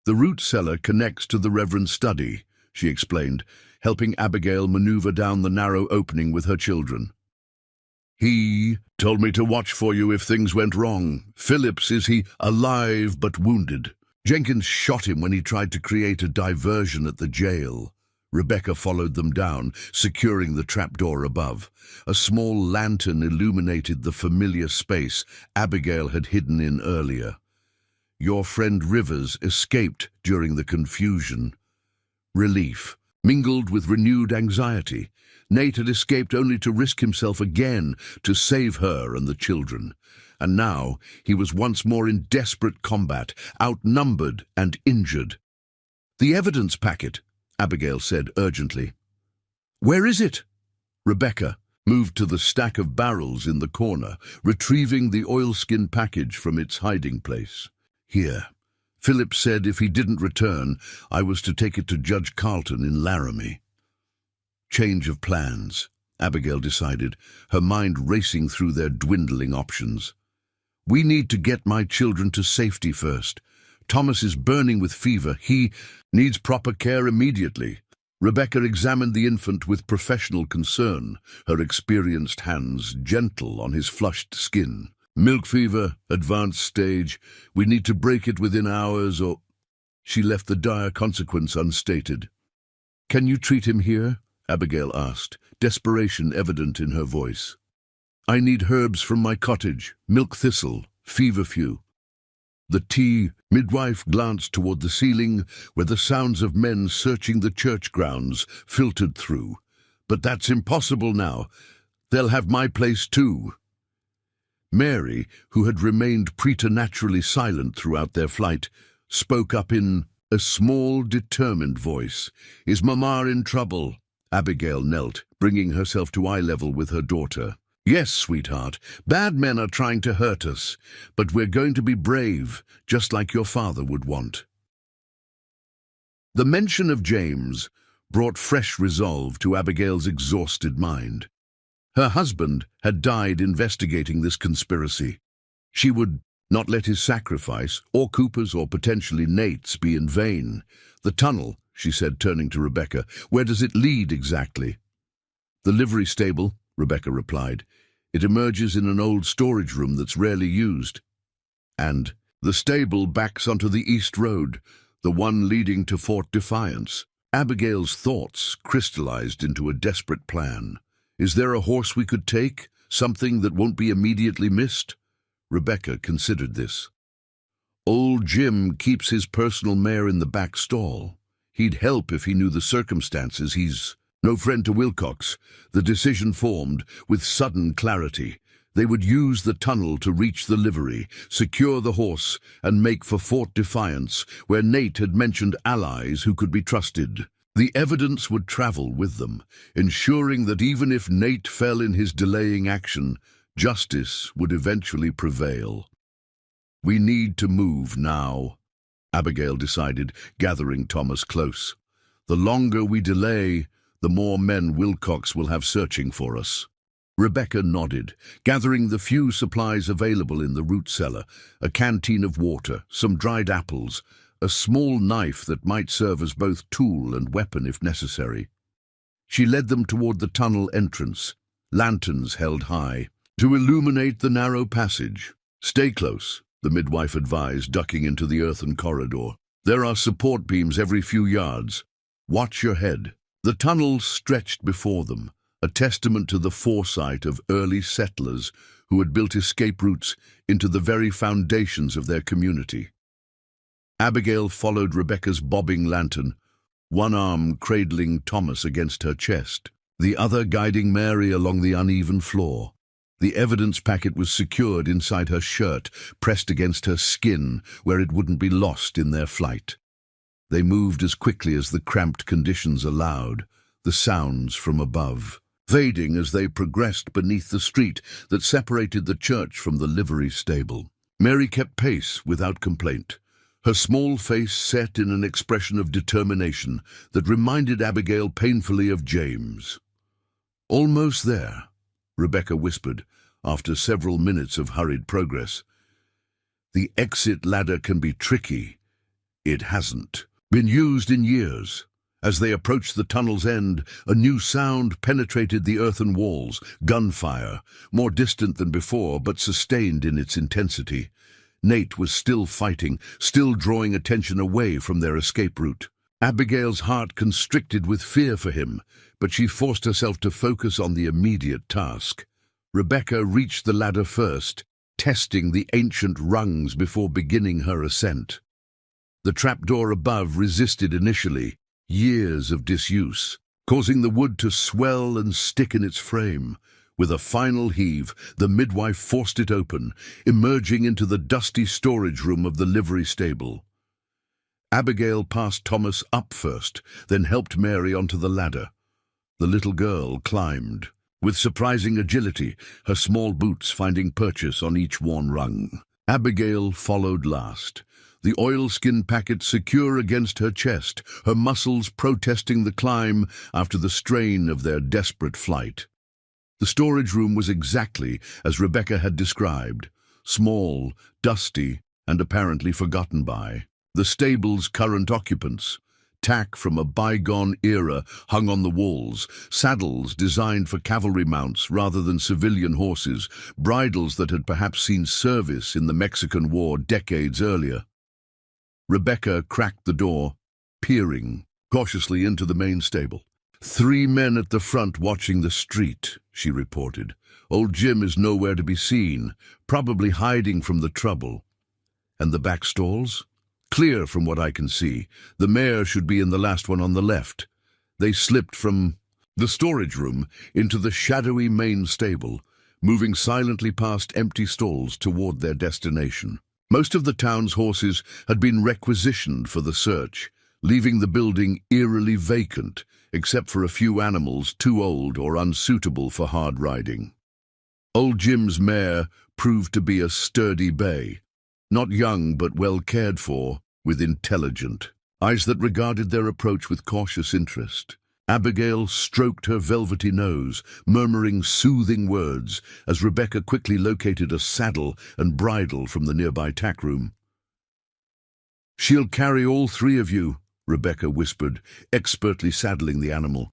"The root cellar connects to the Reverend's study," she explained, helping Abigail maneuver down the narrow opening with her children. "He told me to watch for you if things went wrong. Phillips, is he alive but wounded? Jenkins shot him when he tried to create a diversion at the jail." Rebecca followed them down, securing the trapdoor above. A small lantern illuminated the familiar space Abigail had hidden in earlier. "Your friend Rivers escaped during the confusion." Relief mingled with renewed anxiety. Nate had escaped only to risk himself again to save her and the children. And now he was once more in desperate combat, outnumbered and injured. "The evidence packet," Abigail said urgently. "Where is it?" Rebecca moved to the stack of barrels in the corner, retrieving the oilskin package from its hiding place. "Here. Phillips said if he didn't return, I was to take it to Judge Carlton in Laramie." Change of plans, Abigail decided, her mind racing through their dwindling options. "We need to get my children to safety first. Thomas is burning with fever. He needs proper care immediately." Rebecca examined the infant with professional concern, her experienced hands gentle on his flushed skin. "Milk fever, advanced stage. We need to break it within hours or—" She left the dire consequence unstated. "Can you treat him here?" Abigail asked, desperation evident in her voice. "I need herbs from my cottage, milk thistle, feverfew." The midwife glanced toward the ceiling, where the sounds of men searching the church grounds filtered through. "But that's impossible now. They'll have my place too." Mary, who had remained preternaturally silent throughout their flight, spoke up in a small, determined voice. "Is Mama in trouble?" Abigail knelt, bringing herself to eye level with her daughter. "Yes, sweetheart. Bad men are trying to hurt us, but we're going to be brave, just like your father would want." The mention of James brought fresh resolve to Abigail's exhausted mind. Her husband had died investigating this conspiracy. She would not let his sacrifice, or Cooper's or potentially Nate's, be in vain. "The tunnel," she said, turning to Rebecca. "Where does it lead exactly?" "The livery stable," Rebecca replied. "It emerges in an old storage room that's rarely used." "And the stable backs onto the east road, the one leading to Fort Defiance." Abigail's thoughts crystallized into a desperate plan. "Is there a horse we could take? Something that won't be immediately missed?" Rebecca considered this. "Old Jim keeps his personal mare in the back stall. He'd help if he knew the circumstances. He's No friend to Wilcox, the decision formed with sudden clarity. They would use the tunnel to reach the livery, secure the horse, and make for Fort Defiance, where Nate had mentioned allies who could be trusted. The evidence would travel with them, ensuring that even if Nate fell in his delaying action, justice would eventually prevail. "We need to move now," Abigail decided, gathering Thomas close. "The longer we delay, the more men Wilcox will have searching for us." Rebecca nodded, gathering the few supplies available in the root cellar, a canteen of water, some dried apples, a small knife that might serve as both tool and weapon if necessary. She led them toward the tunnel entrance, lanterns held high, to illuminate the narrow passage. "Stay close," the midwife advised, ducking into the earthen corridor. "There are support beams every few yards. Watch your head." The tunnel stretched before them, a testament to the foresight of early settlers who had built escape routes into the very foundations of their community. Abigail followed Rebecca's bobbing lantern, one arm cradling Thomas against her chest, the other guiding Mary along the uneven floor. The evidence packet was secured inside her shirt, pressed against her skin where it wouldn't be lost in their flight. They moved as quickly as the cramped conditions allowed, the sounds from above fading as they progressed beneath the street that separated the church from the livery stable. Mary kept pace without complaint, her small face set in an expression of determination that reminded Abigail painfully of James. "Almost there," Rebecca whispered, after several minutes of hurried progress. "The exit ladder can be tricky. It hasn't been used in years." As they approached the tunnel's end, a new sound penetrated the earthen walls, gunfire, more distant than before but sustained in its intensity. Nate was still fighting, still drawing attention away from their escape route. Abigail's heart constricted with fear for him, but she forced herself to focus on the immediate task. Rebecca reached the ladder first, testing the ancient rungs before beginning her ascent. The trapdoor above resisted initially, years of disuse, causing the wood to swell and stick in its frame. With a final heave, the midwife forced it open, emerging into the dusty storage room of the livery stable. Abigail passed Thomas up first, then helped Mary onto the ladder. The little girl climbed, with surprising agility, her small boots finding purchase on each worn rung. Abigail followed last, the oilskin packet secure against her chest, her muscles protesting the climb after the strain of their desperate flight. The storage room was exactly as Rebecca had described, small, dusty, and apparently forgotten by. The stable's current occupants, tack from a bygone era hung on the walls, saddles designed for cavalry mounts rather than civilian horses, bridles that had perhaps seen service in the Mexican War decades earlier. Rebecca cracked the door, peering cautiously into the main stable. "3 men at the front watching the street," she reported. "Old Jim is nowhere to be seen, probably hiding from the trouble. And the back stalls? Clear from what I can see. The mare should be in the last one on the left." They slipped from the storage room into the shadowy main stable, moving silently past empty stalls toward their destination. Most of the town's horses had been requisitioned for the search, leaving the building eerily vacant, except for a few animals too old or unsuitable for hard riding. Old Jim's mare proved to be a sturdy bay, not young but well cared for, with intelligent eyes that regarded their approach with cautious interest. Abigail stroked her velvety nose, murmuring soothing words, as Rebecca quickly located a saddle and bridle from the nearby tack room. "She'll carry all 3 of you," Rebecca whispered, expertly saddling the animal.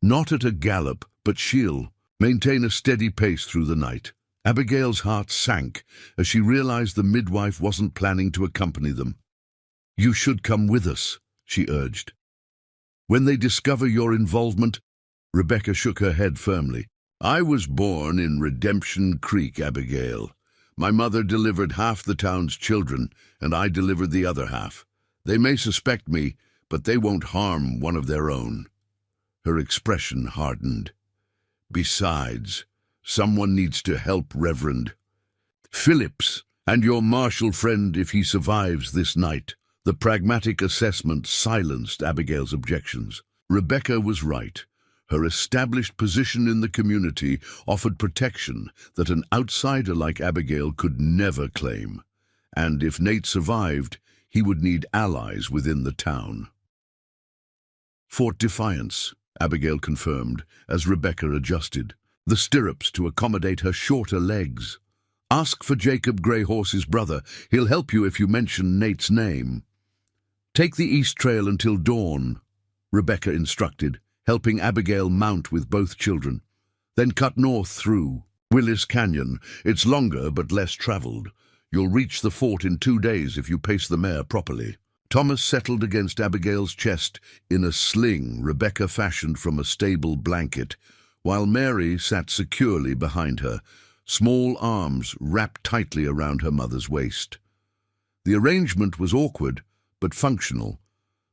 "Not at a gallop, but she'll maintain a steady pace through the night." Abigail's heart sank as she realized the midwife wasn't planning to accompany them. "You should come with us," she urged. "When they discover your involvement—" Rebecca shook her head firmly. "I was born in Redemption Creek, Abigail. My mother delivered half the town's children, and I delivered the other half. They may suspect me, but they won't harm one of their own." Her expression hardened. Besides, someone needs to help Reverend Phillips and your marshal friend if he survives this night. The pragmatic assessment silenced Abigail's objections. Rebecca was right. Her established position in the community offered protection that an outsider like Abigail could never claim. And if Nate survived, he would need allies within the town. Fort Defiance, Abigail confirmed, as Rebecca adjusted the stirrups to accommodate her shorter legs. Ask for Jacob Greyhorse's brother. He'll help you if you mention Nate's name. Take the East Trail until dawn, Rebecca instructed, helping Abigail mount with both children. Then cut north through Willis Canyon. It's longer but less traveled. You'll reach the fort in 2 days if you pace the mare properly. Thomas settled against Abigail's chest in a sling Rebecca fashioned from a stable blanket, while Mary sat securely behind her, small arms wrapped tightly around her mother's waist. The arrangement was awkward, but functional.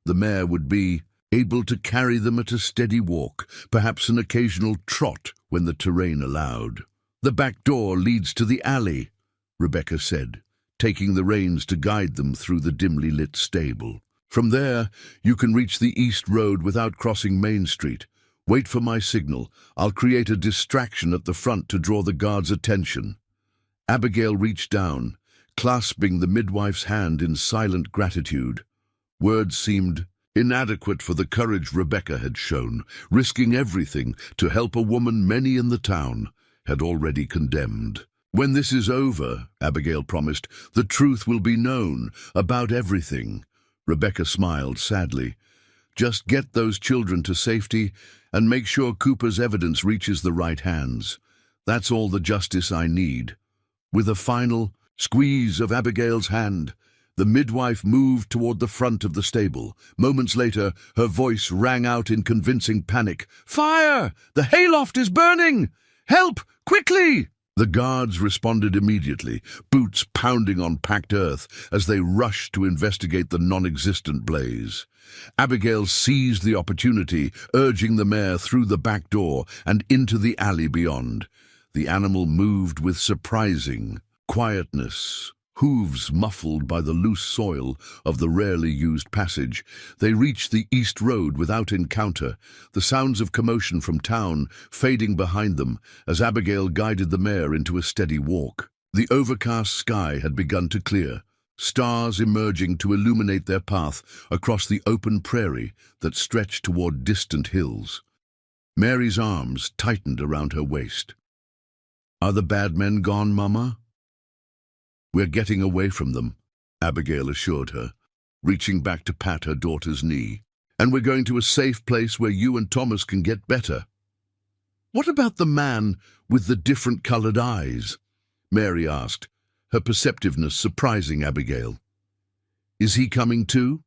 The mare would be able to carry them at a steady walk, perhaps an occasional trot when the terrain allowed. The back door leads to the alley, Rebecca said, taking the reins to guide them through the dimly lit stable. From there, you can reach the East Road without crossing Main Street. Wait for my signal. I'll create a distraction at the front to draw the guards' attention. Abigail reached down, clasping the midwife's hand in silent gratitude. Words seemed inadequate for the courage Rebecca had shown, risking everything to help a woman many in the town had already condemned. When this is over, Abigail promised, the truth will be known about everything. Rebecca smiled sadly. Just get those children to safety and make sure Cooper's evidence reaches the right hands. That's all the justice I need. With a final squeeze of Abigail's hand, the midwife moved toward the front of the stable. Moments later, her voice rang out in convincing panic. "Fire! The hayloft is burning! Help! Quickly!" The guards responded immediately, boots pounding on packed earth as they rushed to investigate the non-existent blaze. Abigail seized the opportunity, urging the mare through the back door and into the alley beyond. The animal moved with surprising quietness, hooves muffled by the loose soil of the rarely used passage. They reached the East Road without encounter, the sounds of commotion from town fading behind them as Abigail guided the mare into a steady walk. The overcast sky had begun to clear, stars emerging to illuminate their path across the open prairie that stretched toward distant hills. Mary's arms tightened around her waist. "Are the bad men gone, Mama?" "We're getting away from them," Abigail assured her, reaching back to pat her daughter's knee. "And we're going to a safe place where you and Thomas can get better." "What about the man with the different-colored eyes?" Mary asked, her perceptiveness surprising Abigail. "Is he coming too?"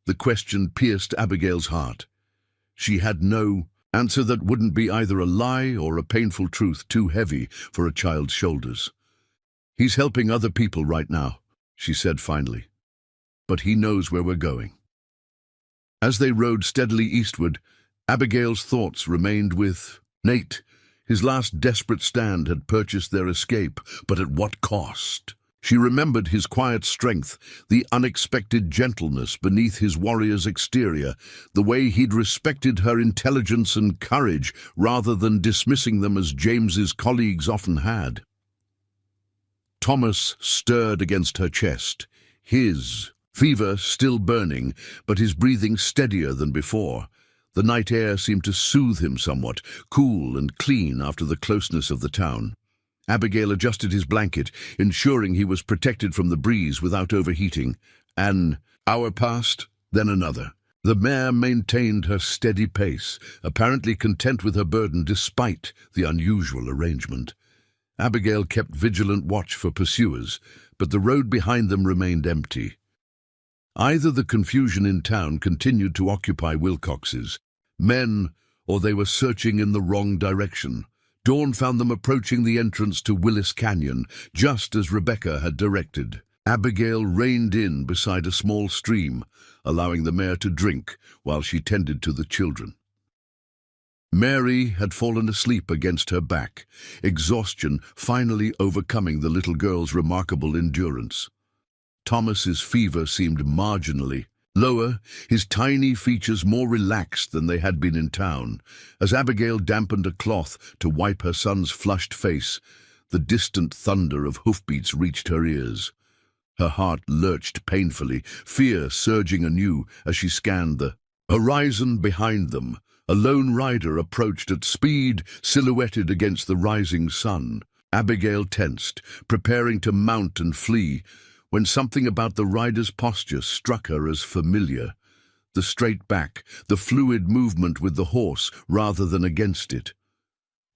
The question pierced Abigail's heart. She had no answer that wouldn't be either a lie or a painful truth too heavy for a child's shoulders. "He's helping other people right now," she said finally. "But he knows where we're going." As they rode steadily eastward, Abigail's thoughts remained with Nate. His last desperate stand had purchased their escape, but at what cost? She remembered his quiet strength, the unexpected gentleness beneath his warrior's exterior, the way he'd respected her intelligence and courage rather than dismissing them as James's colleagues often had. Thomas stirred against her chest, his fever still burning, but his breathing steadier than before. The night air seemed to soothe him somewhat, cool and clean after the closeness of the town. Abigail adjusted his blanket, ensuring he was protected from the breeze without overheating. An hour passed, then another. The mare maintained her steady pace, apparently content with her burden despite the unusual arrangement. Abigail kept vigilant watch for pursuers, but the road behind them remained empty. Either the confusion in town continued to occupy Wilcox's men, or they were searching in the wrong direction. Dawn found them approaching the entrance to Willis Canyon, just as Rebecca had directed. Abigail reined in beside a small stream, allowing the mare to drink while she tended to the children. Mary had fallen asleep against her back, exhaustion finally overcoming the little girl's remarkable endurance. Thomas's fever seemed marginally lower, his tiny features more relaxed than they had been in town. As Abigail dampened a cloth to wipe her son's flushed face, the distant thunder of hoofbeats reached her ears. Her heart lurched painfully, fear surging anew as she scanned the horizon behind them. A lone rider approached at speed, silhouetted against the rising sun. Abigail tensed, preparing to mount and flee, when something about the rider's posture struck her as familiar. The straight back, the fluid movement with the horse rather than against it.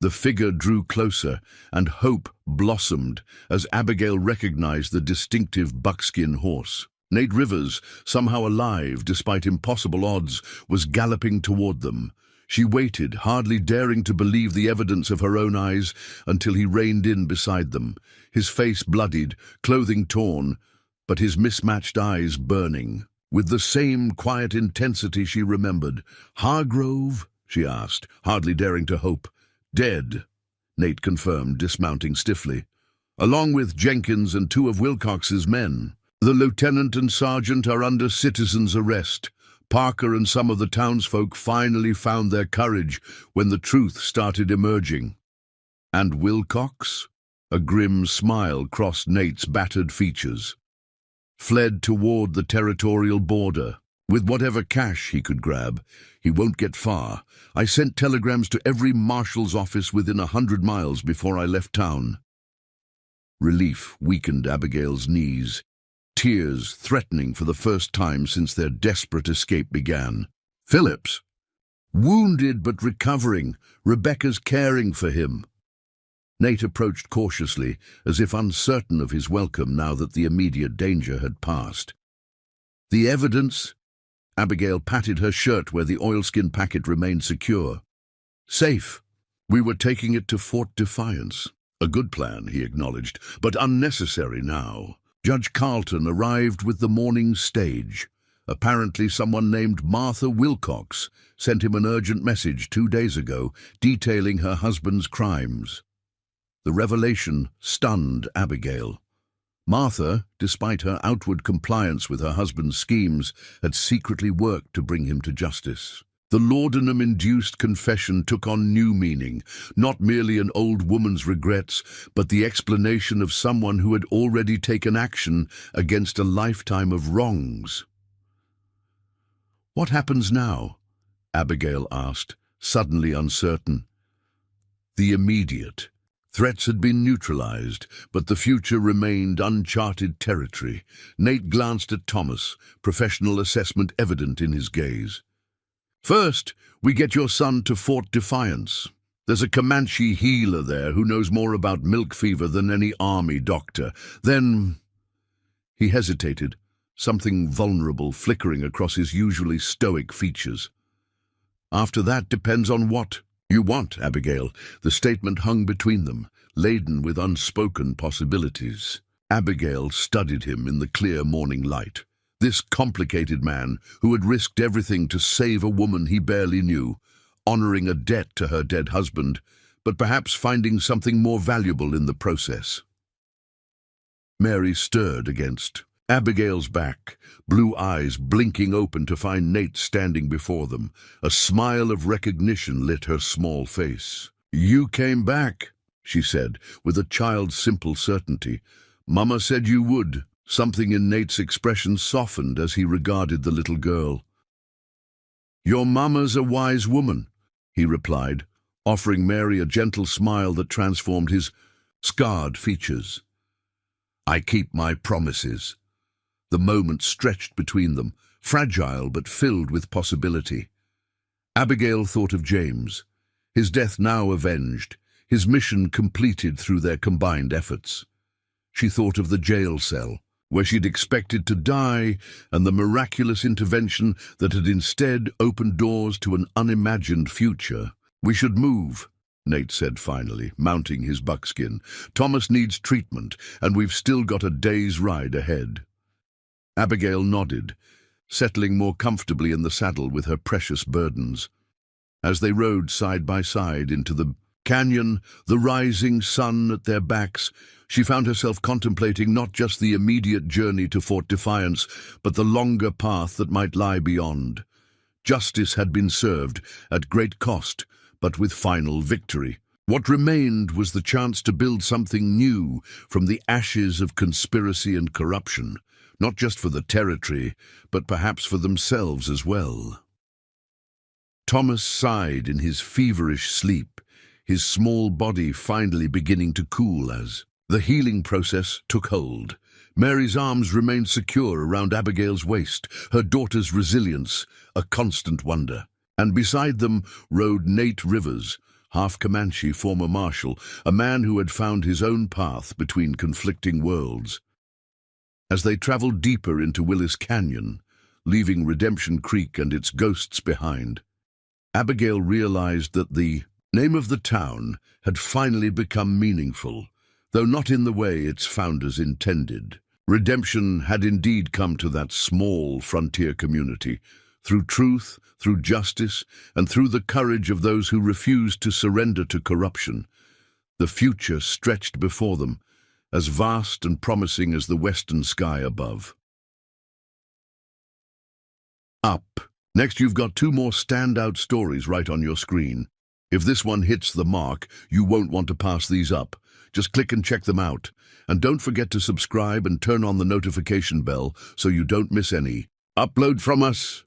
The figure drew closer, and hope blossomed as Abigail recognized the distinctive buckskin horse. Nate Rivers, somehow alive despite impossible odds, was galloping toward them. She waited, hardly daring to believe the evidence of her own eyes, until he reined in beside them, his face bloodied, clothing torn, but his mismatched eyes burning. With the same quiet intensity she remembered. "Hargrove?" she asked, hardly daring to hope. "Dead," Nate confirmed, dismounting stiffly. "Along with Jenkins and 2 of Wilcox's men. The lieutenant and sergeant are under citizen's arrest. Parker and some of the townsfolk finally found their courage when the truth started emerging." "And Wilcox?" A grim smile crossed Nate's battered features. "Fled toward the territorial border. With whatever cash he could grab. He won't get far. I sent telegrams to every marshal's office within 100 miles before I left town." Relief weakened Abigail's knees, tears threatening for the first time since their desperate escape began. "Phillips?" "Wounded but recovering. Rebecca's caring for him." Nate approached cautiously, as if uncertain of his welcome now that the immediate danger had passed. "The evidence?" Abigail patted her shirt where the oilskin packet remained secure. "Safe. We were taking it to Fort Defiance." "A good plan," he acknowledged, "but unnecessary now." Judge Carlton arrived with the morning stage. Apparently someone named Martha Wilcox sent him an urgent message 2 days ago detailing her husband's crimes. The revelation stunned Abigail. Martha, despite her outward compliance with her husband's schemes, had secretly worked to bring him to justice. The laudanum-induced confession took on new meaning, not merely an old woman's regrets, but the explanation of someone who had already taken action against a lifetime of wrongs. "What happens now?" Abigail asked, suddenly uncertain. The immediate. Threats had been neutralized, but the future remained uncharted territory. Nate glanced at Thomas, professional assessment evident in his gaze. "First, we get your son to Fort Defiance. There's a Comanche healer there who knows more about milk fever than any army doctor. Then—" He hesitated, something vulnerable flickering across his usually stoic features. "After that depends on what you want, Abigail." The statement hung between them, laden with unspoken possibilities. Abigail studied him in the clear morning light. This complicated man who had risked everything to save a woman he barely knew, honoring a debt to her dead husband, but perhaps finding something more valuable in the process. Mary stirred against Abigail's back, blue eyes blinking open to find Nate standing before them. A smile of recognition lit her small face. "You came back," she said, with a child's simple certainty. "Mama said you would." Something in Nate's expression softened as he regarded the little girl. "Your mama's a wise woman," he replied, offering Mary a gentle smile that transformed his scarred features. "I keep my promises." The moment stretched between them, fragile but filled with possibility. Abigail thought of James, his death now avenged, his mission completed through their combined efforts. She thought of the jail cell, where she'd expected to die, and the miraculous intervention that had instead opened doors to an unimagined future. "We should move," Nate said finally, mounting his buckskin. "Thomas needs treatment, and we've still got a day's ride ahead." Abigail nodded, settling more comfortably in the saddle with her precious burdens. As they rode side by side into the canyon, the rising sun at their backs, she found herself contemplating not just the immediate journey to Fort Defiance, but the longer path that might lie beyond. Justice had been served, at great cost, but with final victory. What remained was the chance to build something new from the ashes of conspiracy and corruption, not just for the territory, but perhaps for themselves as well. Thomas sighed in his feverish sleep, his small body finally beginning to cool as the healing process took hold. Mary's arms remained secure around Abigail's waist, her daughter's resilience a constant wonder. And beside them rode Nate Rivers, half Comanche former marshal, a man who had found his own path between conflicting worlds. As they traveled deeper into Willis Canyon, leaving Redemption Creek and its ghosts behind, Abigail realized that the name of the town had finally become meaningful, though not in the way its founders intended. Redemption had indeed come to that small frontier community, through truth, through justice, and through the courage of those who refused to surrender to corruption. The future stretched before them, as vast and promising as the western sky above. Up. Next, you've got two more standout stories right on your screen. If this one hits the mark, you won't want to pass these up. Just click and check them out. And don't forget to subscribe and turn on the notification bell so you don't miss any upload from us.